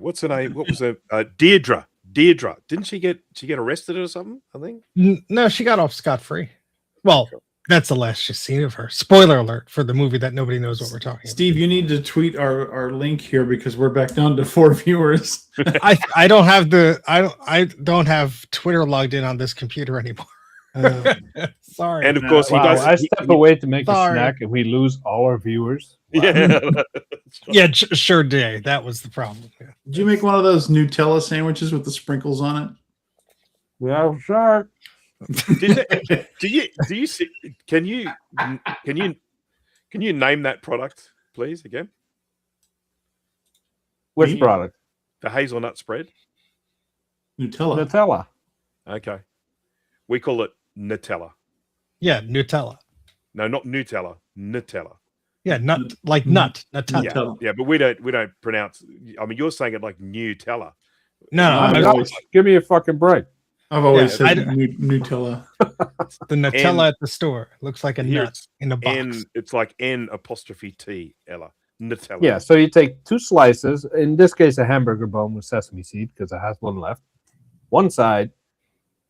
Speaker 3: What's her name? What was her? Deirdre. Didn't she get arrested or something? I think.
Speaker 6: No, she got off scot-free. Well, that's the last you've seen of her. Spoiler alert for the movie that nobody knows what we're talking about.
Speaker 1: Steve, you need to tweet our link here because we're back down to 4 viewers.
Speaker 6: I don't have Twitter logged in on this computer anymore. Sorry.
Speaker 3: And of course, he does.
Speaker 2: I step away to make
Speaker 6: Sorry.
Speaker 2: a snack, and we lose all our viewers.
Speaker 3: Yeah.
Speaker 6: Yeah, sure did. That was the problem. Yeah.
Speaker 1: Did you make one of those Nutella sandwiches with the sprinkles on it?
Speaker 2: Yeah, sure.
Speaker 3: Do you see? Can you name that product, please, again?
Speaker 2: Which
Speaker 1: Me?
Speaker 2: product?
Speaker 3: The hazelnut spread.
Speaker 1: Nutella.
Speaker 2: Nutella.
Speaker 3: Okay, we call it Nutella.
Speaker 6: Yeah, Nutella.
Speaker 3: No, not Nutella. Nutella.
Speaker 6: Yeah, nut like nut. Nutella.
Speaker 3: Yeah,
Speaker 1: Nutella.
Speaker 3: yeah, but we don't pronounce. I mean, you're saying it like Nutella.
Speaker 6: No,
Speaker 1: I've
Speaker 6: I-
Speaker 1: always,
Speaker 2: Give me a fucking break.
Speaker 1: I've always
Speaker 6: Yeah,
Speaker 1: said
Speaker 6: I-
Speaker 1: Nutella.
Speaker 6: the Nutella at the store looks like a
Speaker 3: Here
Speaker 6: nut in a box.
Speaker 3: It's like N''T Ella. Nutella.
Speaker 2: Yeah, so you take 2 slices, in this case a hamburger bone with sesame seed, because it has one left. One side,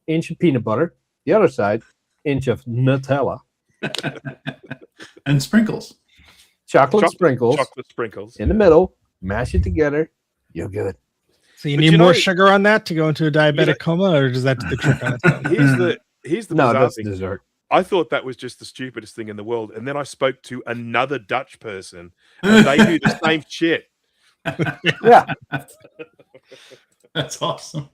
Speaker 2: inch of peanut butter. The other side, inch of Nutella.
Speaker 1: And sprinkles.
Speaker 2: Chocolate sprinkles
Speaker 3: Chocolate sprinkles.
Speaker 2: in the middle. Mash it together. You're good.
Speaker 6: So you
Speaker 3: But
Speaker 6: need
Speaker 3: you
Speaker 6: more
Speaker 3: know-
Speaker 6: sugar on that to go into a diabetic coma, or does that do the trick on its own?
Speaker 3: Here's the
Speaker 2: No,
Speaker 3: bizarre
Speaker 2: that's
Speaker 3: thing.
Speaker 2: dessert.
Speaker 3: I thought that was just the stupidest thing in the world, and then I spoke to another Dutch person, and they do the same shit.
Speaker 2: Yeah.
Speaker 1: That's awesome.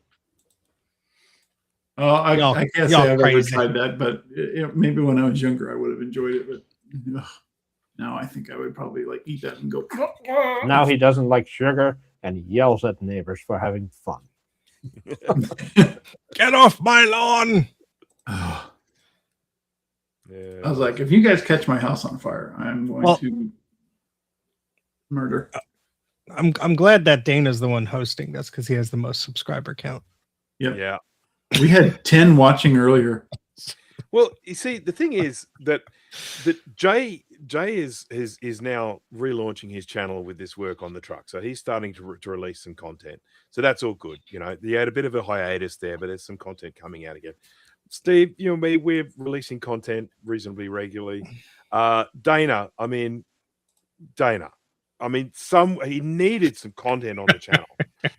Speaker 1: I
Speaker 6: Y'all-
Speaker 1: can't say
Speaker 6: y'all
Speaker 1: I've ever
Speaker 6: crazy.
Speaker 1: tried that, but maybe when I was younger, I would have enjoyed it. But now I think I would probably like eat that and go.
Speaker 2: Now he doesn't like sugar, and he yells at neighbors for having fun.
Speaker 6: Get off my lawn!
Speaker 1: I
Speaker 3: Yeah.
Speaker 1: was like, if you guys catch my house on fire, I'm going to murder.
Speaker 6: I'm glad that Dana's the one hosting this because he has the most subscriber count.
Speaker 1: Yep.
Speaker 3: Yeah.
Speaker 1: We had 10 watching earlier.
Speaker 3: Well, you see, the thing is that Jay is now relaunching his channel with this work on the truck, so he's starting to release some content. So that's all good. You know, he had a bit of a hiatus there, but there's some content coming out again. Steve, you and me, we're releasing content reasonably regularly. Dana, he needed some content on the channel,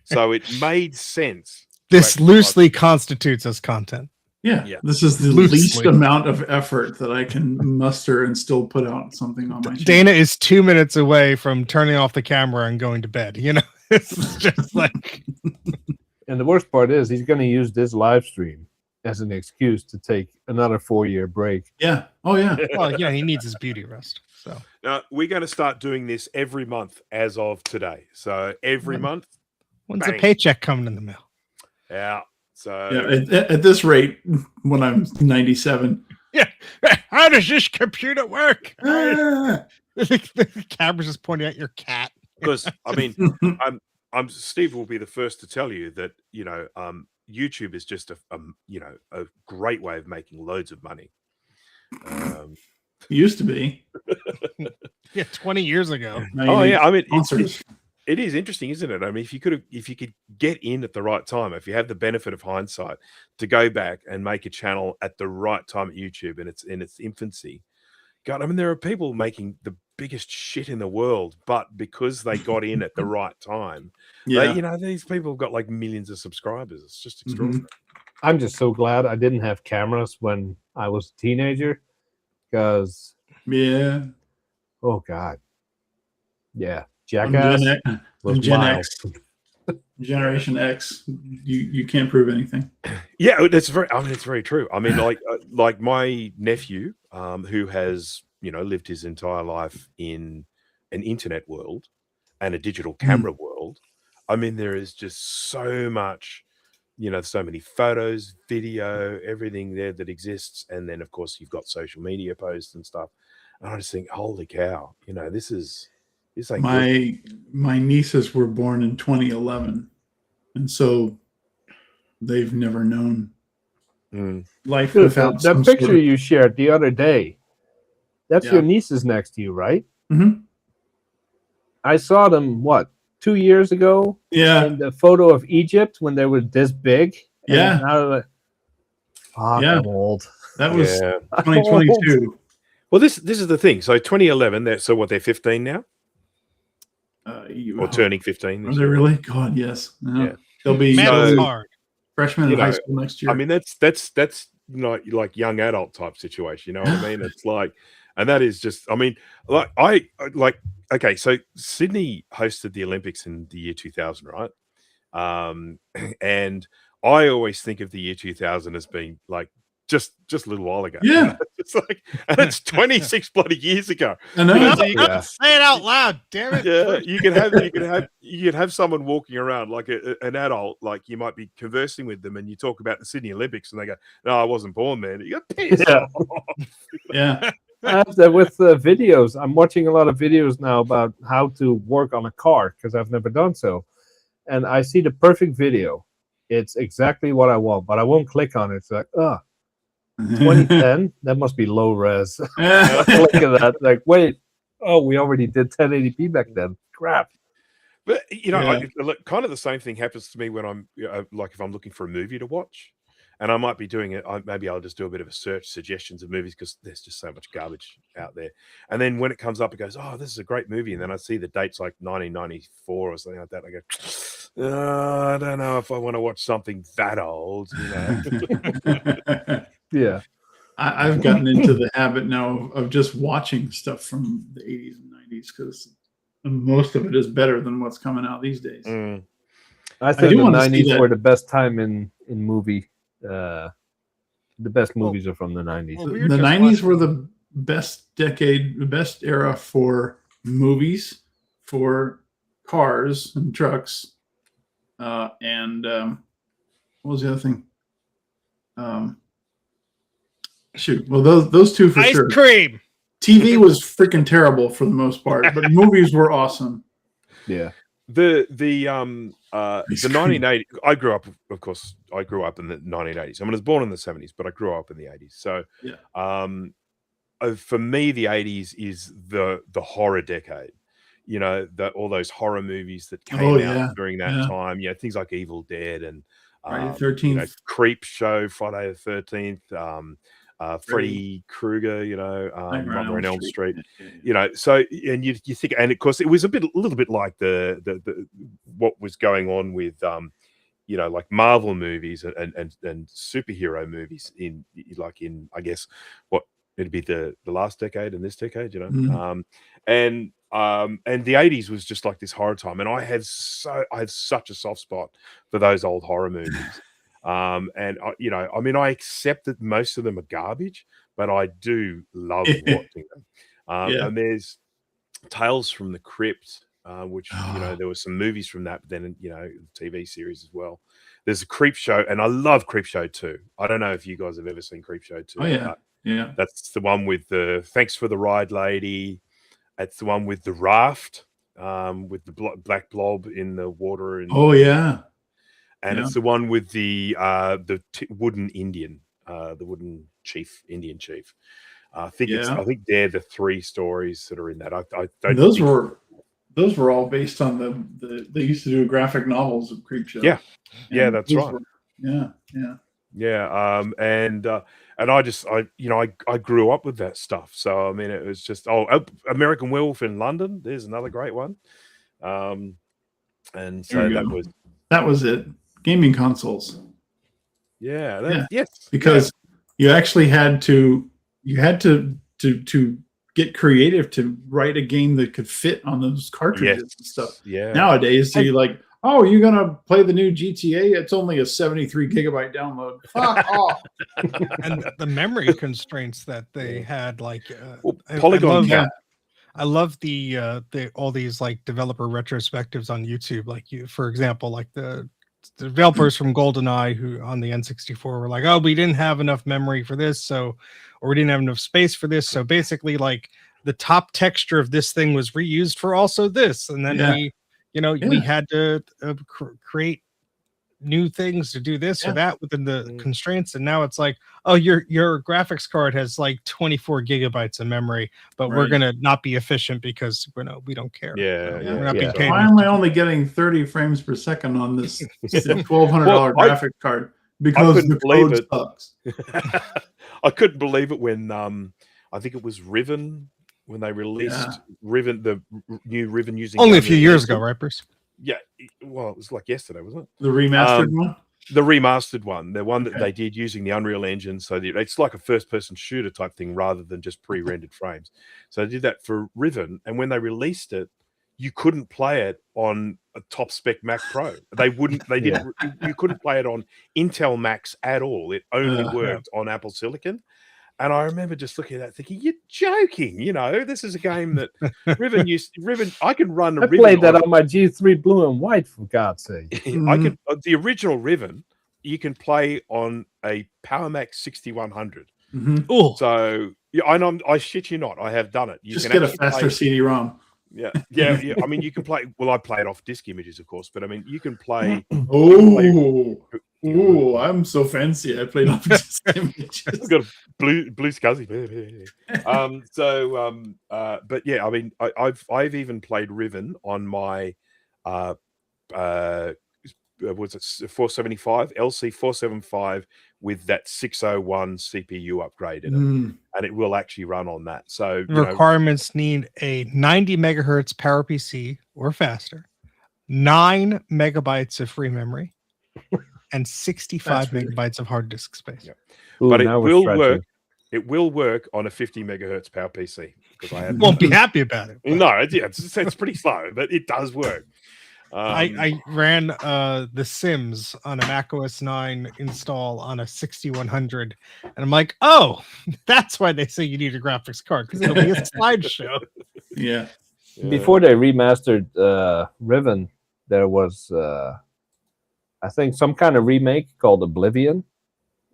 Speaker 3: so it made sense.
Speaker 6: This loosely constitutes as content.
Speaker 1: Yeah.
Speaker 3: Yeah.
Speaker 1: This is the
Speaker 6: Loosely.
Speaker 1: least amount of effort that I can muster and still put out something on my channel.
Speaker 6: Dana is 2 minutes away from turning off the camera and going to bed. You know, it's just like
Speaker 2: And the worst part is he's going to use this live stream as an excuse to take another 4-year break.
Speaker 1: Yeah. Oh, yeah.
Speaker 6: well, yeah, he needs his beauty rest. So
Speaker 3: Now, we're going to start doing this every month as of today. So every
Speaker 6: Mm.
Speaker 3: month,
Speaker 6: when's
Speaker 3: Bang.
Speaker 6: the paycheck coming in the mail?
Speaker 3: yeah. So
Speaker 1: Yeah, at this rate, when I'm 97,
Speaker 6: How does this computer work?
Speaker 1: ah,
Speaker 6: The camera's just pointing at your cat.
Speaker 3: because I mean, I'm Steve will be the first to tell you that YouTube is just a great way of making loads of money.
Speaker 1: used to be.
Speaker 6: Yeah, 20 years ago.
Speaker 1: Now you
Speaker 3: Oh
Speaker 1: need
Speaker 3: yeah, I mean,
Speaker 1: sponsors.
Speaker 3: it is interesting, isn't it? I mean, if you could get in at the right time, if you have the benefit of hindsight to go back and make a channel at the right time at YouTube and it's in its infancy. God, I mean, there are people making the biggest shit in the world, but because they got in at the right time,
Speaker 1: Yeah.
Speaker 3: these people have got like millions of subscribers. It's just
Speaker 1: Mhm.
Speaker 3: extraordinary.
Speaker 2: I'm just so glad I didn't have cameras when I was a teenager, because
Speaker 1: Yeah.
Speaker 2: oh god, yeah,
Speaker 1: I'm
Speaker 2: Jackass
Speaker 1: Gen,
Speaker 2: was
Speaker 1: Gen
Speaker 2: mild.
Speaker 1: X. Generation X. You can't prove anything.
Speaker 3: Yeah, it's very true. I mean, like my nephew, who has lived his entire life in an internet world and a digital camera world. I mean, there is just so much, so many photos, video, everything there that exists, and then of course you've got social media posts and stuff. And I just think, holy cow, this is This ain't good.
Speaker 1: My nieces were born in 2011, and so they've never known life
Speaker 2: Dude,
Speaker 1: without
Speaker 2: that
Speaker 1: some
Speaker 2: picture
Speaker 1: sort of,
Speaker 2: you shared the other day, that's
Speaker 1: Yeah.
Speaker 2: your nieces next to you, right?
Speaker 1: Mhm.
Speaker 2: I saw them, 2 years ago
Speaker 1: Yeah,
Speaker 2: in the photo of Egypt when they were this big. And
Speaker 1: Yeah.
Speaker 2: now they're like, fuck,
Speaker 1: Yeah.
Speaker 2: I'm old.
Speaker 1: that was
Speaker 3: Yeah.
Speaker 1: 2022.
Speaker 3: Well, this is the thing. So 2011. They're 15 now, or turning 15.
Speaker 1: Are
Speaker 3: This
Speaker 1: they
Speaker 3: year.
Speaker 1: really? God, yes.
Speaker 3: Yeah.
Speaker 1: They'll be
Speaker 6: Math is
Speaker 3: So-
Speaker 6: hard.
Speaker 1: freshmen
Speaker 3: You
Speaker 1: in high
Speaker 3: know,
Speaker 1: school next year.
Speaker 3: I mean, that's not like young adult type situation. You know what I mean? It's like, and that is just. I mean, okay. So Sydney hosted the Olympics in the year 2000, right? And I always think of the year 2000 as being like just a little while ago.
Speaker 1: Yeah.
Speaker 3: It's like, and it's 26 bloody years ago.
Speaker 1: I know.
Speaker 3: Because you
Speaker 2: Yeah.
Speaker 6: Say it out loud, damn it.
Speaker 3: Yeah, you could have someone walking around like an adult, like you might be conversing with them, and you talk about the Sydney Olympics, and they go, "No, I wasn't born then." You go, "Piss
Speaker 2: Yeah.
Speaker 3: off."
Speaker 1: Yeah.
Speaker 2: I have that with videos. I'm watching a lot of videos now about how to work on a car because I've never done so. And I see the perfect video. It's exactly what I want, but I won't click on it. It's like, 2010? That must be low res. Look at that. Like, wait. Oh, we already did 1080p back then. Crap.
Speaker 3: But
Speaker 1: Yeah.
Speaker 3: look, kind of the same thing happens to me when I'm like if I'm looking for a movie to watch, and I might be doing it. Maybe I'll just do a bit of a search, suggestions of movies because there's just so much garbage out there. And then when it comes up, it goes, "Oh, this is a great movie," and then I see the dates like 1994 or something like that. And I go, "I don't know if I want to watch something that old." You know.
Speaker 2: Yeah.
Speaker 1: I've gotten into the habit now of just watching stuff from the 80s and 90s because most of it is better than what's coming out these days.
Speaker 3: Mm.
Speaker 2: I think
Speaker 1: do
Speaker 2: the
Speaker 1: wanna see
Speaker 2: 90s
Speaker 1: that.
Speaker 2: were the best time in movie. The best movies are from the 90s.
Speaker 6: Well, we were
Speaker 1: The
Speaker 6: just
Speaker 1: 90s were
Speaker 6: watching-
Speaker 1: the best decade, the best era for movies, for cars and trucks, and what was the other thing? Shoot, well those two for
Speaker 6: Ice
Speaker 1: sure.
Speaker 6: cream.
Speaker 1: TV was freaking terrible for the most part, but movies were awesome.
Speaker 2: Yeah.
Speaker 3: The
Speaker 1: Ice cream.
Speaker 3: 1980. I grew up, of course. I grew up in the 1980s. I mean, I was born in the 70s, but I grew up in the 80s. So,
Speaker 1: Yeah.
Speaker 3: For me, the 80s is the horror decade. You know, all those horror movies that came out
Speaker 1: yeah.
Speaker 3: during that
Speaker 1: Yeah.
Speaker 3: time. You know, things like Evil Dead and
Speaker 1: Friday the 13th.
Speaker 3: Creep Show, Friday the 13th, Freddy Krueger. You know, Nightmare on Elm Street. You know, so and you think, and of course, it was a little bit like the what was going on with like Marvel movies and superhero movies in I guess what it'd be the last decade and this decade, you know.
Speaker 1: Mhm.
Speaker 3: And the 80s was just like this horror time, and I had such a soft spot for those old horror movies. And I mean, I accept that most of them are garbage, but I do love watching them.
Speaker 1: Yeah.
Speaker 3: And there's Tales from the Crypt, which
Speaker 1: Oh.
Speaker 3: there were some movies from that, but then TV series as well. There's a Creep Show, and I love Creep Show 2. I don't know if you guys have ever seen Creep Show 2.
Speaker 1: Oh yeah,
Speaker 3: but
Speaker 1: yeah.
Speaker 3: that's the one with the Thanks for the Ride Lady. It's the one with the raft, with the black blob in the water.
Speaker 1: Oh yeah.
Speaker 3: And
Speaker 1: Yeah.
Speaker 3: it's the one with the wooden Indian, the wooden Indian chief. I think they're the three stories that are in that. I don't.
Speaker 1: Those were all based on the they used to do graphic novels of Creepshow.
Speaker 3: Yeah. Yeah,
Speaker 1: And
Speaker 3: that's
Speaker 1: those
Speaker 3: right.
Speaker 1: Yeah.
Speaker 3: And I grew up with that stuff. So I mean, it was just American Werewolf in London. There's another great one. And so
Speaker 1: There you
Speaker 3: that
Speaker 1: go.
Speaker 3: was
Speaker 1: That was it. Gaming consoles.
Speaker 3: yes,
Speaker 1: Because you actually had to get creative to write a game that could fit on those cartridges and stuff.
Speaker 3: Yeah.
Speaker 1: Nowadays, so you're like, oh, you're gonna play the new GTA? It's only a 73 gigabyte download. Fuck off.
Speaker 6: And the memory constraints that they had, like
Speaker 3: Polygon count.
Speaker 6: I love the all these like developer retrospectives on YouTube. Like for example, like the developers from GoldenEye who on the N64 were like, oh, we didn't have enough memory for this, or we didn't have enough space for this. So basically, like the top texture of this thing was reused for also this, and then we had to create new things to do this or that within the constraints, and now it's like, oh, your graphics card has like 24 gigabytes of memory, but we're gonna not be efficient because we don't care. We're not being paid.
Speaker 1: Why am I only getting 30 frames per second on this $1,200 graphics card? Because the code sucks.
Speaker 3: I couldn't believe it when I think it was Riven, when they released Riven, the new Riven using
Speaker 6: only a few years ago, right, Bruce?
Speaker 3: Yeah, well, it was like yesterday, wasn't it?
Speaker 1: The remastered one?
Speaker 3: The remastered one, the one that they did using the Unreal Engine. So it's like a first-person shooter type thing rather than just pre-rendered frames. So they did that for Riven, and when they released it, you couldn't play it on a top spec Mac Pro. They wouldn't. They didn't. You couldn't play it on Intel Macs at all. It only worked on Apple Silicon. And I remember just looking at that, thinking, "You're joking! You know, this is a game that Riven. I can run.
Speaker 2: I played that on my G3 Blue and White, for God's sake.
Speaker 3: I could. The original Riven, you can play on a Power Mac 6100. So I shit you not, I have done it. You
Speaker 1: just
Speaker 3: can
Speaker 1: get a faster CD-ROM.
Speaker 3: Yeah. I mean, you can play. Well, I play it off disk images, of course, but I mean, you can play.
Speaker 1: I'm so fancy. I played off disk images.
Speaker 3: I've got a blue SCSI. But yeah, I mean, I've even played Riven on my was it 475 LC 475 with that 601 CPU upgrade in it, and it will actually run on that. So
Speaker 6: the requirements need a 90 megahertz PowerPC or faster, 9 megabytes of free memory, and 65 megabytes of hard disk space.
Speaker 3: Yeah. But it will work. It will work on a 50 megahertz PowerPC because I
Speaker 6: won't be happy about it.
Speaker 3: No, it's pretty slow, but it does work.
Speaker 6: I ran The Sims on a Mac OS 9 install on a 6100, and I'm like, oh, that's why they say you need a graphics card, because it'll be a slideshow.
Speaker 1: Yeah.
Speaker 2: Before they remastered Riven, there was I think some kind of remake called Oblivion.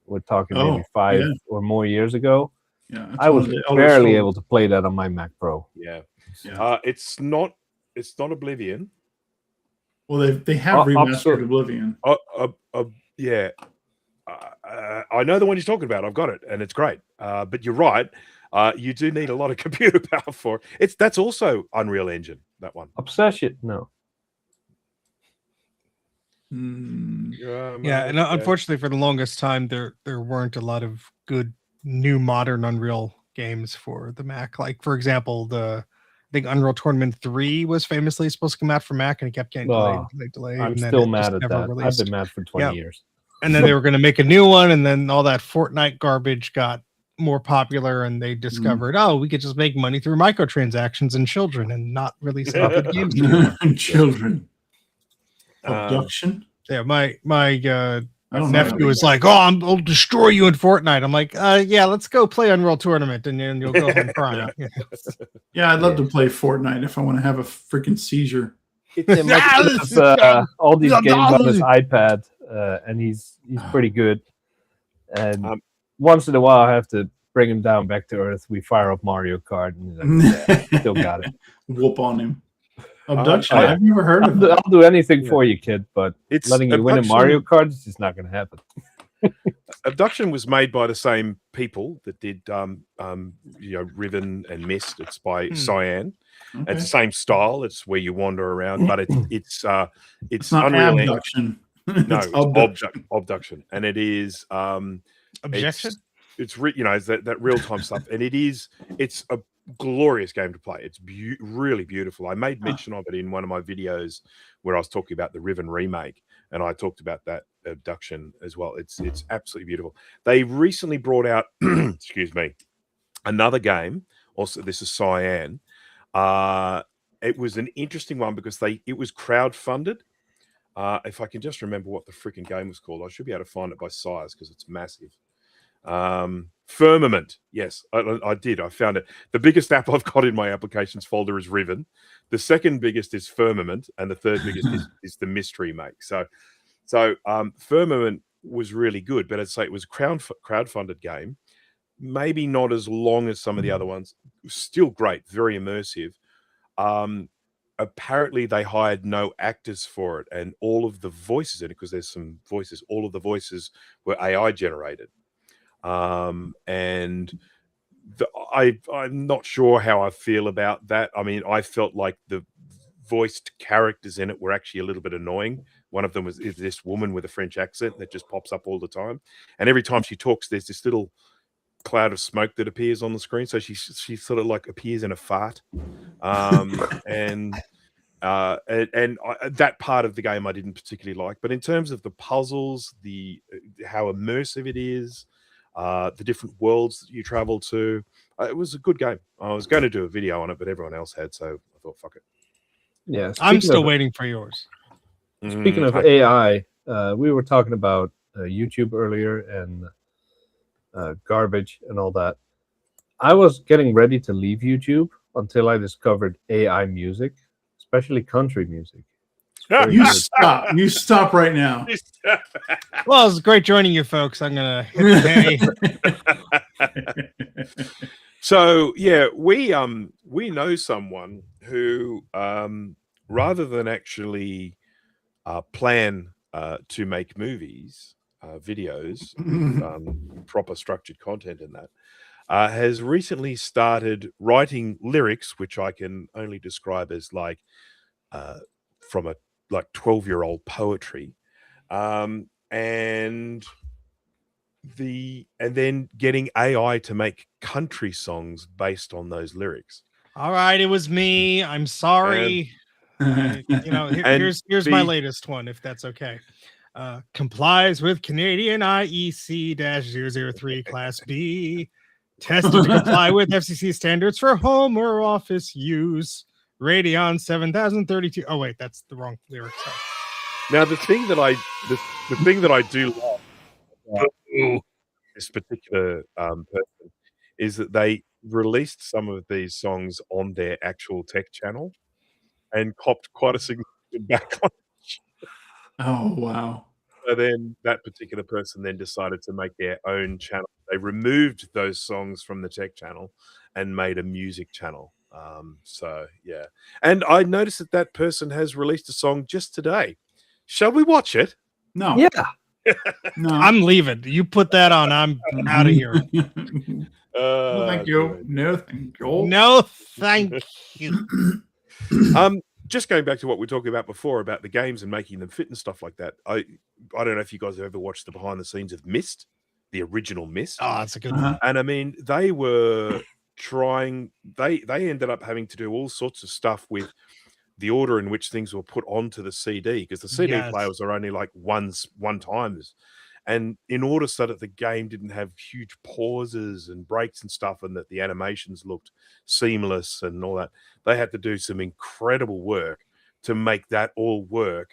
Speaker 2: We're talking maybe 5 or more years ago.
Speaker 1: Yeah,
Speaker 2: I was barely able to play that on my Mac Pro.
Speaker 3: Yeah. It's not Oblivion.
Speaker 1: Well, they have remastered Oblivion.
Speaker 3: I know the one you're talking about. I've got it, and it's great. But you're right. You do need a lot of computer power for it. That's also Unreal Engine, that one.
Speaker 2: Obsession? No.
Speaker 6: And unfortunately, for the longest time, there weren't a lot of good new modern Unreal games for the Mac. Like, for example, I think Unreal Tournament 3 was famously supposed to come out for Mac, and it kept getting delayed.
Speaker 2: I'm still mad at that. Released. I've been mad for 20 years.
Speaker 6: And then they were going to make a new one, and then all that Fortnite garbage got more popular, and they discovered, we could just make money through microtransactions and children and not release good games anymore.
Speaker 1: Children. Abduction?
Speaker 6: My nephew was like, I'll destroy you in Fortnite. I'm like, let's go play Unreal Tournament, and then you'll go home crying.
Speaker 1: Yeah, I'd love to play Fortnite if I want to have a freaking seizure.
Speaker 2: All these games on his iPad, and he's pretty good. And once in a while, I have to bring him down back to earth. We fire up Mario Kart, and he's like, still got it.
Speaker 1: Whoop on him. Abduction? I've never heard of it.
Speaker 2: I'll do anything for you, kid, but letting you win a Mario Kart is just not going to happen.
Speaker 3: Abduction was made by the same people that did Riven and Mist. It's by Cyan. Okay. It's the same style. It's where you wander around, but it's
Speaker 1: not
Speaker 3: Unreal
Speaker 1: abduction.
Speaker 3: No, it's abduction, and it is
Speaker 6: objection.
Speaker 3: It's that real time stuff, and it's a glorious game to play. It's really beautiful. I made mention of it in one of my videos where I was talking about the Riven remake, and I talked about that abduction as well. It's absolutely beautiful. They recently brought out excuse me, another game. Also, this is Cyan. It was an interesting one because it was crowdfunded. If I can just remember what the freaking game was called, I should be able to find it by size because it's massive. Firmament. Yes, I did. I found it. The biggest app I've got in my applications folder is Riven. The second biggest is Firmament, and the third biggest is the Mystery Make. So Firmament was really good, but I'd say it was a crowdfunded game maybe not as long as some of the other ones. Still great, very immersive. Apparently they hired no actors for it, and all of the voices in it, because there's some voices, all of the voices were AI generated. And I'm not sure how I feel about that. I mean, I felt like the voiced characters in it were actually a little bit annoying. One of them is this woman with a French accent that just pops up all the time, and every time she talks, there's this little cloud of smoke that appears on the screen. So she sort of like appears in a fart, and that part of the game I didn't particularly like. But in terms of the puzzles, the how immersive it is, the different worlds that you travel to, it was a good game. I was going to do a video on it, but everyone else had, so I thought, fuck it.
Speaker 2: Yeah,
Speaker 6: I'm still waiting for yours.
Speaker 2: Speaking of AI, we were talking about YouTube earlier and garbage and all that. I was getting ready to leave YouTube until I discovered AI music, especially country music.
Speaker 1: You stop. You stop right now.
Speaker 6: Well, it's great joining you, folks. I'm gonna hit the
Speaker 3: So yeah, we know someone who rather than actually plan to make movies, videos, proper structured content in that, has recently started writing lyrics, which I can only describe as like from a 12-year-old poetry, and then getting AI to make country songs based on those lyrics.
Speaker 6: All right, it was me. I'm sorry. Here's my latest one, if that's okay. Complies with Canadian IEC-003 Class B. Tested to comply with FCC standards for home or office use. Radeon 7032. Oh wait, that's the wrong lyric. Sorry.
Speaker 3: Now the thing that I do love about this particular person is that they released some of these songs on their actual tech channel and copped quite a significant backlash.
Speaker 1: Oh wow.
Speaker 3: So then that particular person then decided to make their own channel. They removed those songs from the tech channel and made a music channel. So yeah, and I noticed that person has released a song just today. Shall we watch it?
Speaker 1: No.
Speaker 2: Yeah.
Speaker 1: No.
Speaker 6: I'm leaving. You put that on. I'm out of here.
Speaker 1: No, thank you. No, thank you.
Speaker 6: No, thank you.
Speaker 3: Just going back to what we were talking about before about the games and making them fit and stuff like that. I don't know if you guys have ever watched the behind the scenes of Myst, the original Myst.
Speaker 6: Oh, that's a good one.
Speaker 3: And I mean, they were trying. They ended up having to do all sorts of stuff with the order in which things were put onto the CD, because the CD players are only like one times, and in order so that the game didn't have huge pauses and breaks and stuff, and that the animations looked seamless and all that, they had to do some incredible work to make that all work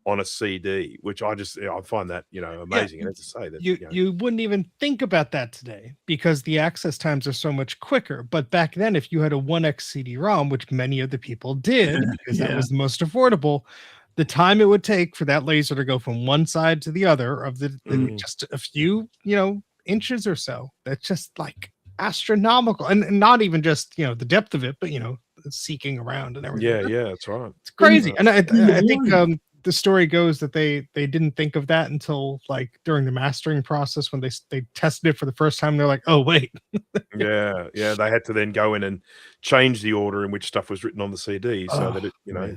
Speaker 3: on a CD, which I find that, amazing. And to say that
Speaker 6: you wouldn't even think about that today because the access times are so much quicker. But back then, if you had a 1x CD-ROM, which many of the people did, because that was the most affordable, the time it would take for that laser to go from one side to the other of the just a few, inches or so, that's just like astronomical. And not even just, the depth of it, but, seeking around and everything.
Speaker 3: Yeah, that's right.
Speaker 6: It's crazy. And I think the story goes that they didn't think of that until like during the mastering process when they tested it for the first time. They're like, oh wait.
Speaker 3: yeah, they had to then go in and change the order in which stuff was written on the CD so that it,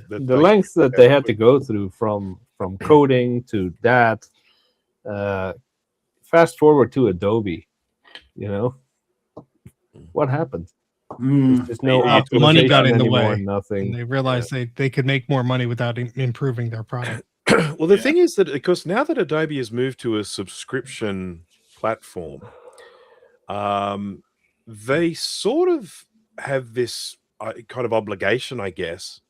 Speaker 2: the lengths that they had to go through from coding to that. Fast forward to Adobe, what happened? There's no
Speaker 6: money got in the way.
Speaker 2: Nothing.
Speaker 6: And they realized they could make more money without improving their product.
Speaker 3: Well, the thing is that because now that Adobe has moved to a subscription platform, they sort of have this kind of obligation, I guess,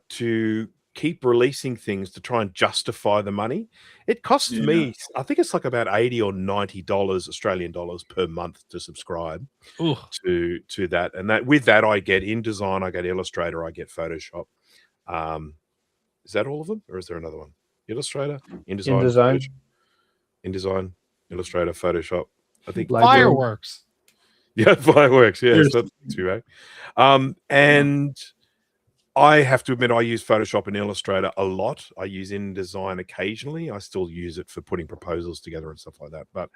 Speaker 3: to keep releasing things to try and justify the money. It costs me, I think it's like about $80 or $90 Australian dollars per month to subscribe to that. And that with that, I get InDesign, I get Illustrator, I get Photoshop. Is that all of them, or is there another one? Illustrator, InDesign, InDesign, Illustrator, Photoshop. I think
Speaker 2: Like
Speaker 6: Fireworks.
Speaker 3: yeah, fireworks. Yeah,
Speaker 1: There's-
Speaker 3: so that's too right. And I have to admit, I use Photoshop and Illustrator a lot. I use InDesign occasionally. I still use it for putting proposals together and stuff like that. But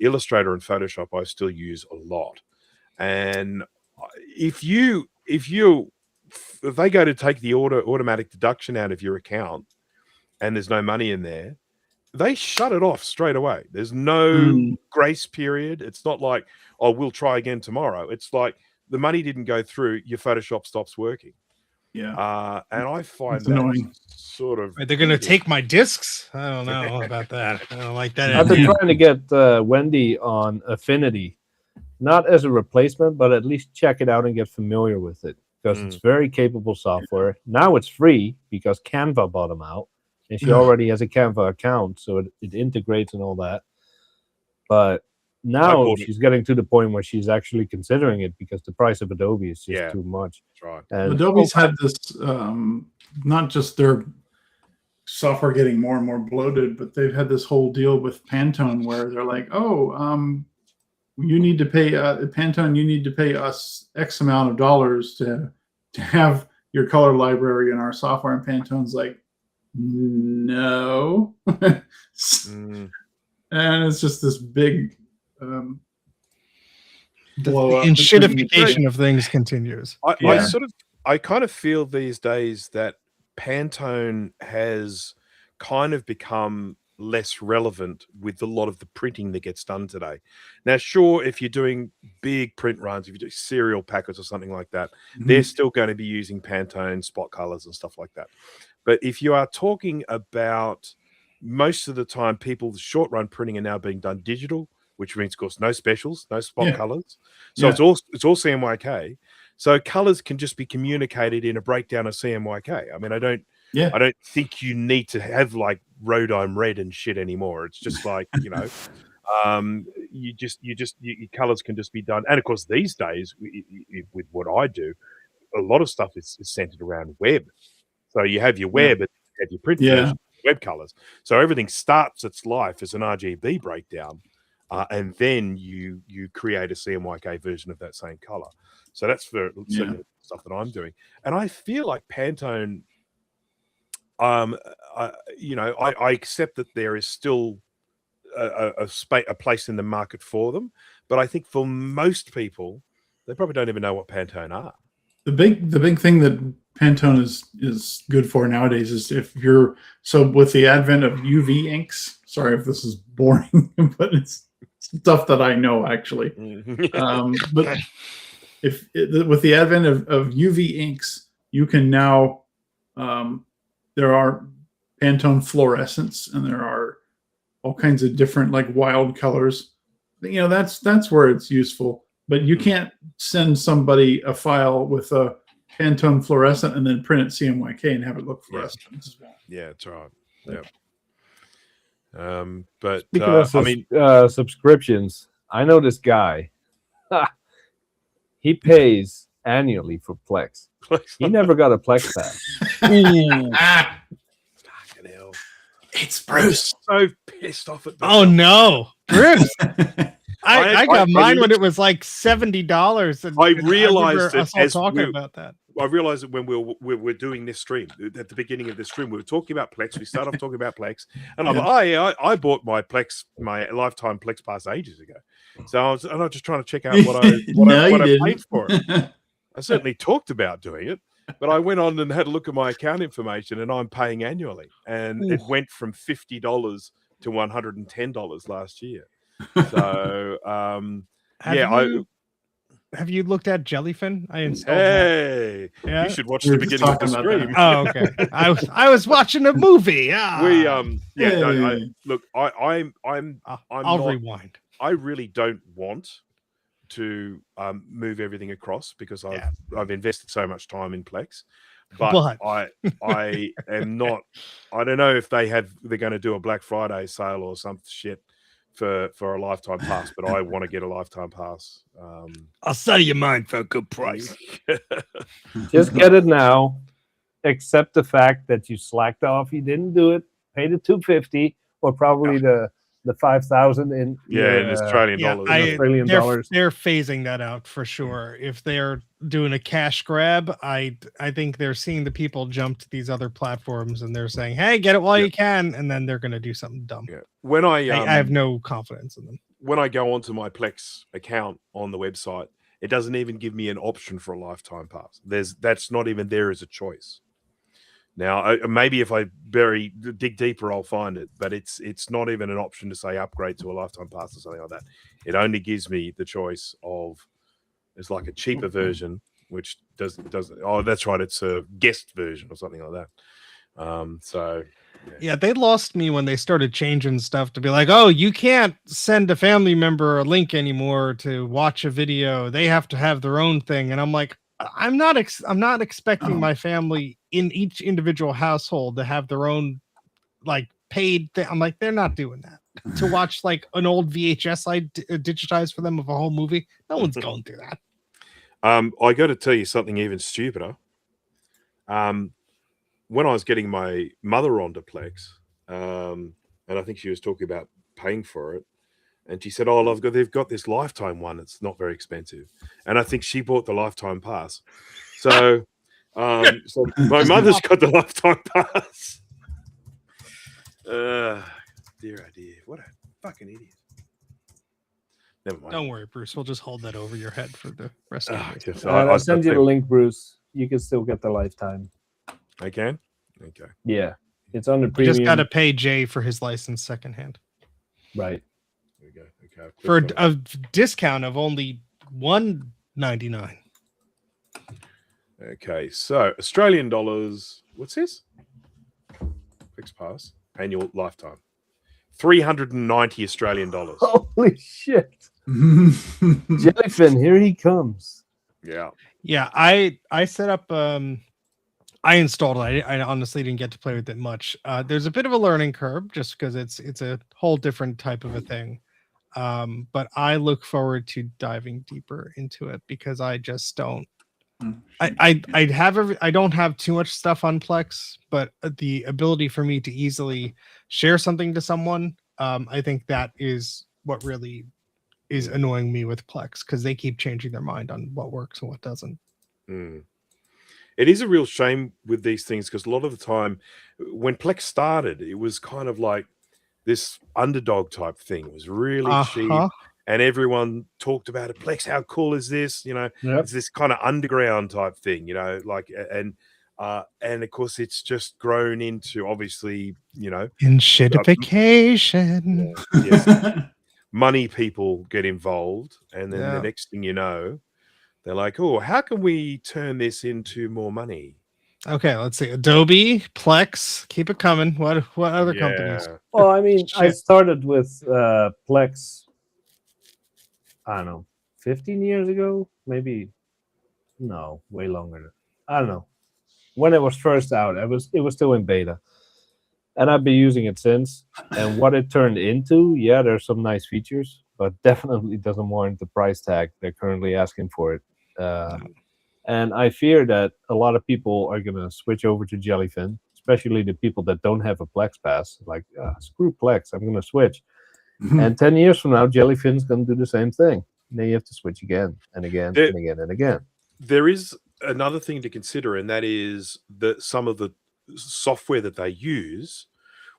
Speaker 3: Illustrator and Photoshop, I still use a lot. And if they go to take the automatic deduction out of your account, and there's no money in there, they shut it off straight away. There's no grace period. It's not like, oh, we'll try again tomorrow. It's like the money didn't go through, your Photoshop stops working.
Speaker 1: Yeah.
Speaker 3: And I find
Speaker 1: It's
Speaker 3: that
Speaker 1: annoying.
Speaker 3: sort of.
Speaker 6: Are they going to take my discs? I don't know about that. I don't like that.
Speaker 2: I've been
Speaker 6: idea.
Speaker 2: trying to get Wendy on Affinity, not as a replacement, but at least check it out and get familiar with it because it's very capable software. Now it's free because Canva bought them out, and she already has a Canva account, so it integrates and all that. But now she's getting to the point where she's actually considering it because the price of Adobe is just too much.
Speaker 3: That's right.
Speaker 2: And
Speaker 1: Adobe's had this, not just their software getting more and more bloated, but they've had this whole deal with Pantone where they're like, you need to pay Pantone, you need to pay us X amount of dollars to have your color library in our software. And Pantone's like, no. And it's just this big blow up.
Speaker 6: The shitification of things continues.
Speaker 3: I kind of feel these days that Pantone has kind of become less relevant with a lot of the printing that gets done today. Now, sure, if you're doing big print runs, if you do serial packets or something like that, they're still going to be using Pantone spot colors and stuff like that. But if you are talking about most of the time, people's short run printing are now being done digital, which means, of course, no specials, no spot colors. So it's all CMYK. So colors can just be communicated in a breakdown of CMYK. I mean, I don't think you need to have like Rodime red and shit anymore. It's just like, your colors can just be done. And of course, these days with what I do, a lot of stuff is centered around web. So you have your web and you have your print version, web colors. So everything starts its life as an RGB breakdown. And then you create a CMYK version of that same color. So that's for certainly the stuff that I'm doing. And I feel like Pantone, I accept that there is still a place in the market for them. But I think for most people, they probably don't even know what Pantone are.
Speaker 1: The big thing that Pantone is good for nowadays is with the advent of UV inks. Sorry if this is boring, but it's stuff that I know actually. But with the advent of UV inks, you can now there are Pantone fluorescents and there are all kinds of different like wild colors. That's where it's useful. But you can't send somebody a file with a Pantone fluorescent and then print it CMYK and have it look fluorescent as well.
Speaker 3: Yeah, that's right. Yeah. But
Speaker 2: speaking of subscriptions, I know this guy. He pays annually for Plex. He never got a Plex pass.
Speaker 3: Fucking hell.
Speaker 1: It's Bruce.
Speaker 3: I'm so pissed off at this.
Speaker 6: Oh no, Bruce! I got mine when
Speaker 3: looked-
Speaker 6: it was like $70. And
Speaker 3: I realized
Speaker 6: us
Speaker 3: it
Speaker 6: all
Speaker 3: as
Speaker 6: talking
Speaker 3: we-
Speaker 6: about that.
Speaker 3: I realized that when we were doing this stream, at the beginning of the stream, we were talking about Plex. We started off talking about Plex, and I'm like, I bought my lifetime Plex pass ages ago. So I was just trying to check out what I paid for it. I certainly talked about doing it, but I went on and had a look at my account information, and I'm paying annually, and it went from $50 to $110 last year. So
Speaker 6: have you looked at Jellyfin? I installed
Speaker 3: Hey,
Speaker 6: that.
Speaker 3: you should watch the beginning of the stream.
Speaker 6: Oh, okay. I was watching a movie.
Speaker 3: I'll
Speaker 6: rewind.
Speaker 3: I really don't want to move everything across because I've invested so much time in Plex. But I am not. I don't know if they're going to do a Black Friday sale or some shit for a lifetime pass, but I want to get a lifetime pass.
Speaker 6: I'll sell you mine for a good price.
Speaker 2: Just get it now. Accept the fact that you slacked off. You didn't do it. Pay the $250 or probably the the 5,000 in
Speaker 3: in Australian
Speaker 6: Yeah,
Speaker 3: dollars.
Speaker 2: Australian
Speaker 6: they're,
Speaker 2: dollars.
Speaker 6: they're phasing that out for sure. If they're doing a cash grab, I think they're seeing the people jump to these other platforms and they're saying, "Hey, get it while you can," and then they're going to do something dumb.
Speaker 3: Yeah. When
Speaker 6: I have no confidence in them.
Speaker 3: when I go onto my Plex account on the website, it doesn't even give me an option for a lifetime pass. That's not even there as a choice. Now, maybe if I dig deeper, I'll find it, but it's not even an option to say upgrade to a lifetime pass or something like that. It only gives me the choice of it's like a cheaper version, which does. Oh, that's right, it's a guest version or something like that. So.
Speaker 6: Yeah, they lost me when they started changing stuff to be like, "Oh, you can't send a family member a link anymore to watch a video. They have to have their own thing." And I'm like, I'm not expecting my family in each individual household to have their own like paid thing. I'm like, they're not doing that to watch like an old VHS I digitized for them of a whole movie. No one's going through that.
Speaker 3: I got to tell you something even stupider. When I was getting my mother onto Plex, and I think she was talking about paying for it, and she said, "Oh, they've got this lifetime one. It's not very expensive," and I think she bought the lifetime pass. So, so my mother's got the lifetime pass. Dear idea, what a fucking idiot! Never mind.
Speaker 6: Don't worry, Bruce. We'll just hold that over your head for the rest of the day.
Speaker 2: I'll send you the link, Bruce. You can still get the lifetime.
Speaker 3: I can. Okay.
Speaker 2: Yeah, it's on the
Speaker 6: You
Speaker 2: premium.
Speaker 6: just got to pay Jay for his license secondhand.
Speaker 2: Right.
Speaker 3: There we go. Okay.
Speaker 6: For a discount of only $1.99.
Speaker 3: Okay, so Australian dollars. What's this? Fixed pass annual lifetime, 390 Australian dollars.
Speaker 2: Holy shit! Jellyfin, here he comes.
Speaker 3: Yeah.
Speaker 6: Yeah, I set up. I installed it. I honestly didn't get to play with it much. There's a bit of a learning curve just because it's a whole different type of a thing. But I look forward to diving deeper into it because I just don't. I don't have too much stuff on Plex, but the ability for me to easily share something to someone, I think that is what really is annoying me with Plex because they keep changing their mind on what works and what doesn't.
Speaker 3: It is a real shame with these things because a lot of the time when Plex started, it was kind of like this underdog type thing. It was really cheap and everyone talked about it. Plex, how cool is this? You know, it's this kind of underground type thing, you know, like, and of course it's just grown into obviously, you know,
Speaker 6: in shitification.
Speaker 3: Money people get involved. And then the next thing you know, they're like, "Oh, how can we turn this into more money?"
Speaker 6: Okay, let's see. Adobe, Plex, keep it coming. What other companies?
Speaker 2: Well, I mean, I started with Plex, I don't know, 15 years ago, maybe. No, way longer. I don't know. When it was first out, it was still in beta, and I've been using it since. And what it turned into, yeah, there's some nice features, but definitely doesn't warrant the price tag they're currently asking for it. And I fear that a lot of people are going to switch over to Jellyfin, especially the people that don't have a Plex pass. Like, screw Plex, I'm going to switch. And 10 years from now, Jellyfin's going to do the same thing. And then you have to switch again and again and again and again.
Speaker 3: There is another thing to consider, and that is that some of the software that they use,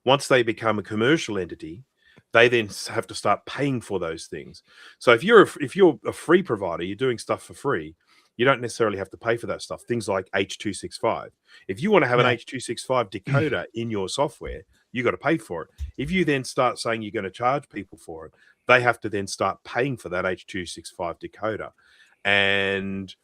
Speaker 3: once they become a commercial entity, they then have to start paying for those things. So if you're a free provider, you're doing stuff for free, you don't necessarily have to pay for that stuff. Things like H.265. If you want to have an H.265 decoder in your software, you got to pay for it. If you then start saying you're going to charge people for it, they have to then start paying for that H.265 decoder, and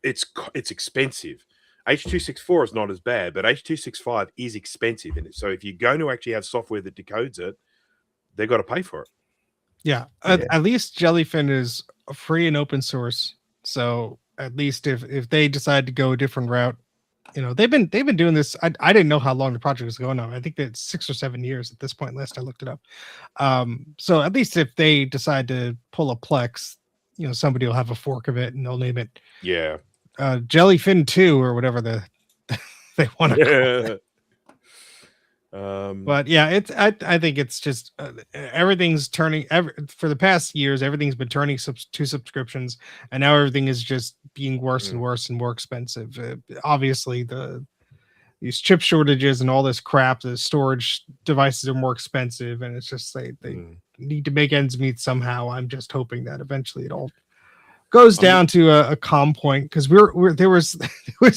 Speaker 3: it's expensive. H.264 is not as bad, but H.265 is expensive in it. So if you're going to actually have software that decodes it, they've got to pay for it.
Speaker 6: Yeah. At least Jellyfin is free and open source. So at least if they decide to go a different route, you know, they've been doing this. I didn't know how long the project was going on. I think that's 6 or 7 years at this point. Last I looked it up. So at least if they decide to pull a Plex, you know, somebody will have a fork of it and they'll name it Jellyfin 2 or whatever they want to call it. But yeah, I think it's just everything's turning for the past years. Everything's been turning to subscriptions, and now everything is just being worse and worse and more expensive. Obviously, these chip shortages and all this crap, the storage devices are more expensive, and it's just they need to make ends meet somehow. I'm just hoping that eventually it all goes down to a calm point, because there was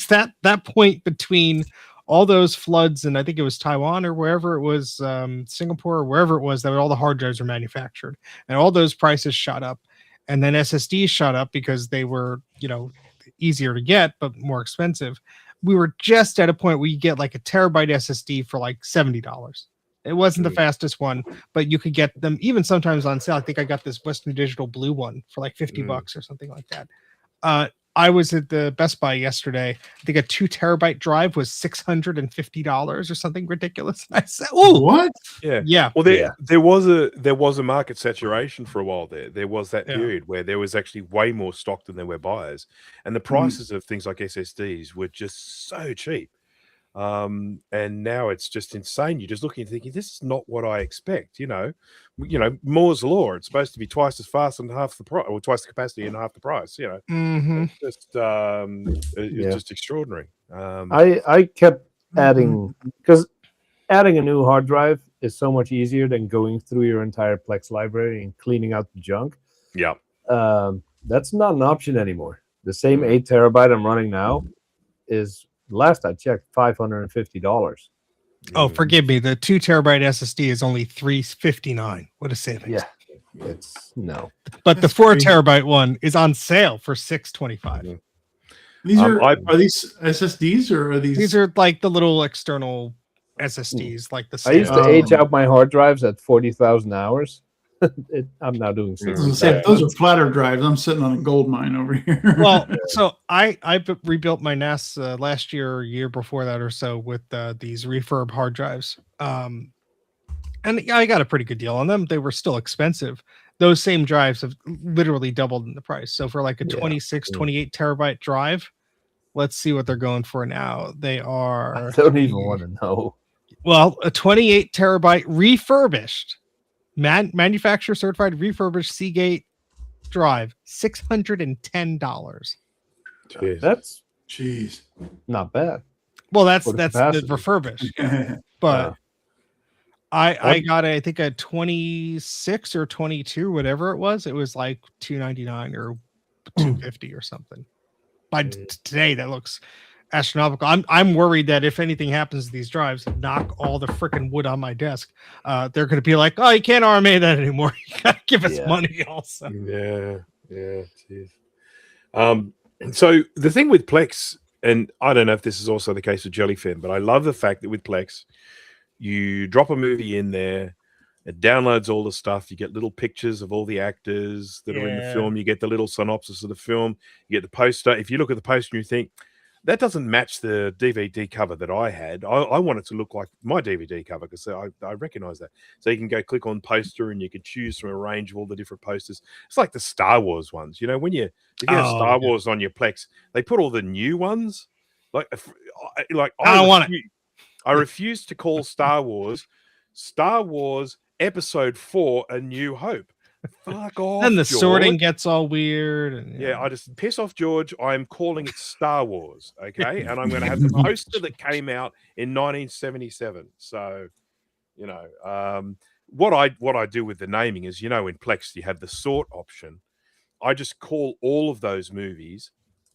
Speaker 6: that point between all those floods, and I think it was Taiwan or wherever it was, Singapore or wherever it was, that all the hard drives were manufactured, and all those prices shot up, and then SSDs shot up because they were, easier to get but more expensive. We were just at a point where you get like a terabyte SSD for like $70. It wasn't the fastest one, but you could get them even sometimes on sale. I think I got this Western Digital blue one for like $50 or something like that. I was at the Best Buy yesterday. I think a 2 terabyte drive was $650 or something ridiculous. I said, "Oh,
Speaker 1: what?
Speaker 6: Yeah."
Speaker 3: Well, there was a market saturation for a while there. There was that period where there was actually way more stock than there were buyers, and the prices of things like SSDs were just so cheap. And now it's just insane. You're just looking and thinking, this is not what I expect. Moore's law. It's supposed to be twice as fast and half the price, or twice the capacity and half the price. It's just extraordinary.
Speaker 2: I kept adding, because adding a new hard drive is so much easier than going through your entire Plex library and cleaning out the junk.
Speaker 3: Yeah,
Speaker 2: that's not an option anymore. The same 8 terabyte I'm running now is, last I checked, $550.
Speaker 6: Oh, forgive me. The 2 terabyte SSD is only $359. What a savings!
Speaker 2: Yeah, it's no.
Speaker 6: But the 4 terabyte one is on sale for $625.
Speaker 1: These are these SSDs or are these?
Speaker 6: These are like the little external SSDs, like the.
Speaker 2: I used to age out my hard drives at 40,000 hours. I'm now doing 60.
Speaker 1: Those are platter drives. I'm sitting on a gold mine over here.
Speaker 6: Well, so I rebuilt my NAS last year or year before that or so with these refurb hard drives. And I got a pretty good deal on them. They were still expensive. Those same drives have literally doubled in the price. So for like a 28 terabyte drive, let's see what they're going for now. They are.
Speaker 2: I don't even want to know.
Speaker 6: Well, a 28 terabyte refurbished, manufacturer certified refurbished Seagate drive, $610.
Speaker 2: That's
Speaker 1: jeez,
Speaker 2: not bad.
Speaker 6: Well, that's the refurbished, but I got I think a 26 or 22, whatever it was. It was like $299 or $250 or something. By today, that looks astronomical. I'm worried that if anything happens to these drives, knock all the freaking wood on my desk, they're going to be like, "Oh, you can't RMA that anymore. You got to give us money." Also,
Speaker 3: Geez. So the thing with Plex, and I don't know if this is also the case with Jellyfin, but I love the fact that with Plex, you drop a movie in there, it downloads all the stuff. You get little pictures of all the actors that are in the film. You get the little synopsis of the film. You get the poster. If you look at the poster and you think, that doesn't match the DVD cover that I had. I want it to look like my DVD cover because I recognize that. So you can go click on poster and you can choose from a range of all the different posters. It's like the Star Wars ones. If you have Star Wars on your Plex, they put all the new ones. I
Speaker 6: don't want it.
Speaker 3: I refuse to call Star Wars Episode 4 A New Hope. Fuck off.
Speaker 6: Then the
Speaker 3: George.
Speaker 6: Sorting gets all weird. And,
Speaker 3: I just piss off George. I'm calling it Star Wars, okay? And I'm going to have the poster that came out in 1977. So, what I do with the naming is, in Plex you have the sort option. I just call all of those movies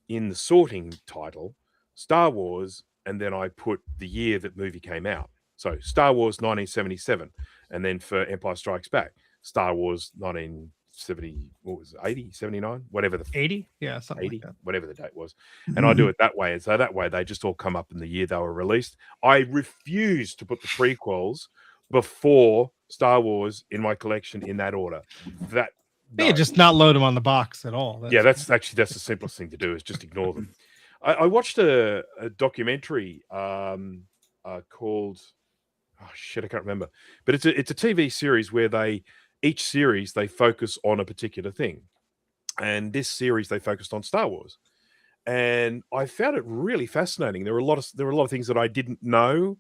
Speaker 3: in the sorting title Star Wars, and then I put the year that movie came out. So Star Wars 1977, and then for Empire Strikes Back, Star Wars 1970, what was it, 80, 79, whatever the
Speaker 6: 80, something
Speaker 3: 80,
Speaker 6: like that.
Speaker 3: whatever the date was. And I do it that way, and so that way they just all come up in the year they were released. I refuse to put the prequels before Star Wars in my collection in that order.
Speaker 6: Just not load them on the box at all.
Speaker 3: That's the simplest thing to do, is just ignore them. I watched a documentary called I can't remember, but it's a TV series where each series they focus on a particular thing, and this series they focused on Star Wars, and I found it really fascinating. There were a lot of things that I didn't know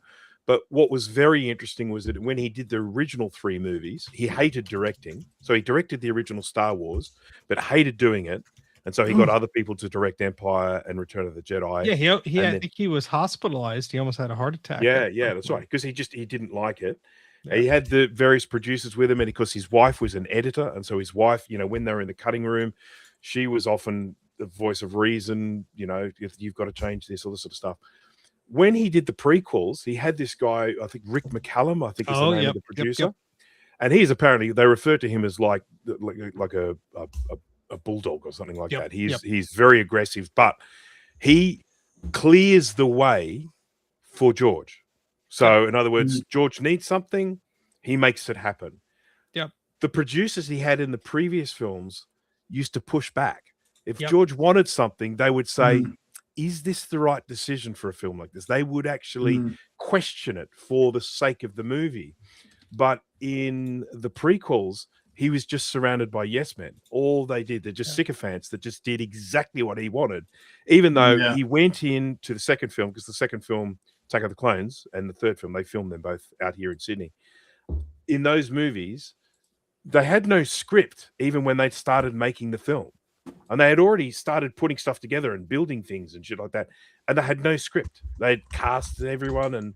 Speaker 3: But what was very interesting was that when he did the original 3 movies, he hated directing. So he directed the original Star Wars, but hated doing it. And so he got other people to direct Empire and Return of the Jedi.
Speaker 6: Yeah, I
Speaker 3: then,
Speaker 6: think he was hospitalized. He almost had a heart attack.
Speaker 3: yeah, that's right. Because he didn't like it.
Speaker 6: Yeah.
Speaker 3: He had the various producers with him, and because his wife was an editor, and so his wife, when they were in the cutting room, she was often the voice of reason. If you've got to change this, all this sort of stuff. When he did the prequels, he had this guy, I think Rick McCallum, I think is the name of the producer, and he's apparently, they refer to him as like a bulldog or something like that. He's very aggressive, but he clears the way for George. So in other words, George needs something, he makes it happen.
Speaker 6: Yep.
Speaker 3: The producers he had in the previous films used to push back. If
Speaker 6: Yep.
Speaker 3: George wanted something, they would say, is this the right decision for a film like this? They would actually question it for the sake of the movie. But in the prequels, he was just surrounded by yes men. All they did, they're just sycophants that just did exactly what he wanted, even though he went into the second film, because the second film, Attack of the Clones, and the third film, they filmed them both out here in Sydney. In those movies, they had no script, even when they started making the film. And they had already started putting stuff together and building things and shit like that. And they had no script. They'd cast everyone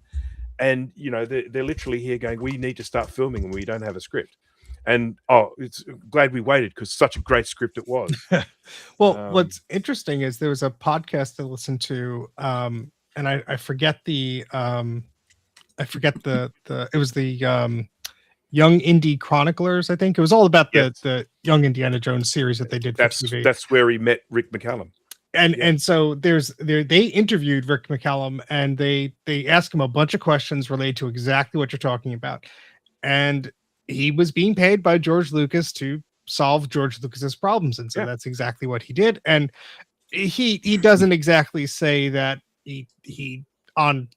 Speaker 3: and they're literally here going, we need to start filming and we don't have a script. And it's glad we waited, because such a great script it was.
Speaker 6: Well, what's interesting is there was a podcast I listened to, and I forget the it was the Young Indie Chroniclers, I think. It was all about the Young Indiana Jones series that they did for TV.
Speaker 3: That's where he met Rick McCallum.
Speaker 6: And so they interviewed Rick McCallum, and they asked him a bunch of questions related to exactly what you're talking about. And he was being paid by George Lucas to solve George Lucas's problems. And so that's exactly what he did. And he doesn't exactly say that he on,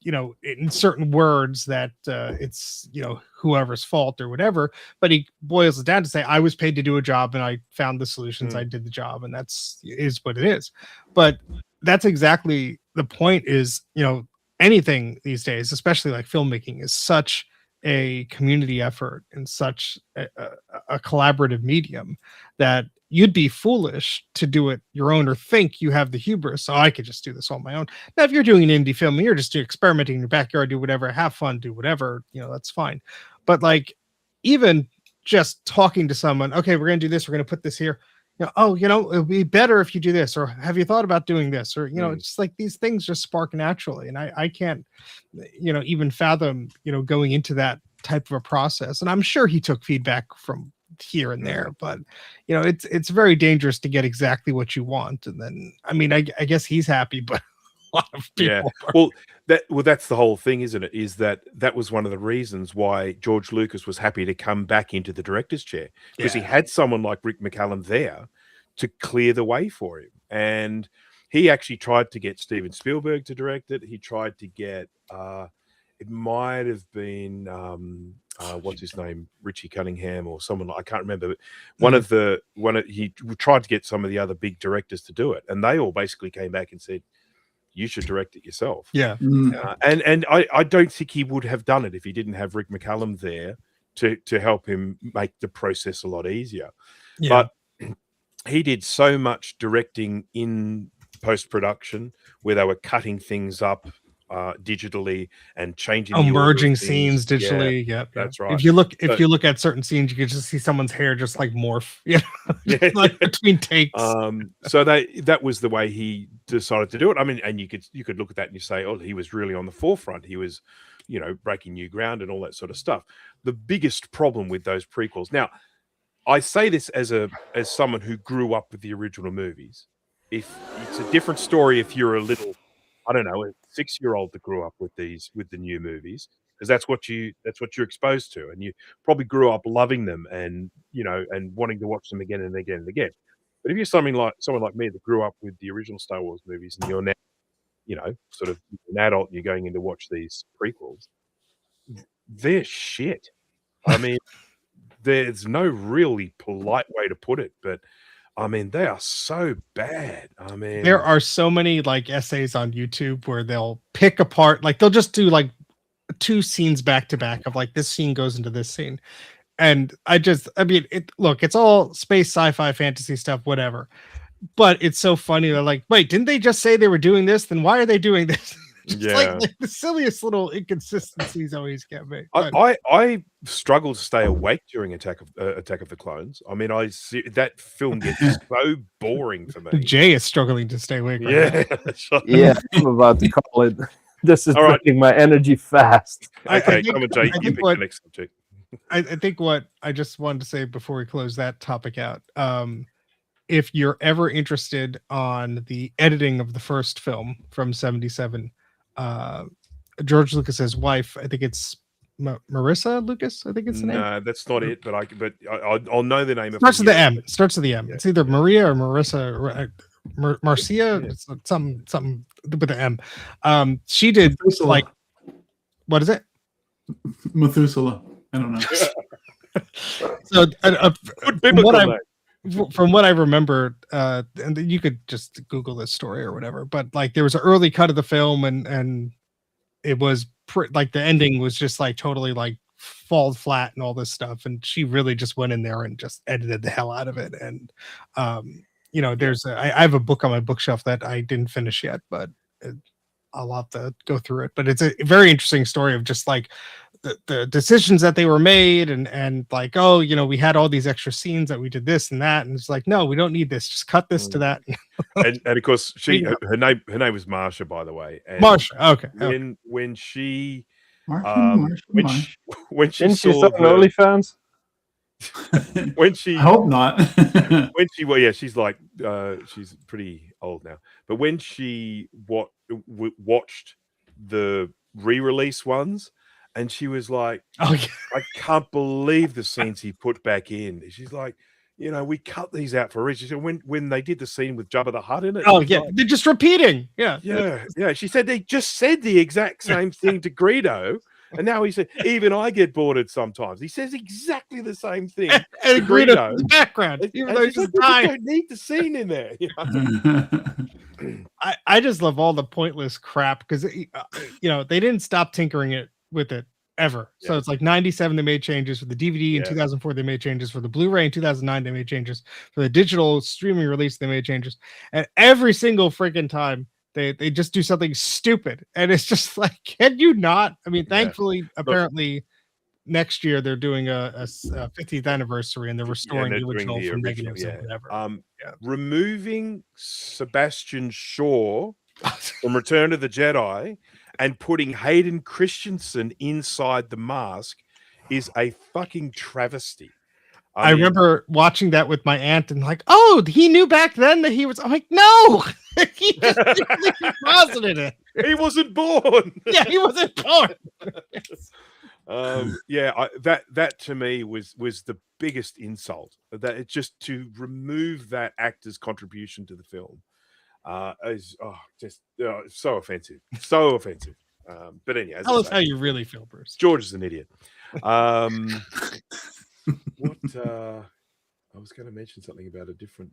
Speaker 6: in certain words that it's, whoever's fault or whatever, but he boils it down to say, I was paid to do a job and I found the solutions. I did the job, and is what it is. But that's exactly the point is, anything these days, especially like filmmaking, is such a community effort and such a collaborative medium that you'd be foolish to do it your own or think you have the hubris. So I could just do this on my own. Now, if you're doing an indie film and you're just experimenting in your backyard, do whatever, have fun, do whatever, that's fine. But like, even just talking to someone, okay, we're going to do this. We're going to put this here. It'll be better if you do this, or have you thought about doing this? Or, it's just like these things just spark naturally. And I can't, even fathom, going into that type of a process. And I'm sure he took feedback from here and there, but it's very dangerous to get exactly what you want. And then, I guess he's happy, but a lot of people
Speaker 3: well, that's the whole thing, isn't it? Is that was one of the reasons why George Lucas was happy to come back into the director's chair, because he had someone like Rick McCallum there to clear the way for him. And he actually tried to get Steven Spielberg to direct it. He tried to get it might have been what's his name, Richie Cunningham or someone, I can't remember, but he tried to get some of the other big directors to do it, and they all basically came back and said, you should direct it yourself. And I don't think he would have done it if he didn't have Rick McCallum there to help him make the process a lot easier. But he did so much directing in post-production where they were cutting things up digitally and changing
Speaker 6: merging scenes digitally.
Speaker 3: That's right.
Speaker 6: If you look at certain scenes, you can just see someone's hair just like morph, like between takes.
Speaker 3: So that was the way he decided to do it. And you could look at that and you say, oh, he was really on the forefront. He was, breaking new ground and all that sort of stuff. The biggest problem with those prequels. Now, I say this as someone who grew up with the original movies. If it's a different story if you're a little, I don't know, a 6-year-old that grew up with the new movies, because that's what you're exposed to, and you probably grew up loving them and and wanting to watch them again and again and again. But if you're someone like me that grew up with the original Star Wars movies, and you're now sort of an adult and you're going in to watch these prequels, they're shit. There's no really polite way to put it, but they are so bad.
Speaker 6: There are so many like essays on YouTube where they'll pick apart, like they'll just do like 2 scenes back to back of like this scene goes into this scene. And I mean, it's all space, sci-fi, fantasy stuff, whatever. But it's so funny. They're like, wait, didn't they just say they were doing this? Then why are they doing this? Just like the silliest little inconsistencies always get me.
Speaker 3: I struggle to stay awake during Attack of the Clones. I mean, that film gets so boring for me.
Speaker 6: Jay is struggling to stay awake.
Speaker 3: Yeah,
Speaker 2: yeah, I'm about to call it. This is draining my energy fast.
Speaker 3: Okay, come on, Jay. You pick the next subject.
Speaker 6: I think what I just wanted to say before we close that topic out, if you're ever interested on the editing of the first film from '77, George Lucas's wife, I think it's Marissa Lucas. I think it's the name.
Speaker 3: No, that's not it. But I'll know the name.
Speaker 6: Starts with the M. Starts with the M. Yeah. It's either Maria or Marissa. Marcia. It's something with the M. She did
Speaker 1: Methuselah.
Speaker 6: like, what is it?
Speaker 1: Methuselah. I don't know.
Speaker 6: So
Speaker 3: Good
Speaker 6: from what I remember, and you could just Google this story or whatever, but like there was an early cut of the film and it was like the ending was just like totally like fall flat and all this stuff. And she really just went in there and just edited the hell out of it. And, I have a book on my bookshelf that I didn't finish yet, but I'll have to go through it. But it's a very interesting story of just like the decisions that they were made and like, oh, we had all these extra scenes that we did this and that. And it's like, no, we don't need this. Just cut this to that.
Speaker 3: and of course her name was Marsha, by the way. And
Speaker 6: Marsha. Okay.
Speaker 3: When she
Speaker 2: Didn't she
Speaker 3: saw
Speaker 2: start OnlyFans?
Speaker 3: when she
Speaker 1: I hope not.
Speaker 3: she's like she's pretty old now, but when she watched the re-release ones, and she was like,
Speaker 6: oh yeah,
Speaker 3: I can't believe the scenes he put back in. She's like, we cut these out for Rich. She said when they did the scene with Jabba the Hutt in it.
Speaker 6: Oh yeah, they're just repeating. Yeah.
Speaker 3: She said they just said the exact same thing to Greedo. And now he said, even I get bored sometimes. He says exactly the same thing.
Speaker 6: And Greedo in the background, even though he's
Speaker 3: like,
Speaker 6: dying.
Speaker 3: Don't need the scene in there.
Speaker 6: I just love all the pointless crap because they didn't stop tinkering with it ever. So it's like 97 they made changes for the DVD. In 2004 they made changes for the Blu-ray. In 2009 they made changes for the digital streaming release. They made changes, and every single freaking time they just do something stupid, and it's just like, can you not? I mean, thankfully, apparently next year they're doing a 50th anniversary and they're restoring the original from negatives and whatever.
Speaker 3: Removing Sebastian Shaw from Return of the Jedi and putting Hayden Christensen inside the mask is a fucking travesty.
Speaker 6: I remember watching that with my aunt and like, oh, he knew back then that he was. I'm like, no, he just deposited it.
Speaker 3: He wasn't born.
Speaker 6: Yeah, he wasn't born.
Speaker 3: That to me was the biggest insult. That it's just to remove that actor's contribution to the film is so offensive, so offensive. But anyway,
Speaker 6: tell us how you really feel, Bruce.
Speaker 3: George is an idiot. I was going to mention something about a different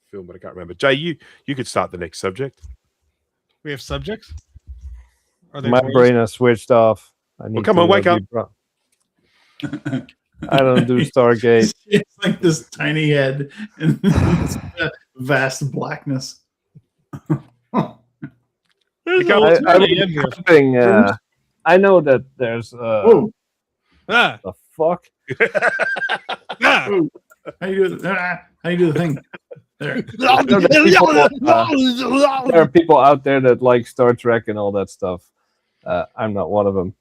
Speaker 3: film, but I can't remember. Jay, you could start the next subject.
Speaker 6: We have subjects.
Speaker 2: My brain has switched off.
Speaker 3: Come on, wake up.
Speaker 2: I don't do Stargate.
Speaker 1: It's like this tiny head and this vast blackness.
Speaker 2: I know that there's the fuck.
Speaker 1: How you do the thing? There.
Speaker 2: There are people out there that like Star Trek and all that stuff. I'm not one of them.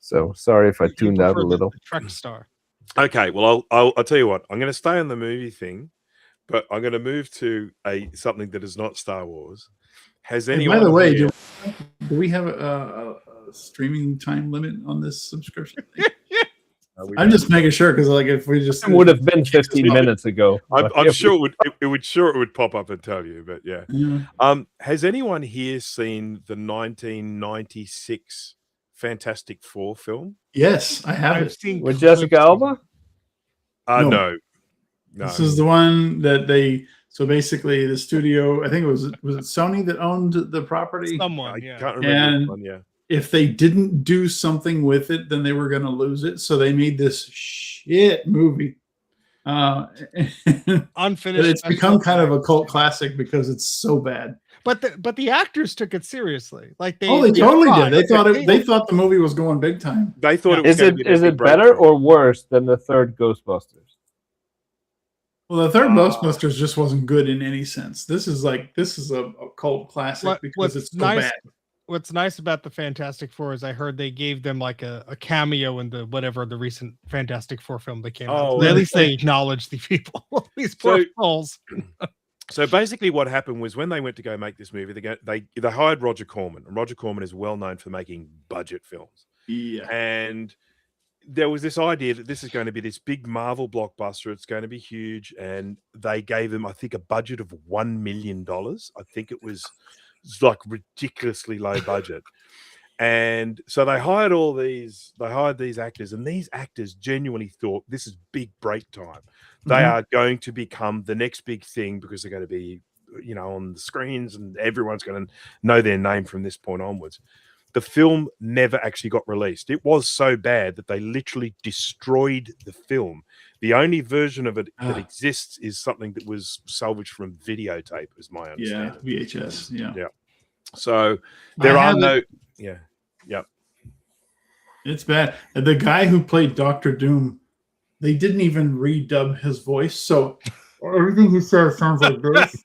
Speaker 2: So sorry if I tuned out a little.
Speaker 6: Trek star.
Speaker 3: Okay, well I'll tell you what. I'm going to stay on the movie thing, but I'm going to move to something that is not Star Wars. Has anyone?
Speaker 1: By the way, do we have a streaming time limit on this subscription thing? I'm just making sure because, like, if we just
Speaker 2: it would have been 15 minutes ago.
Speaker 3: I'm sure it would pop up and tell you, but yeah. Has anyone here seen the 1996 Fantastic Four film?
Speaker 1: Yes, I have
Speaker 6: seen
Speaker 2: with Jessica Alba.
Speaker 3: No.
Speaker 1: This is the one that they. So basically, the studio. I think it was it Sony that owned the property.
Speaker 6: Someone,
Speaker 3: I can't remember which one,
Speaker 1: if they didn't do something with it, then they were going to lose it. So they made this shit movie.
Speaker 6: Unfinished.
Speaker 1: But it's become kind of a cult classic because it's so bad.
Speaker 6: But the actors took it seriously. Like they
Speaker 1: totally
Speaker 6: tried.
Speaker 1: did. They thought the movie was going big time.
Speaker 3: They thought it was
Speaker 2: Is it better or worse than the third Ghostbusters?
Speaker 1: Well, the third Ghostbusters just wasn't good in any sense. This is a cult classic because it's so bad.
Speaker 6: What's nice about the Fantastic Four is I heard they gave them like a cameo in the recent Fantastic Four film that came out. So at least they acknowledged the people. These poor souls.
Speaker 3: So basically, what happened was when they went to go make this movie, they hired Roger Corman, and Roger Corman is well known for making budget films.
Speaker 1: Yeah, and
Speaker 3: there was this idea that this is going to be this big Marvel blockbuster. It's going to be huge, and they gave them, I think, a budget of $1 million. I think it was like ridiculously low budget. And so they hired these actors, and these actors genuinely thought this is big break time. They are going to become the next big thing because they're going to be, on the screens, and everyone's going to know their name from this point onwards. The film never actually got released. It was so bad that they literally destroyed the film. The only version of it that exists is something that was salvaged from videotape, is my understanding.
Speaker 1: Yeah, VHS. Yeah.
Speaker 3: So there are no. Yeah. Yep.
Speaker 1: It's bad. The guy who played Dr. Doom, they didn't even redub his voice, so everything he says sounds like this.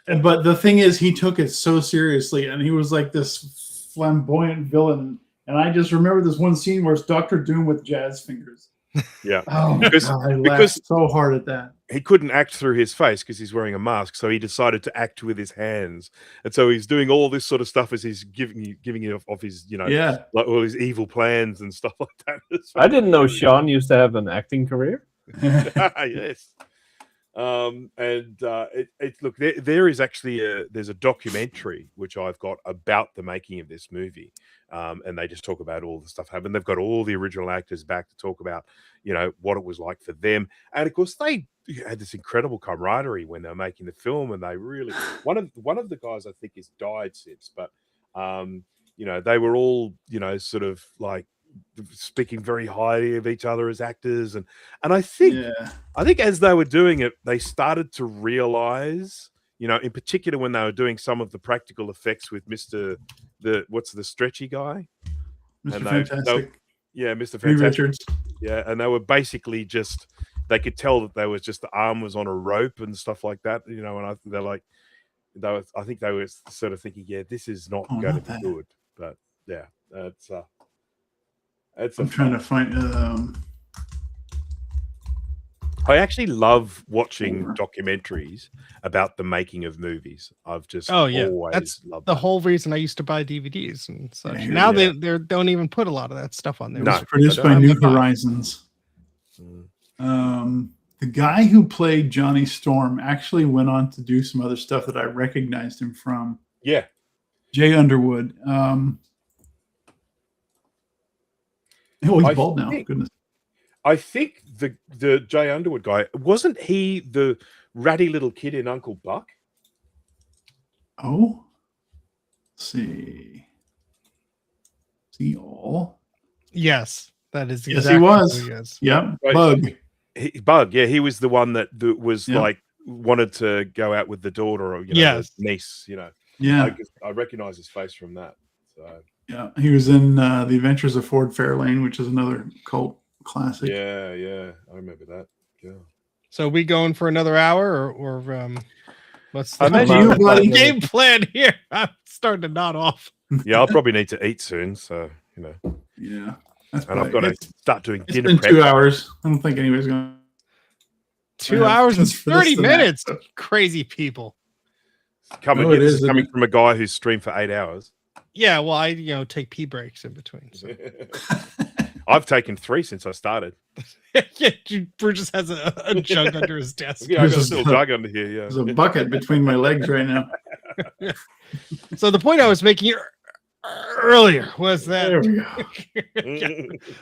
Speaker 1: But the thing is, he took it so seriously, and he was like this flamboyant villain. And I just remember this one scene where it's Dr. Doom with jazz fingers.
Speaker 3: Yeah.
Speaker 1: Oh, because I laughed so hard at that.
Speaker 3: He couldn't act through his face because he's wearing a mask, so he decided to act with his hands, and so he's doing all this sort of stuff as he's giving you off his, like all his evil plans and stuff like that.
Speaker 2: I didn't know Sean used to have an acting career.
Speaker 3: Yes. Look, there is actually there's a documentary which I've got about the making of this movie, and they just talk about all the stuff happened. They've got all the original actors back to talk about what it was like for them, and of course they had this incredible camaraderie when they were making the film, and they really one of the guys I think has died since, but they were all sort of like speaking very highly of each other as actors, and I think as they were doing it, they started to realize, in particular when they were doing some of the practical effects with Mr. What's the stretchy guy?
Speaker 1: Mr. Fantastic.
Speaker 3: Mr.
Speaker 1: Fantastic.
Speaker 3: Richards. Yeah, and they were basically they could tell that they was just the arm was on a rope and stuff like that, and I think they were sort of thinking, this is not going to be good, but
Speaker 1: I'm trying to find.
Speaker 3: I actually love watching documentaries about the making of movies. I've just always loved
Speaker 6: the whole reason I used to buy DVDs and such. Now they don't even put a lot of that stuff on there.
Speaker 1: It was produced by New Horizons. The guy who played Johnny Storm actually went on to do some other stuff that I recognized him from.
Speaker 3: Yeah.
Speaker 1: Jay Underwood. He's bald now. Goodness.
Speaker 3: I think the Jay Underwood guy, wasn't he the ratty little kid in Uncle Buck?
Speaker 1: Oh, let's see. See all?
Speaker 6: Yes, that is.
Speaker 1: Yes, he was. Yeah, Bug.
Speaker 3: Bug. Yeah, he was the one that was like wanted to go out with the daughter or his niece.
Speaker 1: Yeah,
Speaker 3: I recognize his face from that. So.
Speaker 1: Yeah, he was in The Adventures of Ford Fairlane, which is another cult classic.
Speaker 3: Yeah, I remember that. Yeah.
Speaker 6: So we going for another hour, or what's
Speaker 1: the
Speaker 6: game plan here? I'm starting to nod off.
Speaker 3: Yeah, I'll probably need to eat soon, so
Speaker 1: Yeah,
Speaker 3: and I've got to start doing dinner.
Speaker 1: It's been 2 hours. I don't think anybody's going.
Speaker 6: 2 hours and 30 minutes. Crazy people.
Speaker 3: Coming from a guy who's streamed for 8 hours.
Speaker 6: Yeah, well, I take pee breaks in between. So.
Speaker 3: I've taken 3 since I started.
Speaker 6: Bruce just has a jug under his desk.
Speaker 3: Yeah, I've got a little jug under here. Yeah,
Speaker 1: there's a bucket between my legs right now.
Speaker 6: So the point I was making earlier was that.
Speaker 1: There we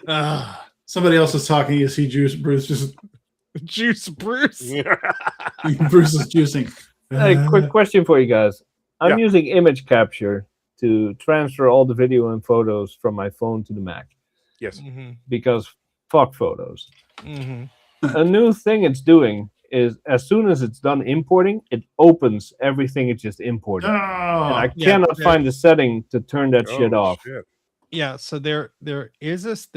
Speaker 1: go. Somebody else is talking. You see, Bruce just
Speaker 6: juice. Bruce.
Speaker 1: Bruce is juicing.
Speaker 2: Hey, quick question for you guys. I'm using image capture to transfer all the video and photos from my phone to the Mac
Speaker 3: Yes.
Speaker 6: Mhm,
Speaker 2: because fuck photos.
Speaker 6: mhm.
Speaker 2: A new thing it's doing is as soon as it's done importing, it opens everything it just imported. And I
Speaker 1: Oh,
Speaker 6: Yeah,
Speaker 2: cannot
Speaker 6: there-
Speaker 2: find the setting to turn that shit off.
Speaker 3: Shit.
Speaker 6: Yeah, so there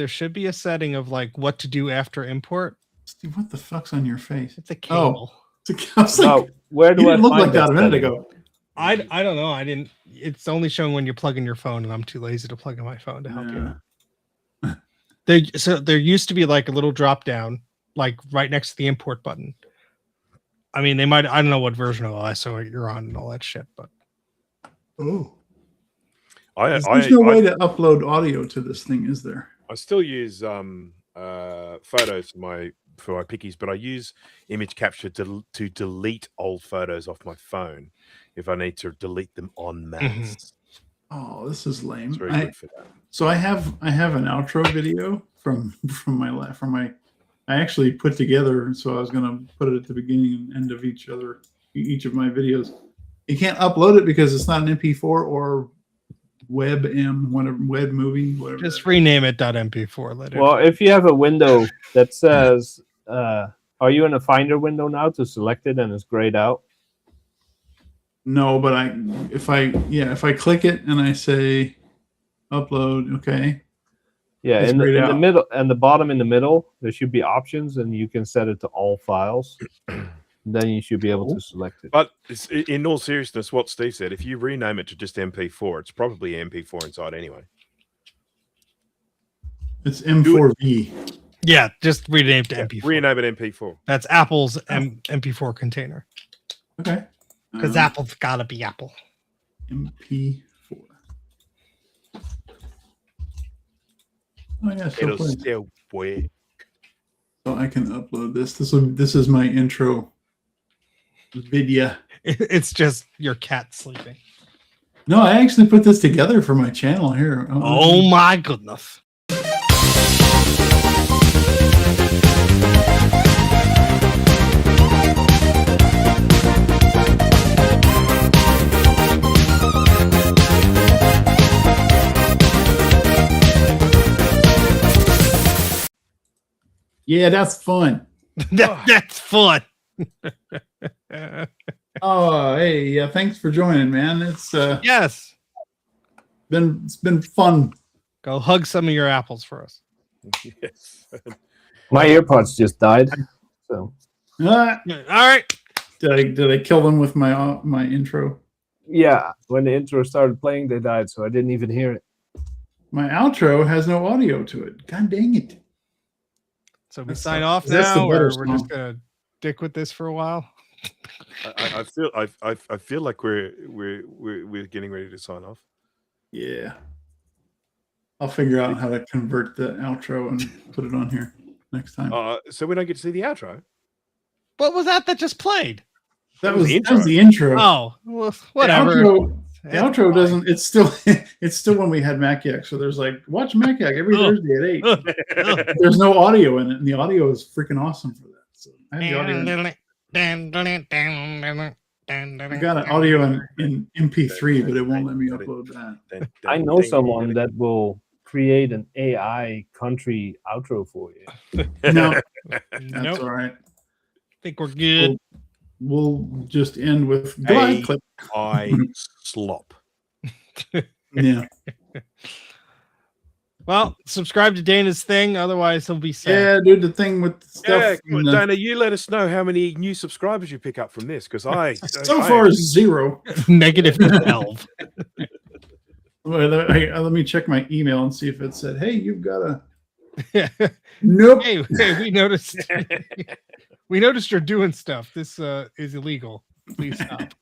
Speaker 6: should be a setting of like what to do after import.
Speaker 1: Steve, what the fuck's on your face?
Speaker 6: It's a cable.
Speaker 1: I was like,
Speaker 2: Now, where
Speaker 1: you
Speaker 2: do I
Speaker 1: didn't look
Speaker 2: find
Speaker 1: like that a minute
Speaker 2: setting?
Speaker 1: ago.
Speaker 6: I don't know. I didn't. It's only showing when you're plugging your phone, and I'm too lazy to plug in my phone to help you. There used to be like a little drop down, like right next to the import button. I mean, they might. I don't know what version of ISO you're on and all that shit, but
Speaker 1: Oh,
Speaker 3: I
Speaker 1: there's no way to upload audio to this thing, is there?
Speaker 3: I still use photos for my pickies, but I use image capture to delete old photos off my phone if I need to delete them en masse.
Speaker 1: Oh, this is lame.
Speaker 3: It's very good for that.
Speaker 1: So I have an outro video from my I actually put together, so I was gonna put it at the beginning and end of each of my videos. You can't upload it because it's not an MP4 or WebM, whatever, web movie, whatever.
Speaker 6: just rename it .mp4. Let it.
Speaker 2: Well, if you have a window that says, are you in a Finder window now to select it and it's grayed out?
Speaker 1: No, but if I click it and I say upload, okay.
Speaker 2: Yeah,
Speaker 1: It's
Speaker 2: in the
Speaker 1: grayed out.
Speaker 2: middle and the bottom in the middle, there should be options and you can set it to all files. Then you should be able to select it.
Speaker 3: But in all seriousness, what Steve said, if you rename it to just MP4, it's probably MP4 inside anyway.
Speaker 1: It's M4V.
Speaker 6: Yeah, just rename it to MP4.
Speaker 3: Rename it MP4.
Speaker 6: That's Apple's MP4 container
Speaker 1: Okay.
Speaker 6: because Apple's gotta be Apple.
Speaker 1: MP4. Oh yeah, still
Speaker 3: It'll
Speaker 1: plays.
Speaker 3: still work.
Speaker 1: So I can upload this. This is my intro video.
Speaker 6: It's just your cat sleeping.
Speaker 1: No, I actually put this together for my channel here.
Speaker 6: Oh my goodness.
Speaker 1: Yeah, that's fun.
Speaker 6: That's fun.
Speaker 1: Oh, hey, yeah, thanks for joining, man. It's
Speaker 6: Yes.
Speaker 1: been fun.
Speaker 6: Go hug some of your apples for us.
Speaker 3: Yes.
Speaker 2: My AirPods just died. So
Speaker 1: Ah,
Speaker 6: All right.
Speaker 1: did I kill them with my intro?
Speaker 2: yeah, when the intro started playing, they died, so I didn't even hear it.
Speaker 1: My outro has no audio to it. God dang it.
Speaker 6: So we
Speaker 1: That's
Speaker 6: sign
Speaker 1: the-
Speaker 6: off
Speaker 1: that's the
Speaker 6: now,
Speaker 1: better
Speaker 6: or we're just
Speaker 1: song.
Speaker 6: gonna dick with this for a while.
Speaker 3: I feel like we're getting ready to sign off.
Speaker 1: Yeah. I'll figure out how to convert the outro and put it on here next time.
Speaker 3: So we don't get to see the outro.
Speaker 6: What was that just played?
Speaker 1: that
Speaker 3: was
Speaker 1: was
Speaker 3: the
Speaker 1: that was the intro.
Speaker 6: Oh, well, whatever.
Speaker 1: The outro doesn't. It's still when we had Mac Yak. So there's like watch Mac Yak every
Speaker 6: Oh.
Speaker 1: Thursday at 8. There's no audio in it, and the audio is freaking awesome for that. So I have the audio. I got an audio in MP3, but it won't let me upload that.
Speaker 2: I know someone that will create an AI country outro for you.
Speaker 1: No, that's
Speaker 6: Nope.
Speaker 1: all right.
Speaker 6: Think we're good.
Speaker 1: We'll just end with goodbye.
Speaker 3: Hey.
Speaker 1: Click.
Speaker 3: I slop.
Speaker 1: Yeah,
Speaker 6: Well, subscribe to Dana's thing, otherwise he'll be sad.
Speaker 1: yeah, dude. The thing with stuff.
Speaker 3: Yeah, come on,
Speaker 1: in the-
Speaker 3: Dana, you let us know how many new subscribers you pick up from this, because
Speaker 1: so far, zero.
Speaker 6: Negative 12.
Speaker 1: Well, let me check my email and see if it said, "Hey, you've got a." Nope.
Speaker 6: hey, we noticed. We noticed you're doing stuff. This is illegal. Please stop.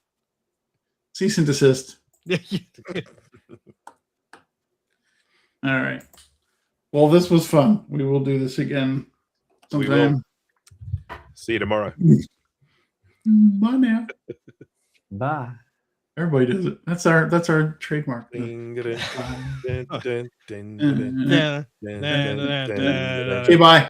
Speaker 1: Cease and desist. All right. Well, this was fun. We will do this again
Speaker 3: We
Speaker 1: sometime.
Speaker 3: See you tomorrow.
Speaker 1: Bye now.
Speaker 2: Bye.
Speaker 1: Everybody does it. That's our trademark.
Speaker 3: Ding, dun, dun, dun, dun, dun,
Speaker 1: Okay,
Speaker 3: dun, dun, dun, dun, dun, dun.
Speaker 1: bye.